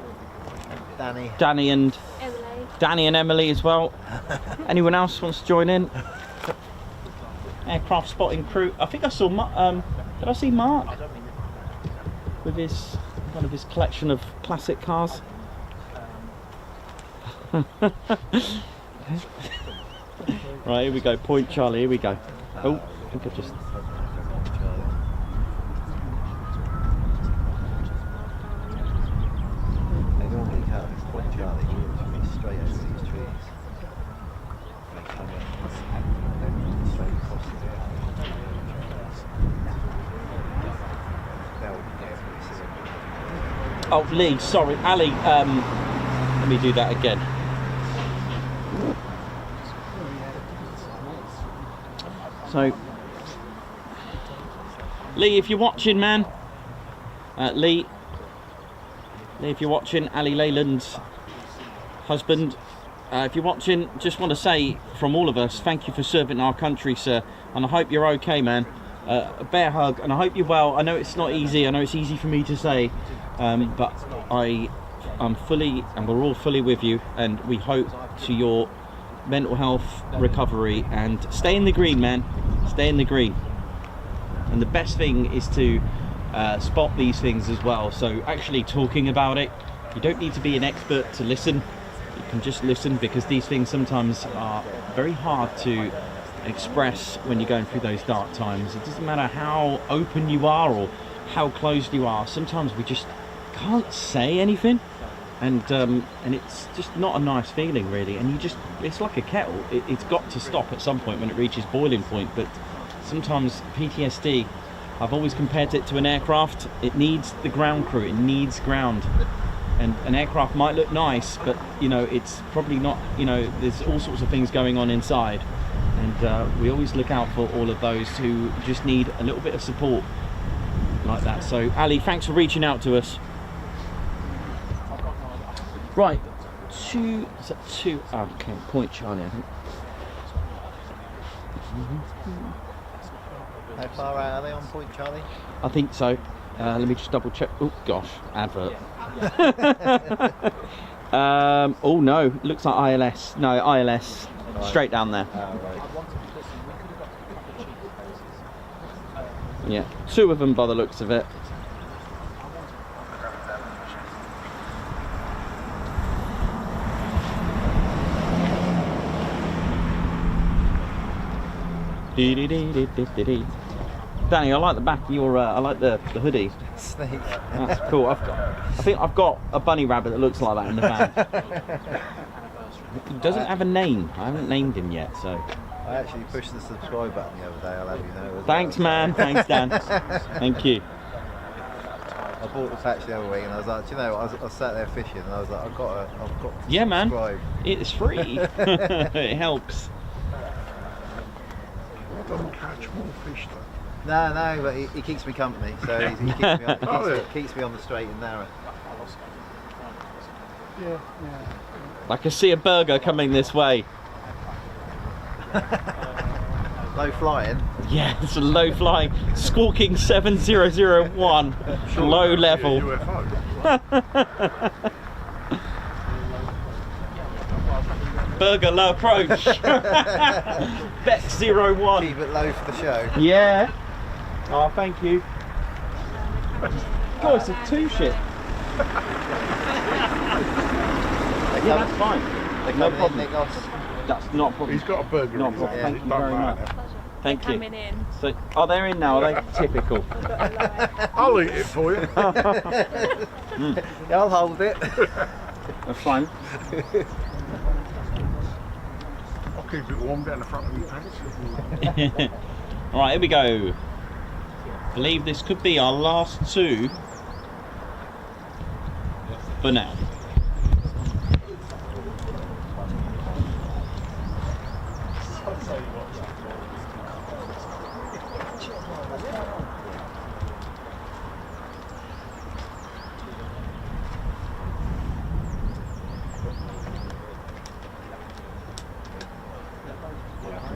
Danny and Emily. Danny and Emily as well. Anyone else wants to join in? Aircraft spotting crew. I think I saw did I see Mark with his one of his collection of classic cars? Right, here we go. Point Charlie. Here we go. Oh, I think I just. They normally have Point Charlie straight over these trees. They come in straight across the Oh, Lee, sorry, Ali. Let me do that again. So, Lee, if you're watching, man, Lee, if you're watching, Ali Leyland's husband, if you're watching, just want to say from all of us, thank you for serving our country, sir, and I hope you're okay, man. A bear hug, and I hope you're well. I know it's not easy. I know it's easy for me to say, but I'm fully, and we're all fully with you, and we hope to your mental health recovery, and stay in the green, man. Stay in the green. And the best thing is to spot these things as well. So actually talking about it, you don't need to be an expert to listen. You can just listen, because these things sometimes are very hard to express when you're going through those dark times. It doesn't matter how open you are or how closed you are, sometimes we just can't say anything, and it's just not a nice feeling, really. And you just, it's like a kettle, it's got to stop at some point when it reaches boiling point. But sometimes PTSD, I've always compared it to an aircraft. It needs the ground crew, it needs ground. And an aircraft might look nice, but you know, it's probably not, you know, there's all sorts of things going on inside. And we always look out for all of those who just need a little bit of support like that. So Ali, thanks for reaching out to us. Right, okay, Point Charlie, I think. How far out are they on Point Charlie? I think so. Let me just double check. Oh gosh, advert. Oh no, looks like ILS. No, ILS. Right. Straight down there. Right. Yeah, two of them by the looks of it. Danny, I like the back of your. I like the hoodie. Snake. That's cool. I think I've got a bunny rabbit that looks like that in the van. He doesn't have a name. I haven't named him yet, so. I actually pushed the subscribe button the other day. I'll have you know. Thanks, man. Thanks, Dan. Thank you. I bought the patch the other week, and I was like, do you know, I was sat there fishing, and I was like, I've got to yeah, man. subscribe. It's free. It helps. I don't catch more fish though. No, but he keeps me company, so he keeps me on the straight and narrow. Yeah. I can see a burger coming this way. Low flying. Yeah, it's a low flying, squawking 7001, low level. UFO. Burger low approach. Bex 01. Keep it low for the show. Yeah. Oh, thank you. Oh, it's a two ship. Yeah, that's fine. No problem. That's not a problem. He's got a burger. Not a in problem. there. Thank you Don't very much. matter. Thank you. Coming in. So, oh, they're in now, are they? Typical. I'll eat it for you. Yeah, I'll hold it. That's fine. I'll keep it warm down the front of my pants. Alright, here we go. I believe this could be our last two for now.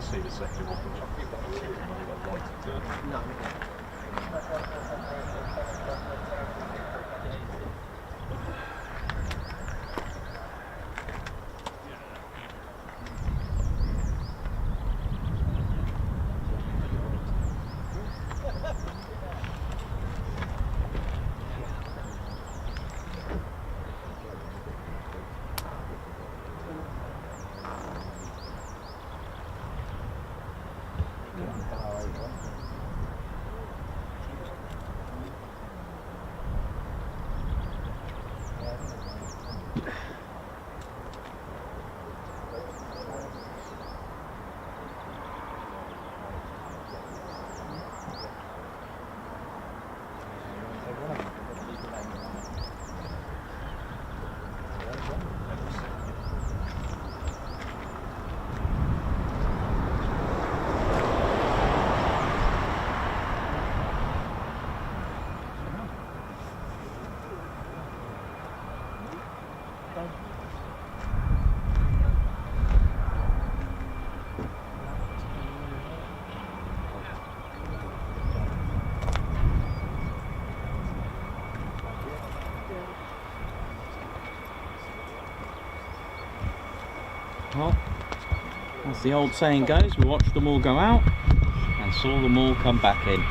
See the second one. the old saying goes, we watched them all go out and saw them all come back in.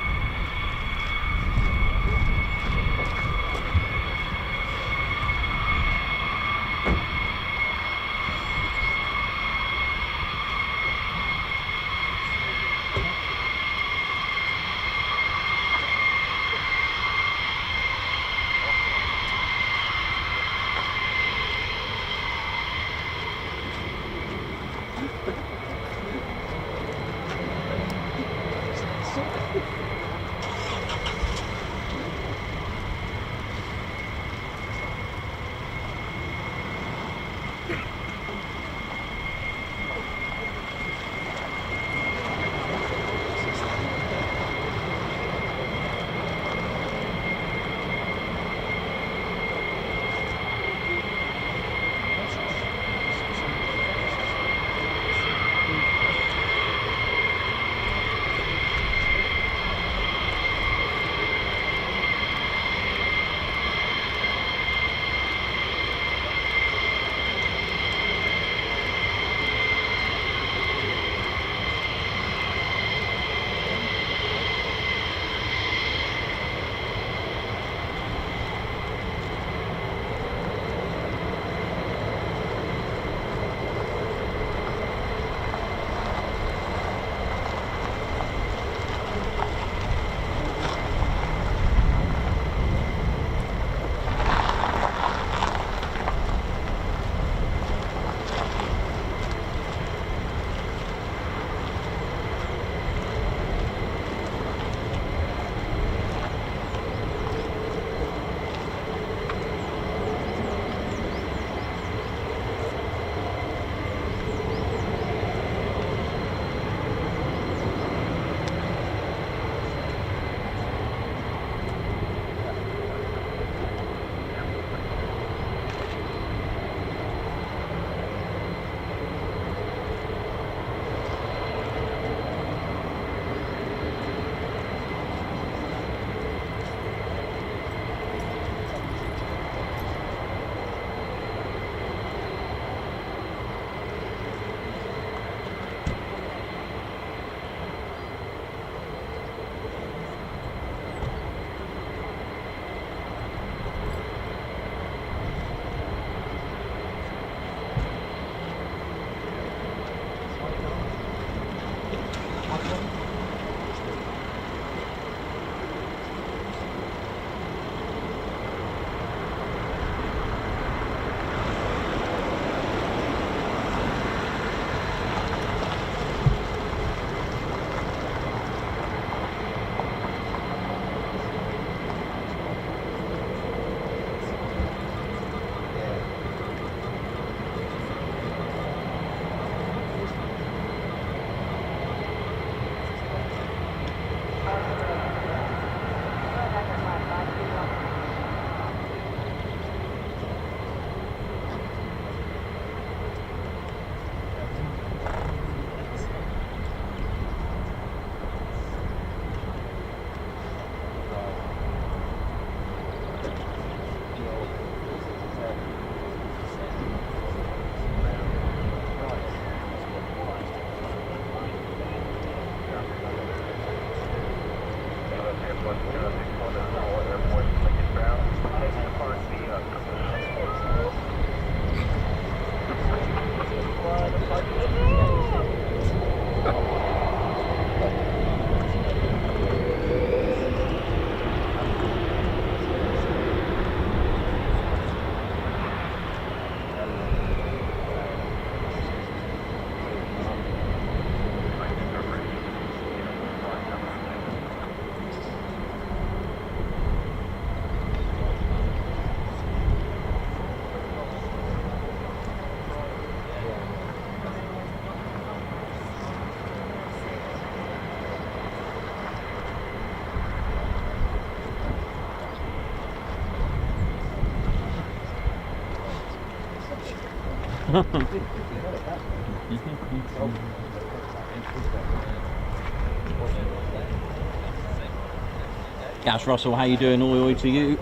Gas Russell, how you doing? Oi to you.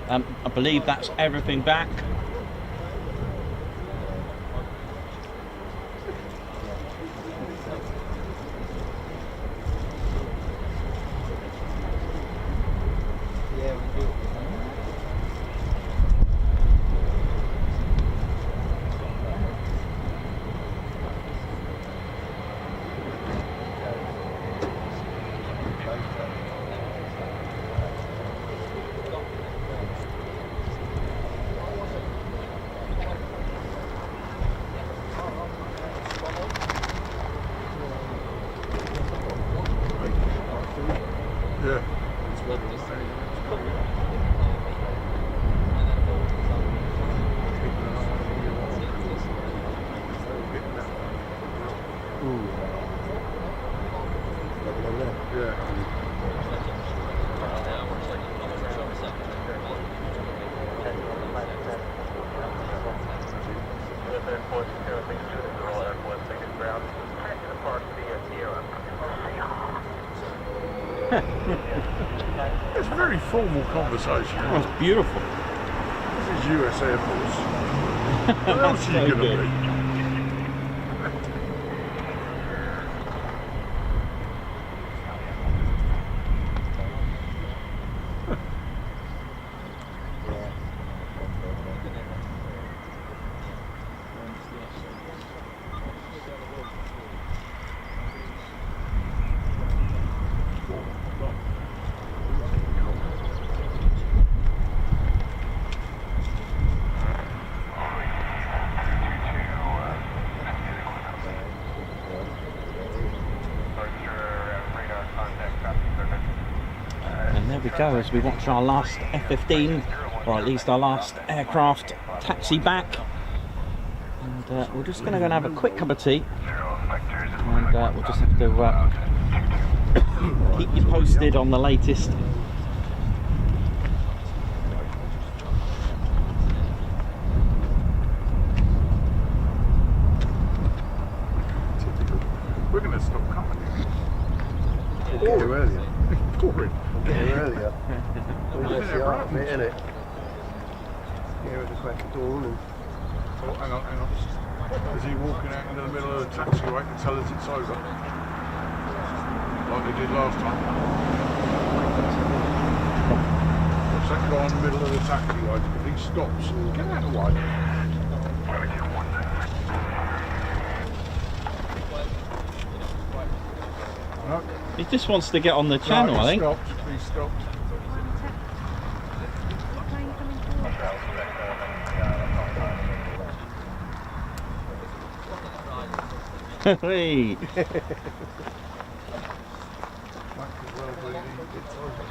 I believe that's everything back. Yeah. It's a very formal conversation. Oh, it's beautiful. This is US Air Force. What else are you Very going to good. be? And there we go as we watch our last F-15, or at least our last aircraft, taxi back. And we're just going to go and have a quick cup of tea. And we'll just have to keep you posted on the latest. We're going to stop coming. We'll get here earlier. Boring. We'll get here earlier. That's the art of it, isn't it? Here at the crack of dawn and... Oh, hang on. Is he walking out into the middle of the taxiway to tell us it's over? Like they did last time. What's that guy in the middle of the taxiway? If he stops, get out of the way. No. He just wants to get on the channel, No, I think. He stopped. Plane coming forward. Hey. Might as well be it's over.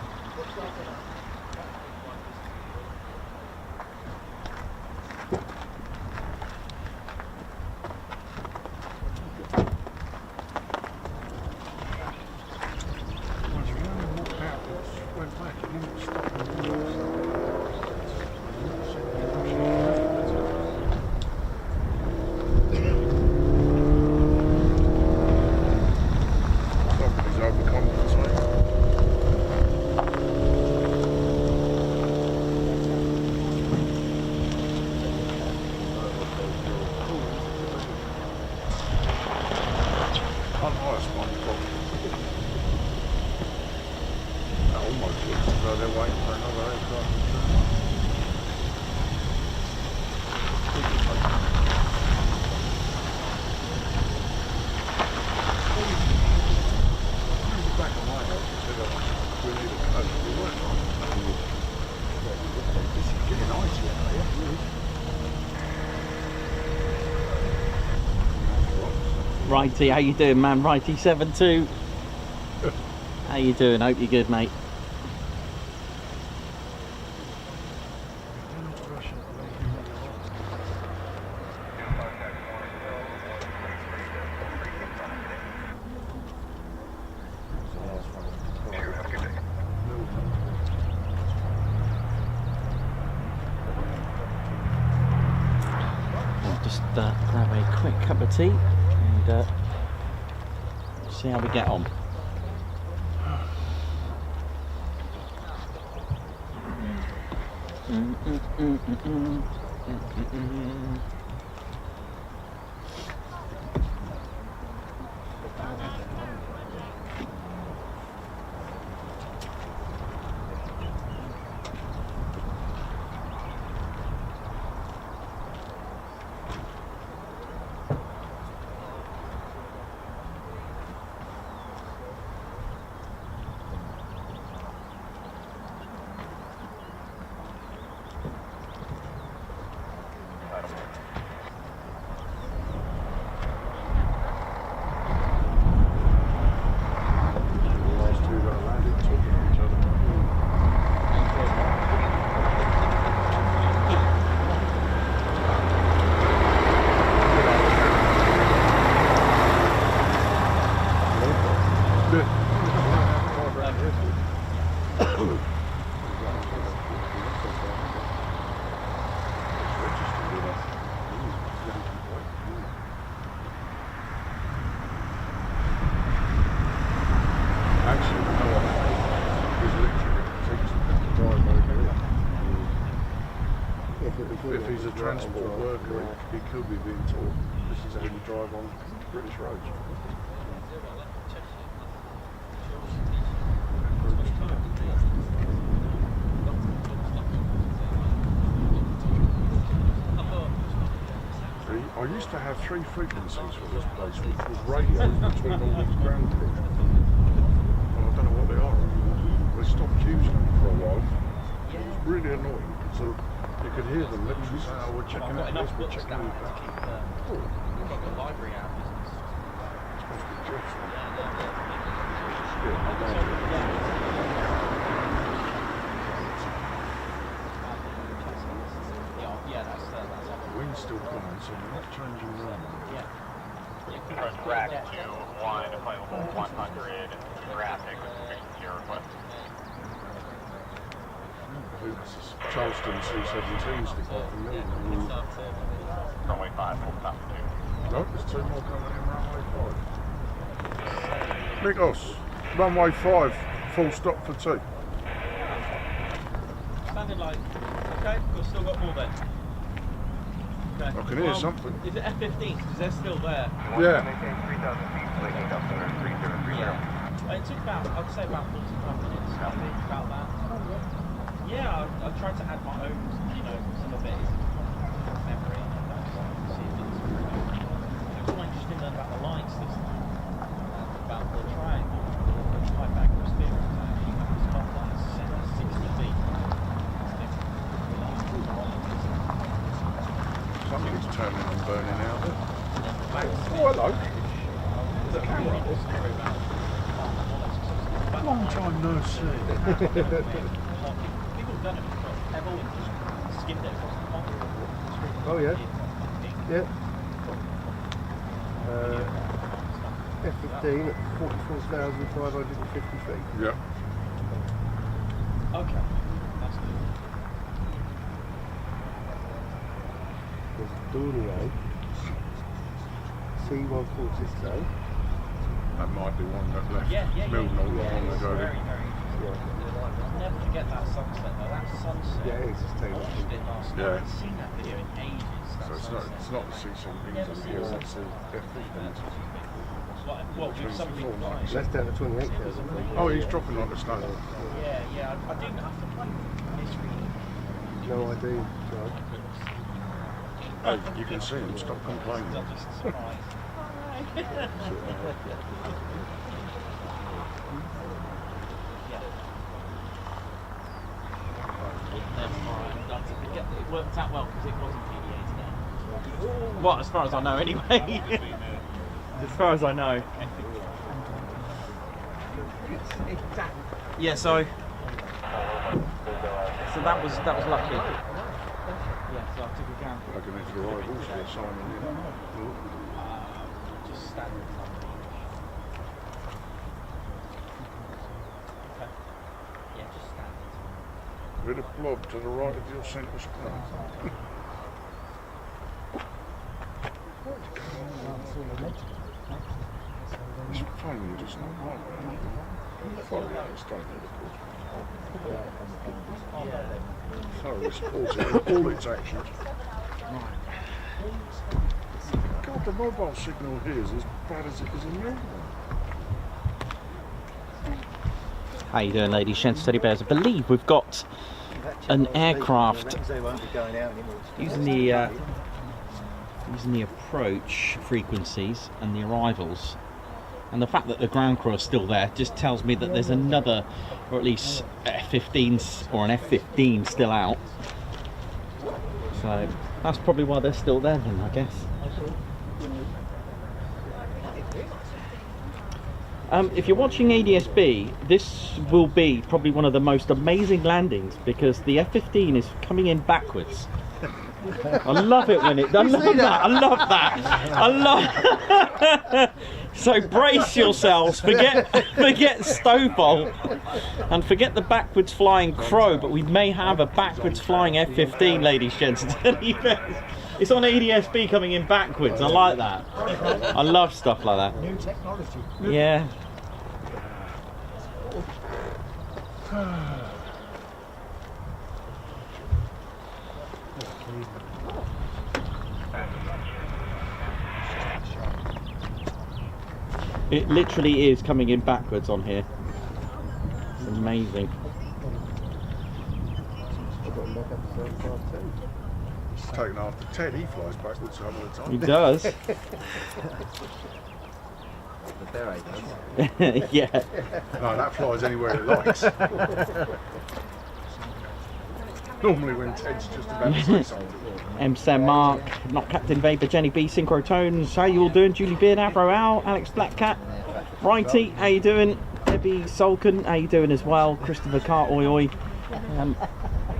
Righty, how you doing, man? Righty 7-2. How you doing? Hope you're good, mate. I'll just grab a quick cup of tea and see how we get on. Actually, no one is literally teaching him to drive over here. If he's a transport worker, he could be being taught this is how you drive on British roads. I used to have 3 frequencies for this place, which was radios between all these ground crew. Well, I don't know what they are. They stopped using them for a while. It was really annoying. So you could hear them literally saying, "Oh, we're checking out this, we're checking out that." We've got the library out of business. It's supposed to be dreadful. Yeah, that's The wind's still coming, so we're not changing runway. Press rack 2-1, available 100, traffic with efficiency request. This is Charleston C-17's departing Mildenhall. Runway 5, full stop 2. No, there's 2 more coming in runway 5. Nikos, runway 5, full stop for 2. Standing line. Okay, we've still got more then. Okay. I can hear something. Is it F-15? Because they're still there. Yeah. It took about, I'd say about 45 minutes, about that. Yeah, I tried to add my own, you know, some of it is memory and see if it's it was quite interesting learn about the lights this time, and about the triangle, the Pythagorean theorem to actually have the spotlights set at 60 feet. Something's turning and burning out. Oh, hello. The camera. Long time no see. People have done it before. They've always just skimmed it across the pond. Oh yeah. Yeah. F-15 at 44,550 feet. Yeah. Okay, that's good. There's Dornier C-1460. That might be one that left Mildenhall Yeah, long it's ago. very, very I'll never forget that sunset though. That sunset. Yeah, it's just I taken. watched it last night. Yeah. I've seen that video in ages. So it's not the C-17s anymore, it's the F-15s. Well, with something like Left out of 28,000. Oh, he's dropping like a stone. yeah, I do have to play history. No idea. No. Oh, you can see him, stop complaining. I'm just surprised. It worked out well because it wasn't PDA today. Well, as far as I know, anyway. As far as I know. Yeah, so that was lucky. Yeah, so I took a gamble. I can enter the rivals for signing in. Just standard. Okay. Yeah, just standard. Bit of blob to the right of your centre screen. This phone does not like that. Thoroughly understated, of course. Thoroughly supporting all its actions. God, the mobile signal here is as bad as it is in your one. How you doing, ladies, gents, teddy bears? I believe we've got an aircraft using the approach frequencies and the arrivals, and the fact that the ground crew are still there just tells me that there's another, or at least F-15s or an F-15 still out. So that's probably why they're still there then, I guess. If you're watching ADSB, this will be probably one of the most amazing landings because the F-15 is coming in backwards I love it when it. I love that. I love that. I love. So brace yourselves. Forget Stowbolt, and forget the backwards flying crow. But we may have a backwards flying F-15, ladies and gentlemen. It's on ADSB coming in backwards. I like that. I love stuff like that. New technology. Yeah. It literally is coming in backwards on here. It's amazing. It's taken after Ted, he flies backwards some of the time. He does. The beret does. Yeah. No, that flies anywhere it likes. Normally when Ted's just about to say something. M. Sam Mark, not Captain Vapor, Jenny B, Synchrotones. How you all doing? Julie Beard, Afro Al, Alex Blackcat, Righty, how you doing? Debbie Solkin, how you doing as well? Christopher Carr, oi oi.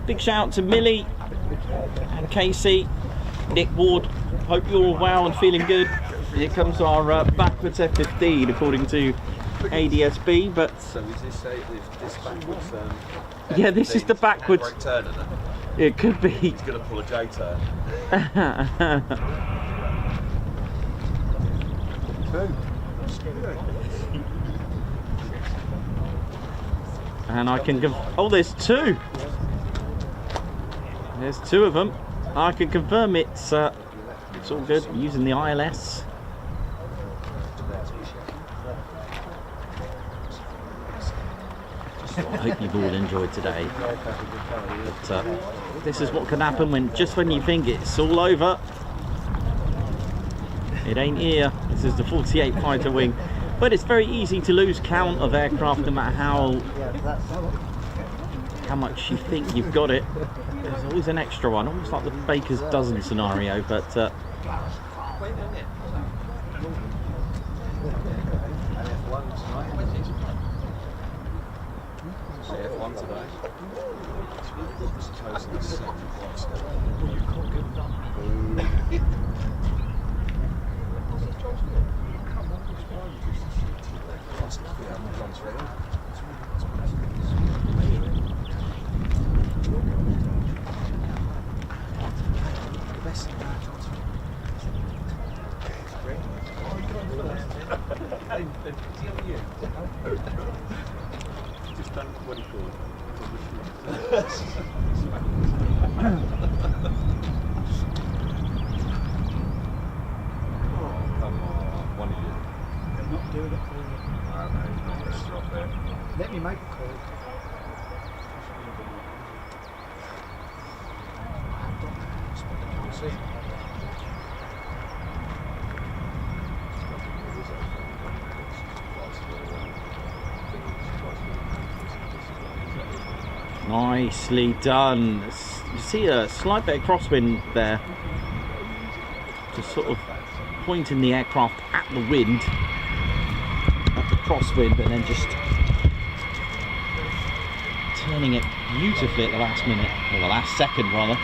Big shout out to Millie and Casey, Nick Ward. Hope you're all well and feeling good. Here comes our backwards F-15 according to ADSB, but So is this backwards? yeah, this is the backwards. Break turn, isn't it? It could be. He's going to pull a J turn. And I can oh, there's two. There's two of them. I can confirm it's all good. I'm using the ILS. I hope you've all enjoyed today. But this is what can happen when you think it's all over. It ain't here. This is the 48 Fighter Wing. But it's very easy to lose count of aircraft no matter how much you think you've got it. There's always an extra one, almost like the baker's dozen scenario, but F1 today. Just don't, what do you call it? One of you. I'm not doing it for you. Let me make a call. nicely done. You see a slight bit of crosswind there, just sort of pointing the aircraft at the wind, at the crosswind, and then just turning it beautifully at the last minute, or the last second rather.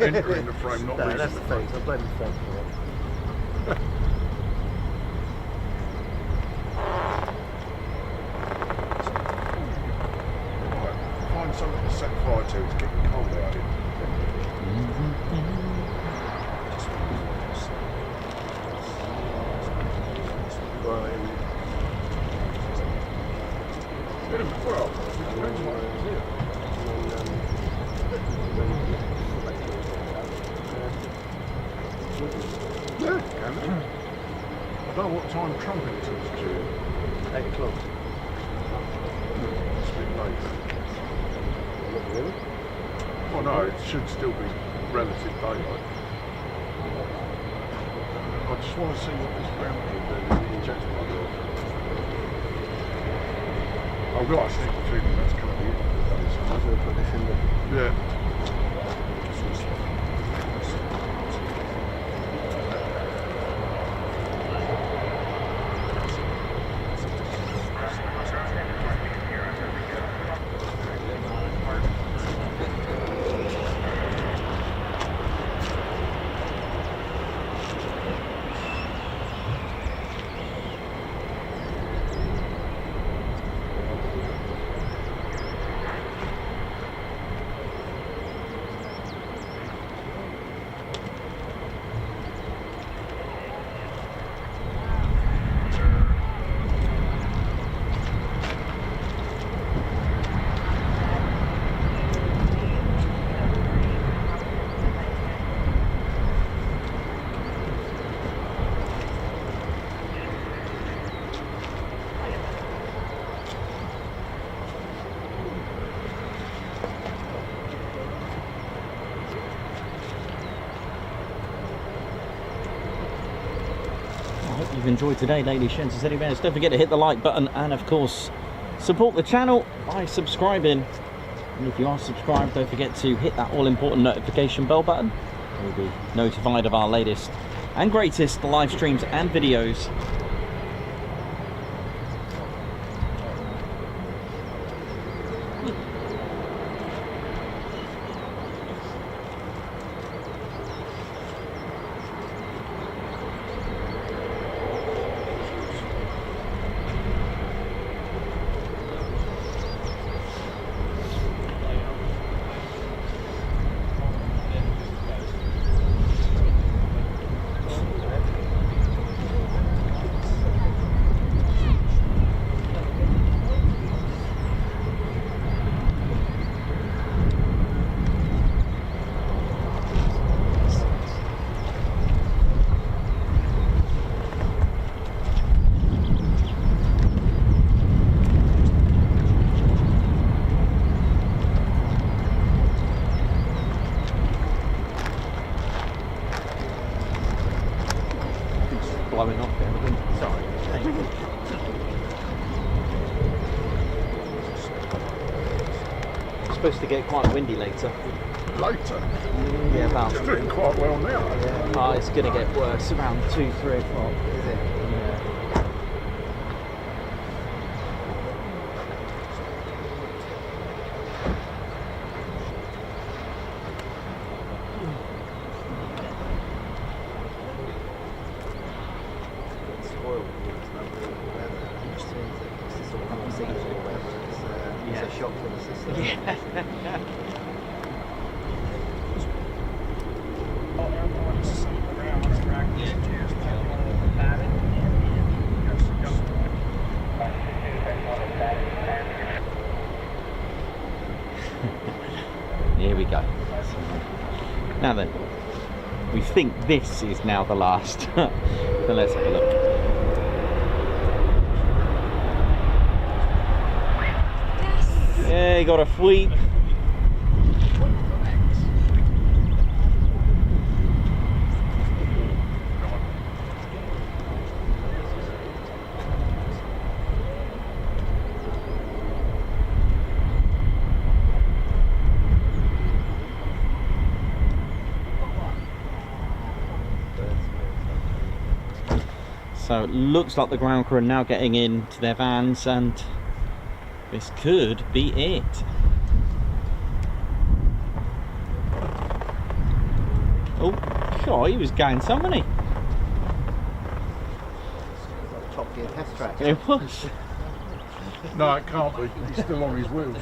entering the frame, not No, leaving that's the the frame. thing. I blame the front for it. Right, find something to set fire to. It's getting cold out here. Right. Well, it depends what it is here. Yeah, can do. I don't know what time Trumpington's due. 8 o'clock. It's a bit late. Not really. Well, no, it should still be relative daylight. I just want to see what this ground crew do with the injector plug off. I've got a sneaky feeling that's going to be it for the day. I'm going to put this in the... Yeah. I hope you've enjoyed today, ladies, gents, and teddy bears. Don't forget to hit the like button and, of course, support the channel by subscribing. And if you are subscribed, don't forget to hit that all-important notification bell button. You'll be notified of our latest and greatest live streams and videos. Blowing off there. Sorry. It's supposed to get quite windy later. Later? Yeah, about. It's doing quite well now. Yeah. Oh, it's going to get worse around 2, 3 o'clock. Is it? Yeah. Spoiled. It's not really weather. It's the sort of seasonal weather. It's a shock for the system. Here we go. Now then, we think this is now the last. So let's have a look. Yeah, you got a sweep. So it looks like the ground crew are now getting into their vans, and this could be it. Oh, sure, he was going some, wasn't he? Top Gear test track. It was. No, it can't be. He's still on his wheels.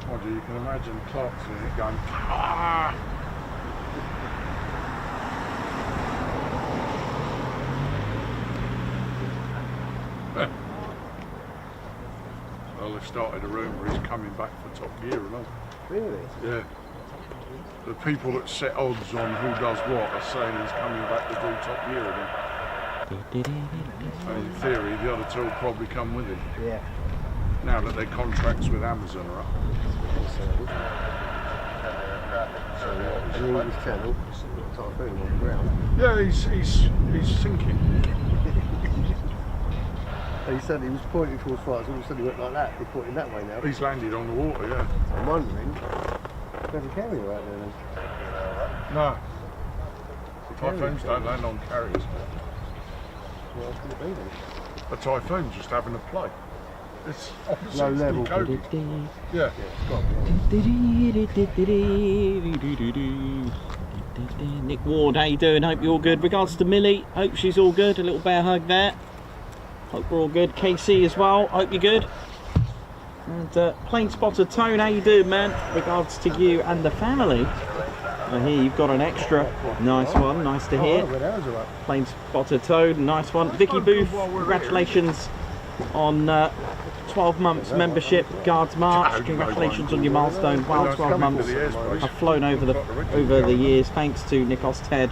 Mind you, you can imagine Clarkson in it going, ah! Well, they've started a rumour he's coming back for Top Gear and all. Really? Yeah. The people that set odds on who does what are saying he's coming back to do Top Gear again. And in theory, the other two will probably come with him. Yeah. Now that their contracts with Amazon are up. So he was channel, typhoon on the ground. Yeah, he's sinking. He said he was pointing towards flights, all of a sudden he went like that, he's pointing that way now. He's landed on the water, yeah. I'm wondering, there's a carrier out there then? No. Typhoons don't land on carriers. What else could it be then? A typhoon's just having a play. It's obviously Low level. decoded. Yeah. It's got to be. Nick Ward, how you doing? Hope you're all good. Regards to Millie, hope she's all good. A little bear hug there. Hope we're all good. KC as well, hope you're good. And Plane Spotter Tone, how you doing, man? Regards to you and the family. I hear you've got an extra. Nice one, nice to hear. Plane Spotter Tone, nice one. Vicky Booth, congratulations on 12 months membership, Guards March. Congratulations on your milestone. Wow, 12 months. I've flown over the years. Thanks to Nikos Ted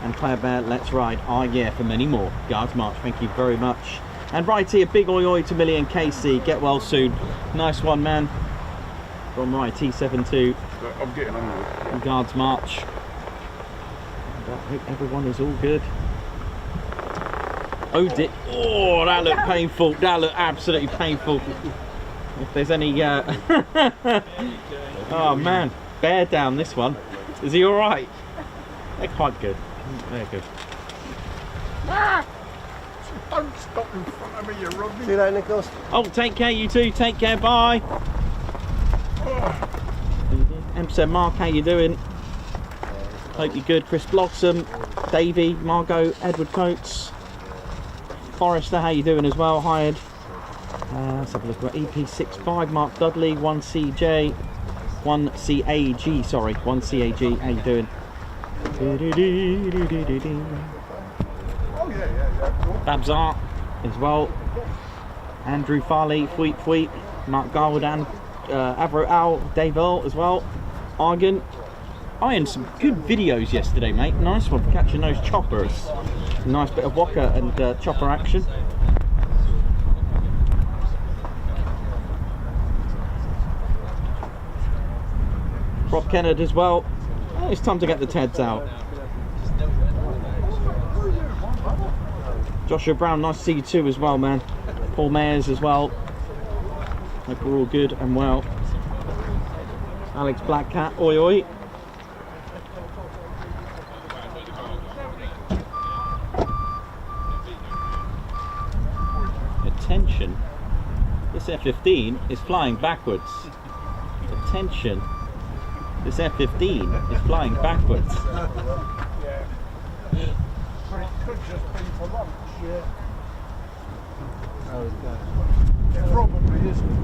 and Claire Bear. Let's ride. Ah, yeah, for many more. Guards March, thank you very much. And right here, big oi oi to Millie and KC. Get well soon. Nice one, man. From right T72. I'm getting on with it. Guards March. And I hope everyone is all good. Oh, that looked painful. That looked absolutely painful. If there's any... oh, man. Bear down this one. Is he all right? They're quite good. They're good. Ah! Don't stop in front of me, you rugby. See you later, Nicholas. Oh, take care, you two. Take care. Bye. M7 Mark, how you doing? Hope you're good. Chris Blossom, Davey, Margot, Edward Coates, Forrester, how you doing as well? Hired. Let's have a look at EP65, Mark Dudley, 1CJ, 1CAG, sorry, 1CAG, how you doing? Babs Art as well. Andrew Farley, Fweet Fweet, Mark Garwood, Avro Al, Dave Earl as well. Argan. Ironed some good videos yesterday, mate. Nice one for catching those choppers. Nice bit of Walker and chopper action. Rob Kennard as well. Oh, it's time to get the Teds out. Joshua Brown, nice to see you too as well, man. Paul Mayers as well. Hope we're all good and well. Alex Blackcat, oi oi. Attention, this F-15 is flying backwards. Attention, this F-15 is flying backwards. But it could just be for lunch. Yeah. Oh, it probably isn't.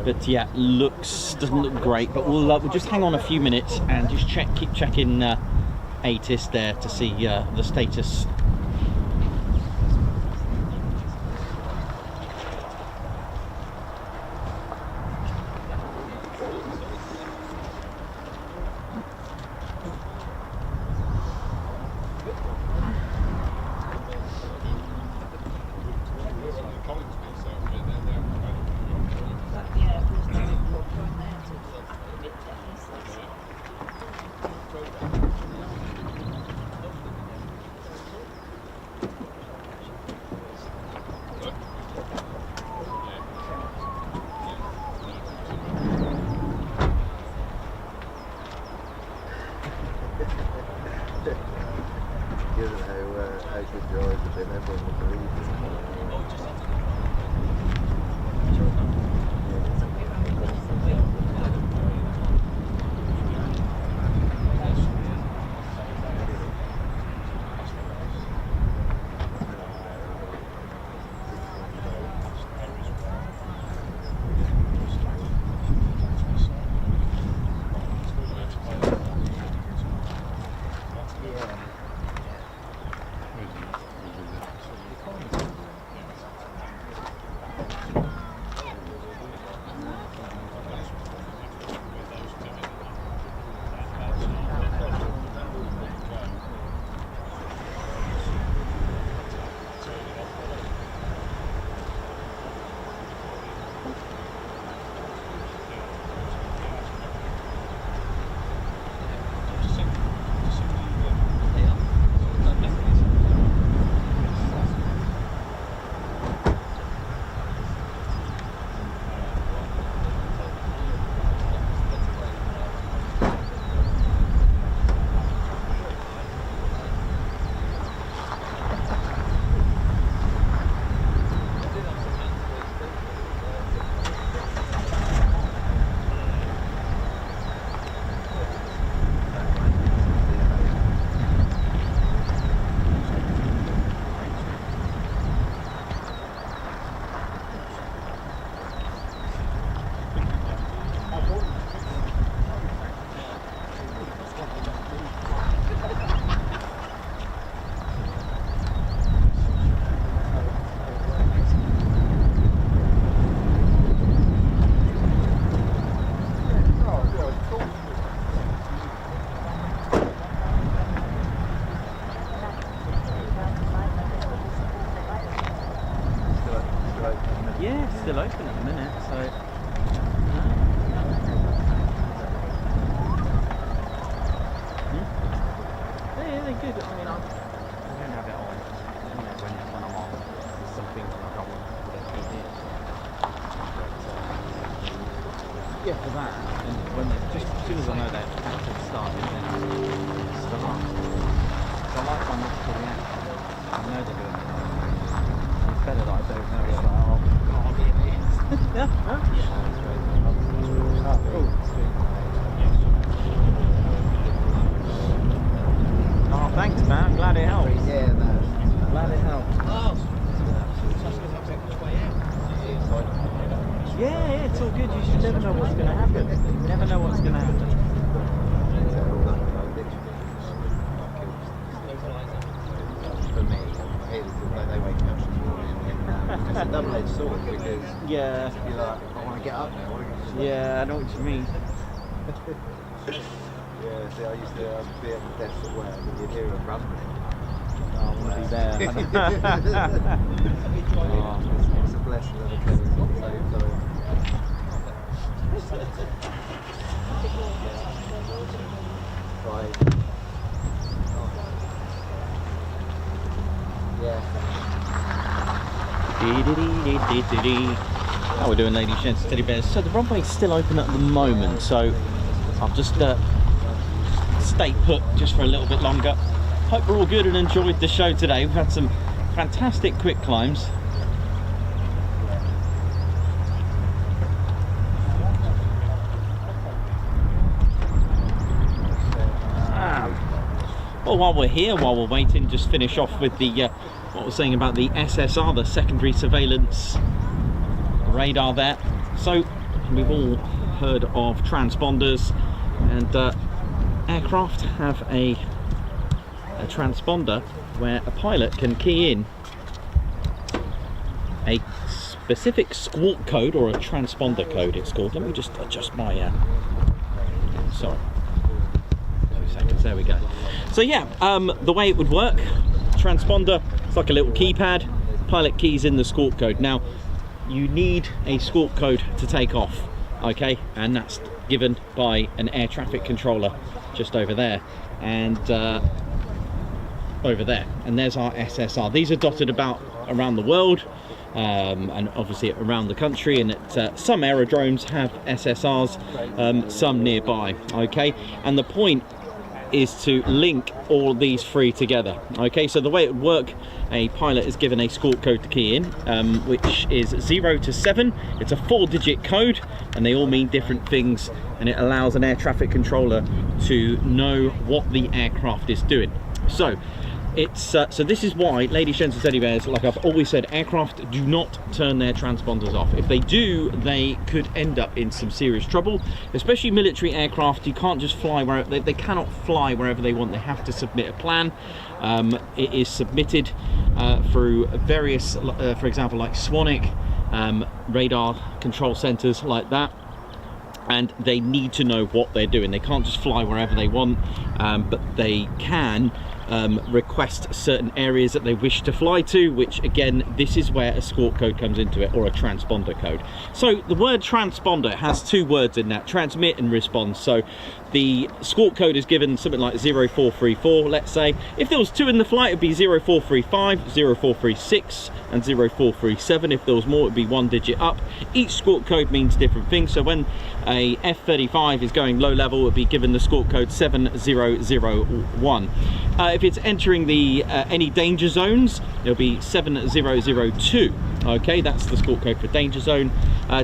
But yeah, doesn't look great. But we'll just hang on a few minutes and just keep checking ATIS there to see the status. Yeah, it's still open at the minute, so. Yeah, they're good. I mean, I don't have it on. You know, when I'm on, there's some things I don't want to put it in. Yeah, for that. And when just as soon as I know that active started, then I start. So I like my natural reaction. I know they're doing it. It's better that I don't know. It's like, oh, God, it is. Oh, thanks, man. I'm glad it helped. Yeah, no. Glad it helped. Yeah, it's all good. You should never know what's going to happen. You never know what's going to happen. For me, they wake up in the morning. It's a double-edged sword because Yeah. you're like, I want to get up now. Yeah, I know what you mean. Yeah, see, I used to be at the desk at work and you'd hear a rumbling. Oh, I want to be there. Oh, it's a blessing that it came at the same time. Right. Yeah. How we're doing, ladies, gents, teddy bears. So the runway's still open at the moment, so I'll just stay put just for a little bit longer. Hope we're all good and enjoyed the show today. We've had some fantastic quick climbs. Well, while we're here, while we're waiting, just finish off with the what we're saying about the SSR, the secondary surveillance radar there. So we've all heard of transponders, and aircraft have a transponder where a pilot can key in a specific squawk code, or a transponder code it's called. Let me just adjust my sorry, 2 seconds, there we go. So yeah, the way it would work, transponder, it's like a little keypad, pilot keys in the squawk code. Now you need a squawk code to take off, okay, and that's given by an air traffic controller just over there, and over there, and there's our SSR. These are dotted about around the world, and obviously around the country, and some aerodromes have SSRs, some nearby, okay, and the point is to link all these three together, okay. So the way it would work, a pilot is given a squawk code to key in, which is 0 to 7. It's a 4-digit code, and they all mean different things, and it allows an air traffic controller to know what the aircraft is doing. So it's so this is why, ladies, gents, and teddy bears, like I've always said, aircraft do not turn their transponders off. If they do, they could end up in some serious trouble, especially military aircraft. You can't just fly where they cannot fly wherever they want. They have to submit a plan. It is submitted through various, for example, like Swanic, radar control centers like that, and they need to know what they're doing. They can't just fly wherever they want, but they can request certain areas that they wish to fly to, which again, this is where a squawk code comes into it, or a transponder code. So the word transponder has 2 words in that, transmit and respond. So the squawk code is given something like 0434, let's say. If there was 2 in the flight, it'd be 0435, 0436 and 0437. If there was more, it'd be 1 digit up. Each squawk code means different things. So when a F-35 is going low level, it'd be given the squawk code 7001. If it's entering the any danger zones, it'll be 7002. Okay, that's the squawk code for danger zone.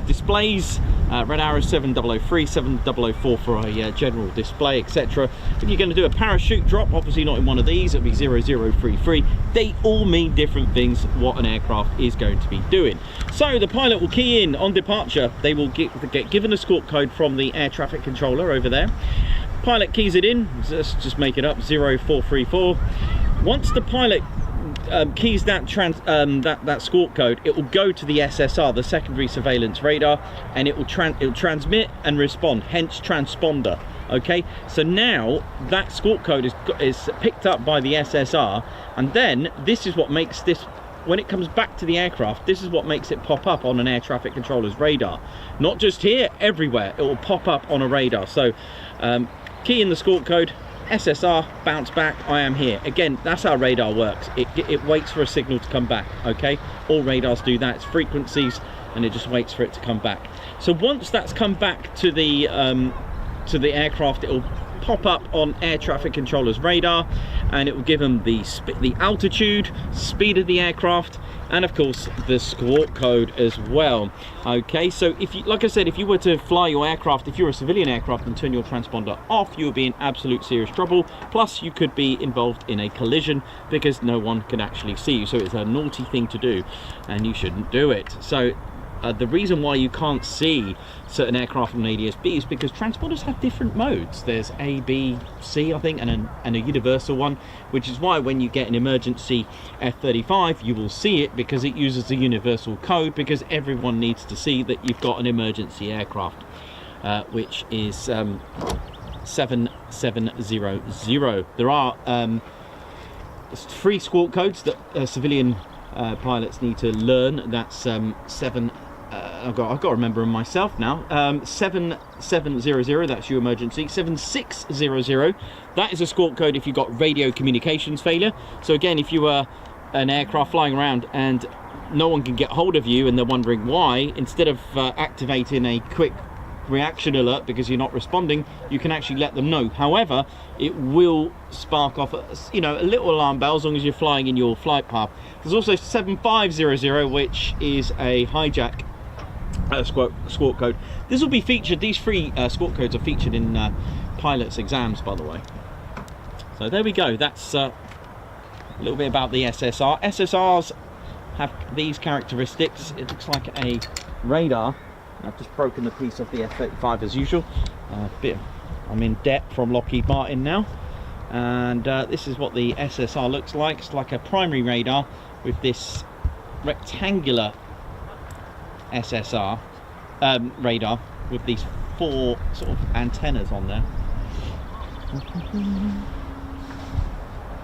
Displays, red arrow 7003, 7004 for a general display, etc. If you're going to do a parachute drop, obviously not in one of these, it'll be 0033. They all mean different things, what an aircraft is going to be doing. So the pilot will key in on departure. They will get given a squawk code from the air traffic controller over there. Pilot keys it in, let's just make it up, 0434. Once the pilot keys that squawk code, it will go to the SSR, the secondary surveillance radar, and it will transmit and respond, hence transponder. Okay, so now that squawk code is picked up by the SSR, and then this is what makes this when it comes back to the aircraft, this is what makes it pop up on an air traffic controller's radar. Not just here, everywhere. It will pop up on a radar. So key in the squawk code, SSR, bounce back, I am here. Again, that's how radar works. It waits for a signal to come back, okay? All radars do that. It's frequencies, and it just waits for it to come back. So once that's come back to the aircraft, it will pop up on air traffic controller's radar, and it will give them the altitude, speed of the aircraft, and of course the squawk code as well. Okay, so if you, like I said, if you were to fly your aircraft, if you're a civilian aircraft, and turn your transponder off, you would be in absolute serious trouble. Plus you could be involved in a collision because no one can actually see you. So it's a naughty thing to do, and you shouldn't do it. So the reason why you can't see certain aircraft on ADS-B is because transponders have different modes. There's A, B, C, I think, and a universal one, which is why when you get an emergency F-35, you will see it because it uses the universal code, because everyone needs to see that you've got an emergency aircraft, which is 7700. There are 3 squawk codes that civilian pilots need to learn. That's I've got to remember them myself now. 7700, that's your emergency. 7600, that is a squawk code if you've got radio communications failure. So again, if you were an aircraft flying around and no one can get hold of you and they're wondering why, instead of activating a quick reaction alert because you're not responding, you can actually let them know. However, it will spark off a little alarm bell as long as you're flying in your flight path. There's also 7500, which is a hijack squawk code. This will be featured, these 3 squawk codes are featured in pilots exams, by the way. So there we go. That's a little bit about the SSR. SSRs have these characteristics. It looks like a radar. I've just broken the piece off the F-35 as usual. I'm in debt from Lockheed Martin now, and this is what the SSR looks like. It's like a primary radar with this rectangular SSR radar with these 4 sort of antennas on there.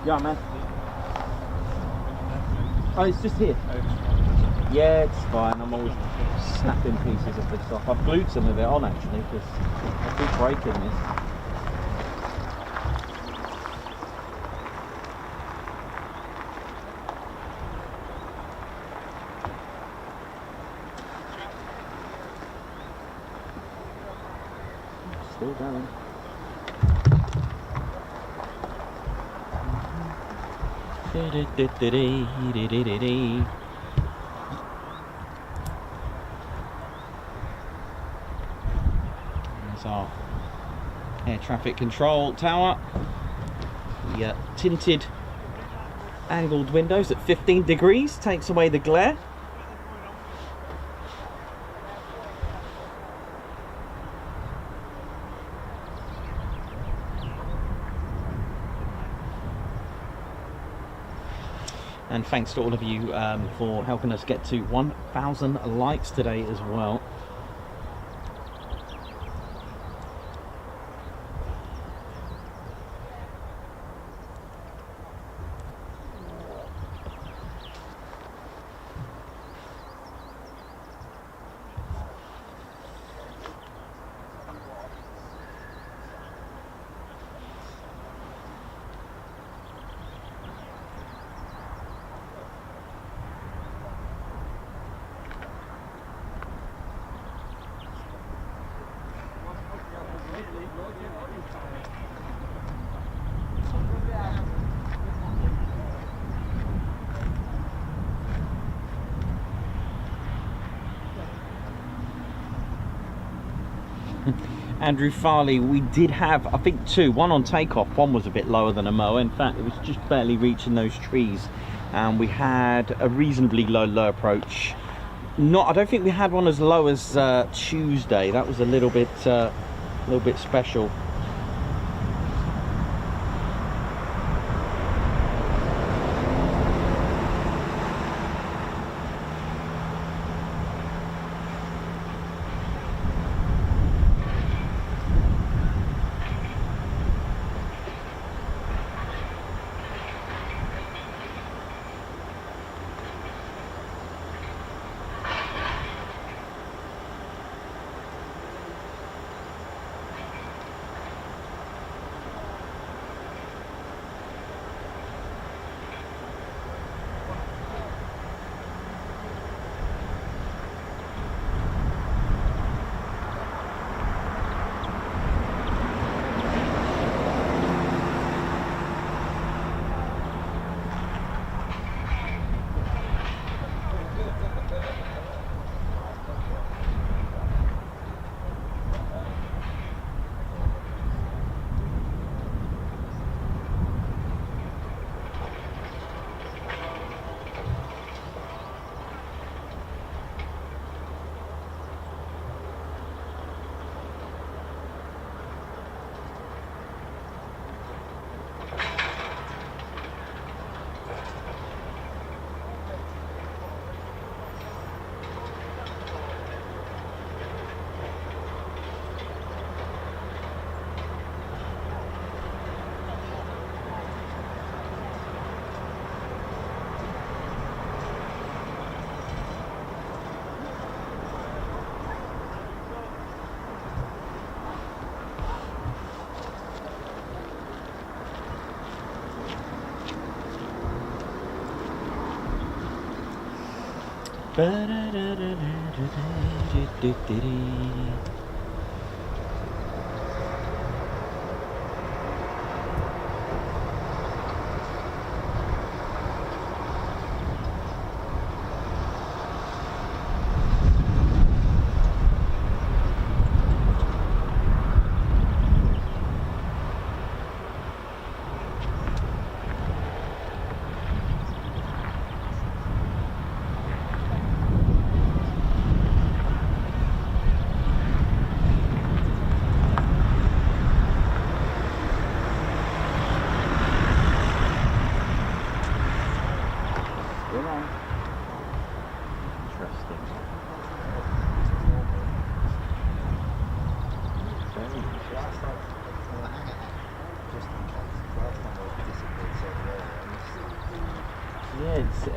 Yeah, man. Oh, it's just here. Yeah, it's fine. I'm always snapping pieces of this off. I've glued some of it on actually because I keep breaking this. Still going. There's our air traffic control tower. The tinted angled windows at 15 degrees takes away the glare. And thanks to all of you for helping us get to 1,000 likes today as well. Andrew Farley, we did have, I think, 2. One on takeoff, one was a bit lower than a mower. In fact, it was just barely reaching those trees. And we had a reasonably low approach. I don't think we had one as low as Tuesday. That was a little bit special.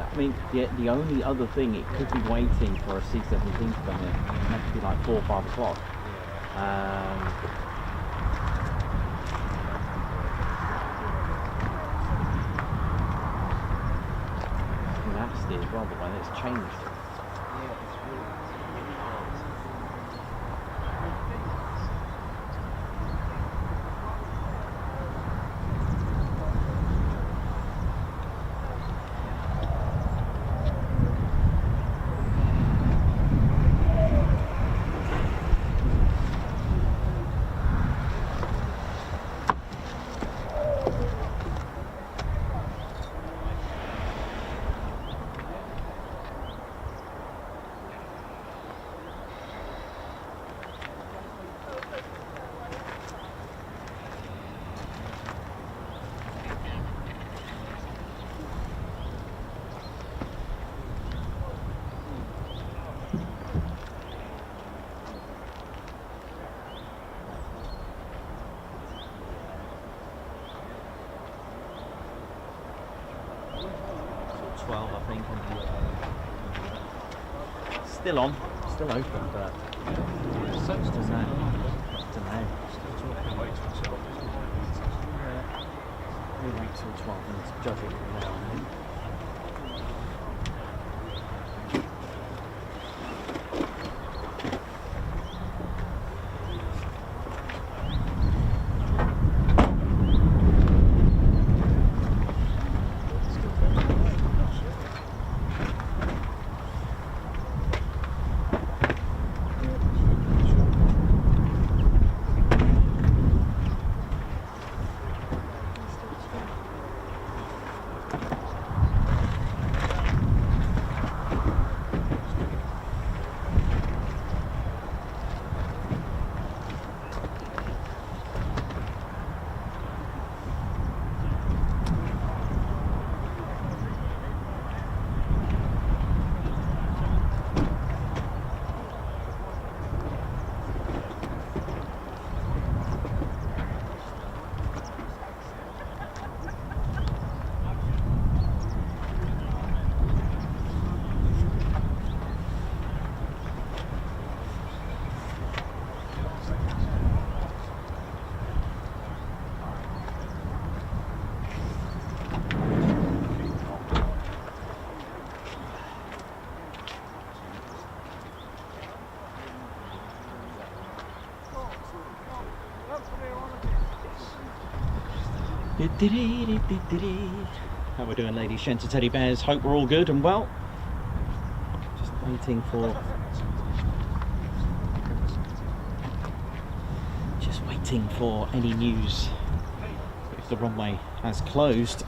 I mean, the only other thing, it could be waiting for a C-17 to come in. It might be like 4 or 5 o'clock. Nasty as well, the way it's changed. Still on, still open, but don't know. We'll wait till 12 and judge it from now, I think. How we're doing, ladies, gents and teddy bears? Hope we're all good and well. Just waiting for any news if the runway has closed.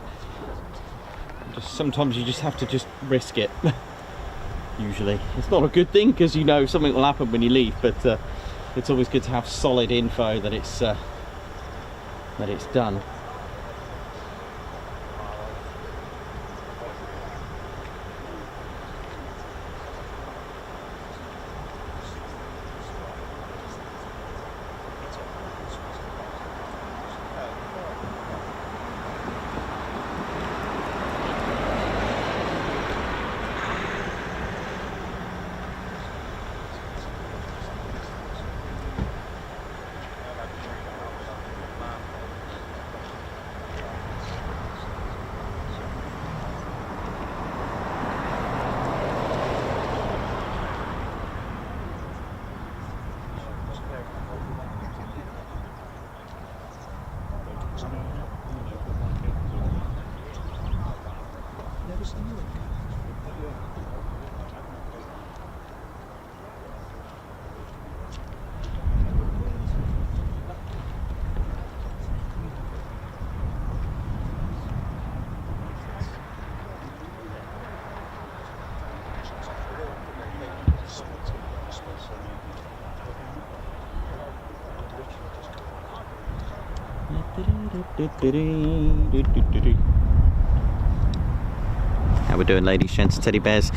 Sometimes you just have to just risk it. Usually it's not a good thing because you know something will happen when you leave, but it's always good to have solid info that it's done. How we doing, ladies, gents, teddy bears?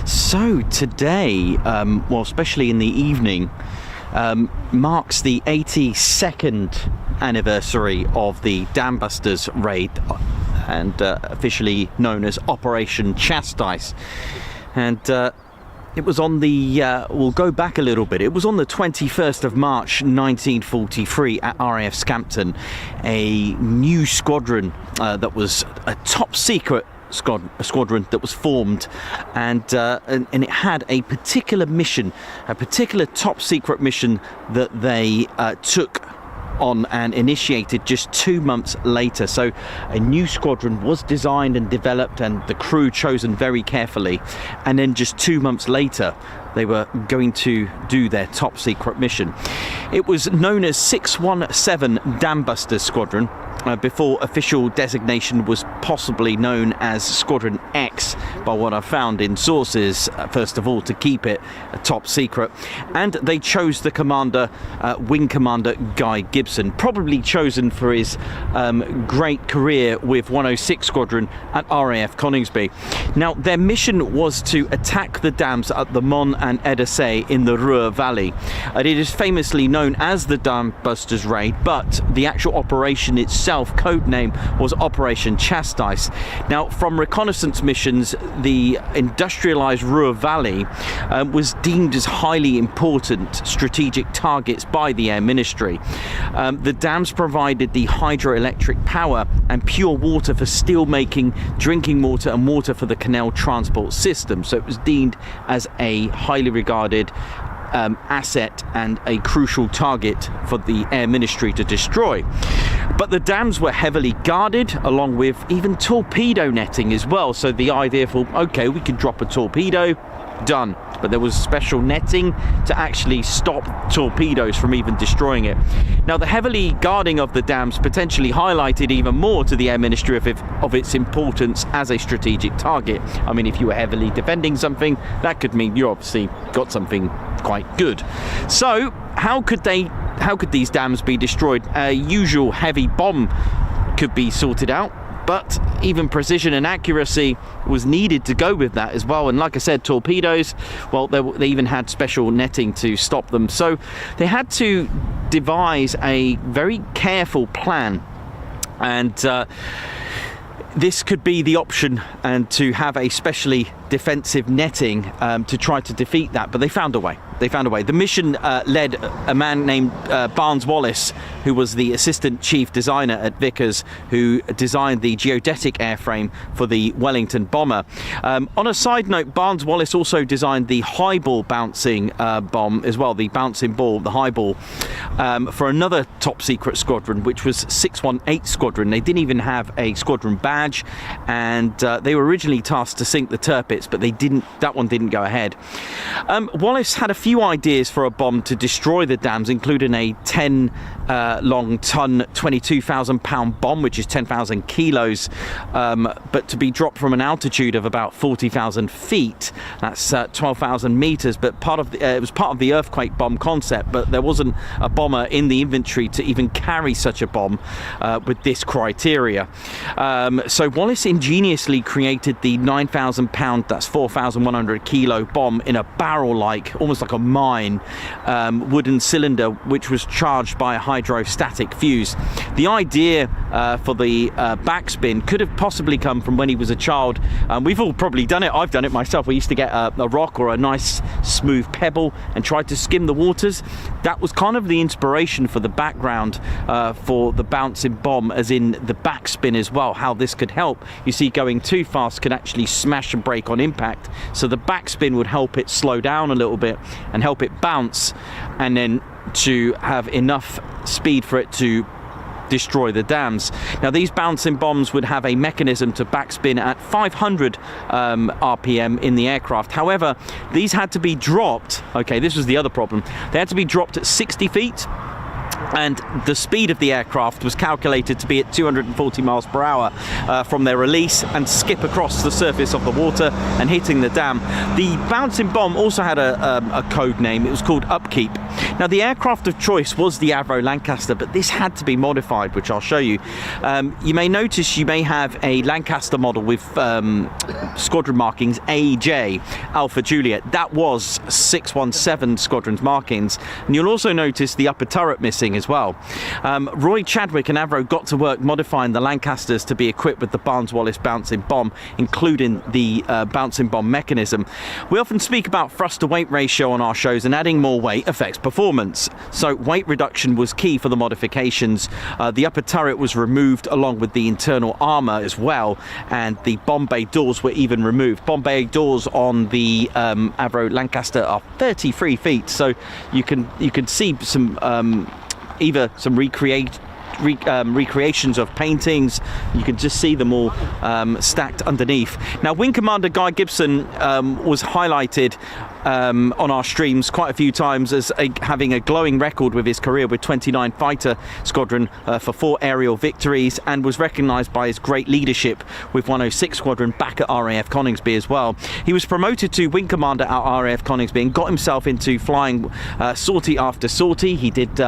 So today, well, especially in the evening, marks the 82nd anniversary of the Dam Busters raid, and officially known as Operation Chastise. And it was on the, we'll go back a little bit, it was on the 21st of March 1943 at RAF Scampton, a new squadron that was a top secret squadron that was formed, and it had a particular mission, a particular top secret mission that they took on and initiated just 2 months later. So a new squadron was designed and developed, and the crew chosen very carefully, and then just 2 months later they were going to do their top secret mission. It was known as 617 Dam Busters Squadron, before official designation was possibly known as Squadron X, by what I found in sources, first of all, to keep it a top secret. And they chose the commander, Wing Commander Guy Gibson, probably chosen for his great career with 106 Squadron at RAF Coningsby. Now, their mission was to attack the dams at the Mon and Edessay in the Ruhr Valley. It is famously known as the Dam Busters Raid, but the actual operation itself, code name, was Operation Chastise. Now, from reconnaissance missions, the industrialized Ruhr Valley was deemed as highly important strategic targets by the Air Ministry. The dams provided the hydroelectric power and pure water for steel making, drinking water, and water for the canal transport system, so it was deemed as a highly regarded asset and a crucial target for the Air Ministry to destroy. But the dams were heavily guarded, along with even torpedo netting as well. So the idea for, okay, we could drop a torpedo, done. But there was special netting to actually stop torpedoes from even destroying it. Now, the heavily guarding of the dams potentially highlighted even more to the Air Ministry of its importance as a strategic target. I mean, if you were heavily defending something, that could mean you obviously got something quite good. So how could these dams be destroyed? A usual heavy bomb could be sorted out, but even precision and accuracy was needed to go with that as well. And like I said, torpedoes, well, they even had special netting to stop them. So they had to devise a very careful plan, and this could be the option, and to have a specially defensive netting to try to defeat that. But they found a way. The mission led a man named Barnes Wallace, who was the assistant chief designer at Vickers, who designed the geodetic airframe for the Wellington bomber. On a side note, Barnes Wallace also designed the high ball bouncing bomb as well, the bouncing ball, the high ball, for another top secret squadron, which was 618 Squadron. They didn't even have a squadron badge, and they were originally tasked to sink the Tirpitz, but that one didn't go ahead. Wallace had a few ideas for a bomb to destroy the dams, including a 10 long ton, 22,000 pound bomb, which is 10,000 kilos, but to be dropped from an altitude of about 40,000 feet. That's 12,000 meters. But it was part of the earthquake bomb concept, but there wasn't a bomber in the inventory to even carry such a bomb with this criteria. So Wallace ingeniously created the 9,000 pound, that's 4,100 kilo bomb in a barrel-like, almost like a mine, wooden cylinder, which was charged by a hydrostatic fuse. The idea for the backspin could have possibly come from when he was a child. We've all probably done it. I've done it myself. We used to get a rock or a nice smooth pebble and try to skim the waters. That was kind of the inspiration for the background for the bouncing bomb, as in the backspin as well, how this could help. You see, going too fast could actually smash and break on impact, so the backspin would help it slow down a little bit and help it bounce, and then to have enough speed for it to destroy the dams. Now, these bouncing bombs would have a mechanism to backspin at 500 RPM in the aircraft. However, these had to be dropped. Okay, this was the other problem. They had to be dropped at 60 feet. And the speed of the aircraft was calculated to be at 240 miles per hour from their release, and skip across the surface of the water and hitting the dam. The bouncing bomb also had a code name. It was called Upkeep. Now, the aircraft of choice was the Avro Lancaster, but this had to be modified, which I'll show you. You may notice you may have a Lancaster model with squadron markings AJ, Alpha Juliet. That was 617 Squadron's markings. And you'll also notice the upper turret missing as well. Roy Chadwick and Avro got to work modifying the Lancasters to be equipped with the Barnes-Wallis bouncing bomb, including the bouncing bomb mechanism. We often speak about thrust to weight ratio on our shows, and adding more weight affects performance. So weight reduction was key for the modifications. The upper turret was removed along with the internal armour as well, and the bomb bay doors were even removed. Bomb bay doors on the Avro Lancaster are 33 feet, so you can see some either some recreations of paintings. You can just see them all stacked underneath. Now, Wing Commander Guy Gibson was highlighted on our streams quite a few times as having a glowing record with his career with 29 Fighter Squadron for 4 aerial victories, and was recognised by his great leadership with 106 Squadron back at RAF Coningsby as well. He was promoted to Wing Commander at RAF Coningsby and got himself into flying sortie after sortie. He did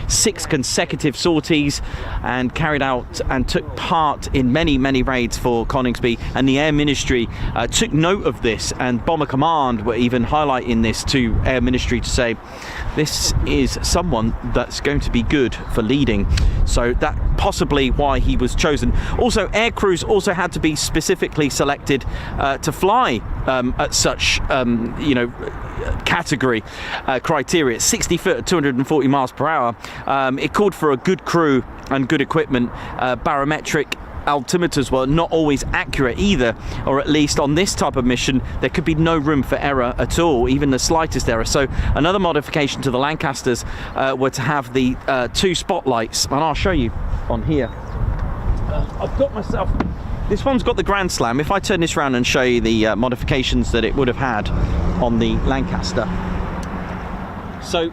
6 consecutive sorties and carried out and took part in many raids for Coningsby, and the Air Ministry took note of this, and Bomber Command were even highlighting this to Air Ministry to say this is someone that's going to be good for leading. So that possibly why he was chosen. Also, air crews also had to be specifically selected to fly at such category criteria. 60 foot at 240 miles per hour. It called for a good crew and good equipment. Barometric altimeters were not always accurate either, or at least on this type of mission there could be no room for error at all, even the slightest error. So another modification to the Lancasters were to have the 2 spotlights, and I'll show you on here. I've got myself, this one's got the Grand Slam. If I turn this around and show you the modifications that it would have had on the Lancaster. So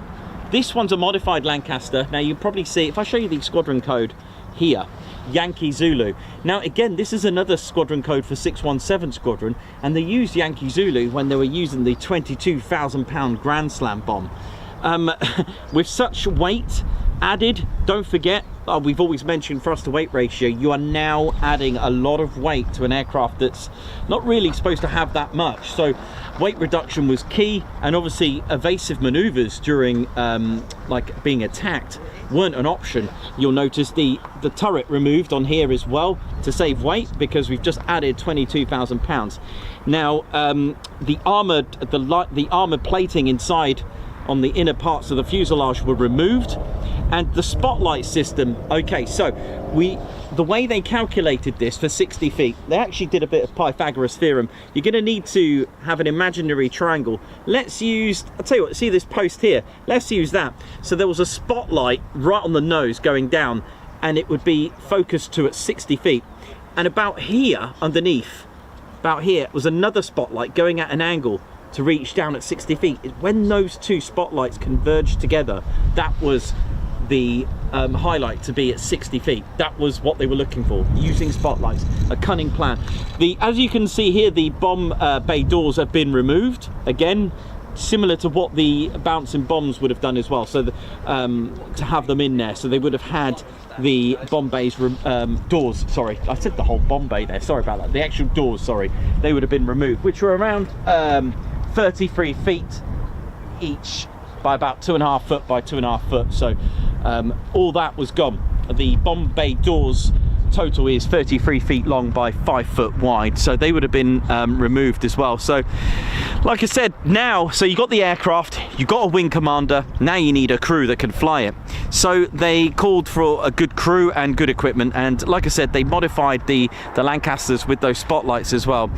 this one's a modified Lancaster. Now you probably see, if I show you the squadron code here, Yankee Zulu. Now again, this is another squadron code for 617 Squadron, and they used Yankee Zulu when they were using the 22,000 pound Grand Slam bomb. With such weight added, don't forget, we've always mentioned thrust to weight ratio. You are now adding a lot of weight to an aircraft that's not really supposed to have that much. So weight reduction was key, and obviously evasive maneuvers during like being attacked weren't an option. You'll notice the turret removed on here as well to save weight, because we've just added 22,000 pounds. Now the armored plating inside on the inner parts of the fuselage were removed, and the spotlight system. Okay, so the way they calculated this for 60 feet, they actually did a bit of Pythagoras theorem. You're going to need to have an imaginary triangle. Let's use, I'll tell you what, see this post here? Let's use that. So there was a spotlight right on the nose going down, and it would be focused to at 60 feet. And about here, underneath, about here, was another spotlight going at an angle to reach down at 60 feet. When those 2 spotlights converged together, that was the highlight to be at 60 feet. That was what they were looking for, using spotlights. A cunning plan. As you can see here, the bomb bay doors have been removed. Again, similar to what the bouncing bombs would have done as well. So to have them in there, so they would have had the bomb bay's doors. Sorry, I said the whole bomb bay there. Sorry about that. The actual doors, sorry, they would have been removed, which were around 33 feet each by about 2.5 foot by 2.5 foot. So all that was gone. The bomb bay doors total is 33 feet long by 5 foot wide, so they would have been removed as well. So like I said, now, so you got the aircraft, you got a wing commander, now you need a crew that can fly it. So they called for a good crew and good equipment, and like I said, they modified the Lancasters with those spotlights as well.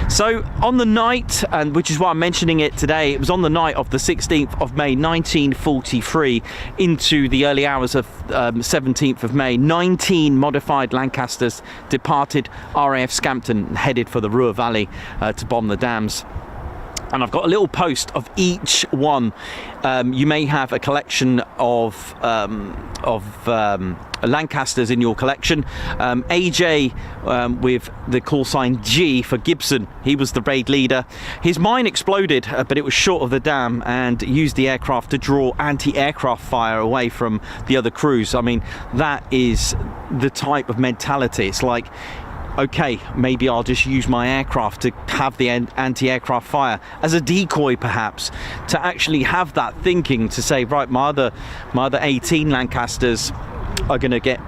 So on the night, and which is why I'm mentioning it today, it was on the night of the 16th of May 1943 into the early hours of 17th of May, 19 modified Lancasters departed RAF Scampton and headed for the Ruhr Valley to bomb the dams. and I've got a little post of each one. You may have a collection of Lancasters in your collection. AJ with the call sign G for Gibson, he was the raid leader. His mine exploded, but it was short of the dam and used the aircraft to draw anti-aircraft fire away from the other crews. I mean, that is the type of mentality. It's like, okay, maybe I'll just use my aircraft to have the anti-aircraft fire as a decoy, perhaps, to actually have that thinking to say, right, my other 18 Lancasters are going to get,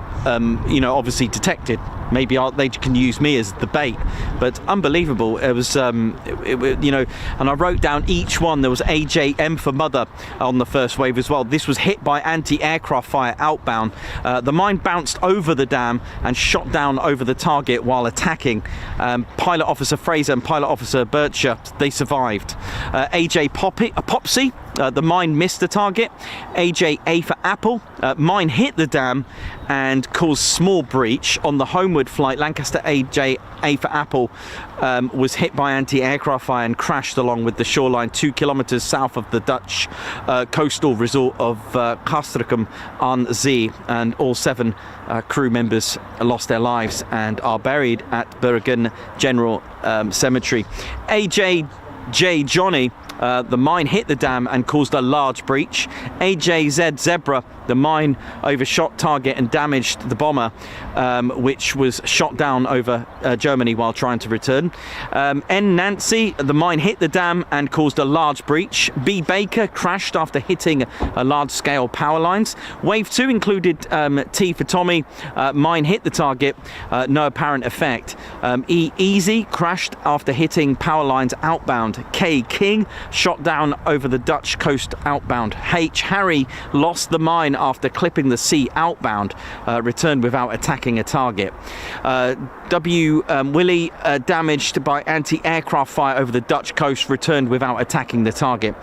you know, obviously detected. Maybe they can use me as the bait. But unbelievable. It was, you know, and I wrote down each one. There was AJM for Mother on the first wave as well. This was hit by anti-aircraft fire outbound. The mine bounced over the dam and shot down over the target while attacking. Pilot Officer Fraser and Pilot Officer Bircher, they survived. AJ Popsy, the mine missed the target. AJA for Apple, mine hit the dam and caused small breach on the homeward flight. Lancaster AJA for Apple was hit by anti-aircraft fire and crashed along with the shoreline 2 kilometers south of the Dutch coastal resort of Castricum aan Zee, and all 7 crew members lost their lives and are buried at Bergen General Cemetery. AJJ Johnny, the mine hit the dam and caused a large breach. AJZ Zebra, the mine overshot target and damaged the bomber, which was shot down over Germany while trying to return. N Nancy, the mine hit the dam and caused a large breach. B Baker crashed after hitting a large-scale power lines. Wave 2 included T for Tommy, mine hit the target, no apparent effect. E Easy crashed after hitting power lines outbound. K King shot down over the Dutch coast outbound. H Harry lost the mine after clipping the sea outbound, returned without attacking a target. W Willie, damaged by anti-aircraft fire over the Dutch coast, returned without attacking the target.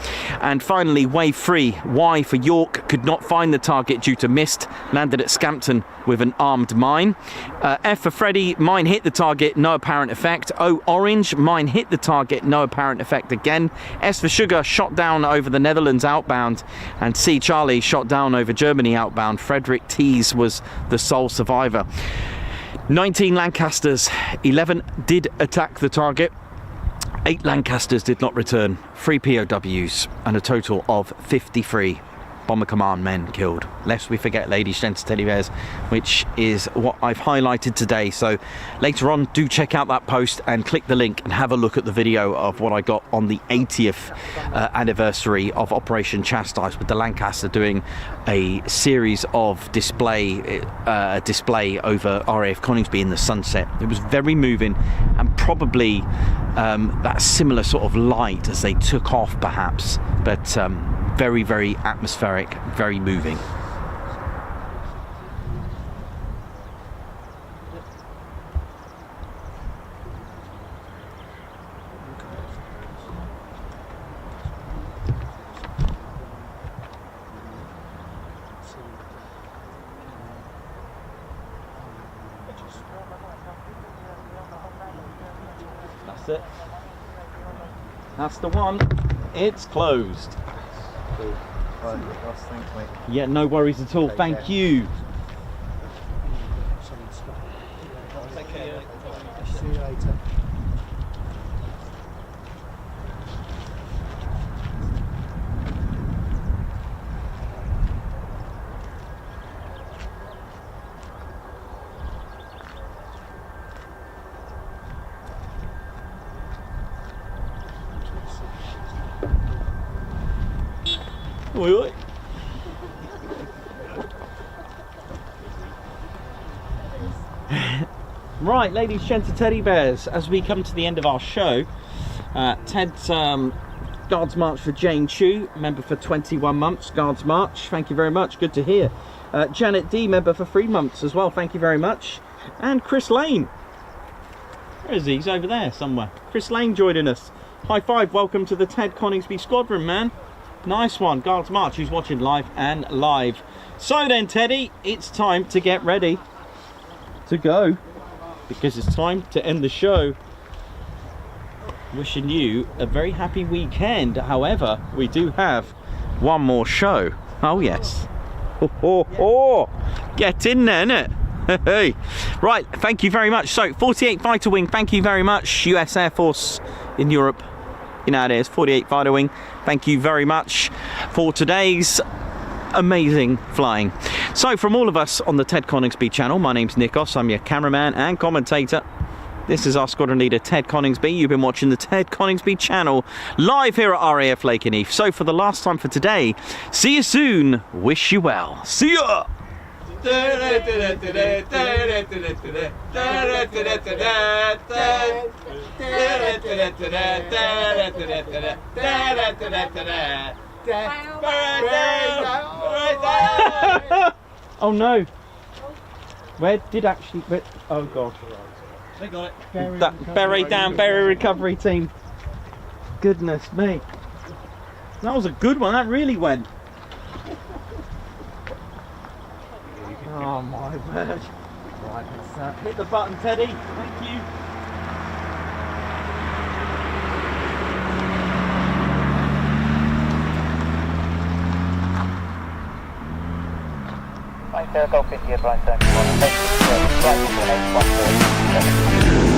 And finally, Wave 3, Y for York, could not find the target due to mist, landed at Scampton with an armed mine. F for Freddy, mine hit the target, no apparent effect. O Orange, mine hit the target, no apparent effect again. S for Sugar, shot down over the Netherlands outbound. And C Charlie, shot down over Germany outbound. Frederick Tees was the sole survivor. 19 Lancasters, 11 did attack the target, 8 Lancasters did not return, 3 POWs, and a total of 53 Bomber Command men killed. Lest we forget, ladies, gents, teddy bears, which is what I've highlighted today. So later on, do check out that post and click the link and have a look at the video of what I got on the 80th anniversary of Operation Chastise, with the Lancaster doing a series of display over RAF Coningsby in the sunset. It was very moving, and probably that similar sort of light as they took off, perhaps, but very, very atmospheric, very moving. That's it. That's the one. It's closed. Right, Ross, thanks, mate. Yeah, no worries at all. Thank you. Take care. See you later. Oi, oi. Right, ladies, gents, and teddy bears, as we come to the end of our show, Ted's Guards March for Jane Chu, member for 21 months, Guards March, thank you very much, good to hear. Janet D, member for 3 months as well, thank you very much. And Chris Lane, where is he? He's over there somewhere. Chris Lane joining us. High five, welcome to the Ted Coningsby Squadron, man. Nice one, Guards March, who's watching live and live. So then, Teddy, it's time to get ready to go, because it's time to end the show. wishing you a very happy weekend. However, we do have one more show. Oh yes. Get in there, innit? Hey. Right, thank you very much. So 48 Fighter Wing, thank you very much. US Air Force in Europe. You know how it is, 48 Fighter Wing. Thank you very much for today's amazing flying. So from all of us on the Ted Coningsby channel, my name's Nikos, I'm your cameraman and commentator. This is our squadron leader, Ted Coningsby. You've been watching the Ted Coningsby channel live here at RAF Lakenheath. So for the last time for today, see you soon. Wish you well. See ya! Oh no! Where did actually? Oh god! They got it. Bury down, bury recovery team. Goodness me! That was a good one. That really went. Oh my word! Right, let's hit the button, Teddy. Thank you. Golf India, Brian 71,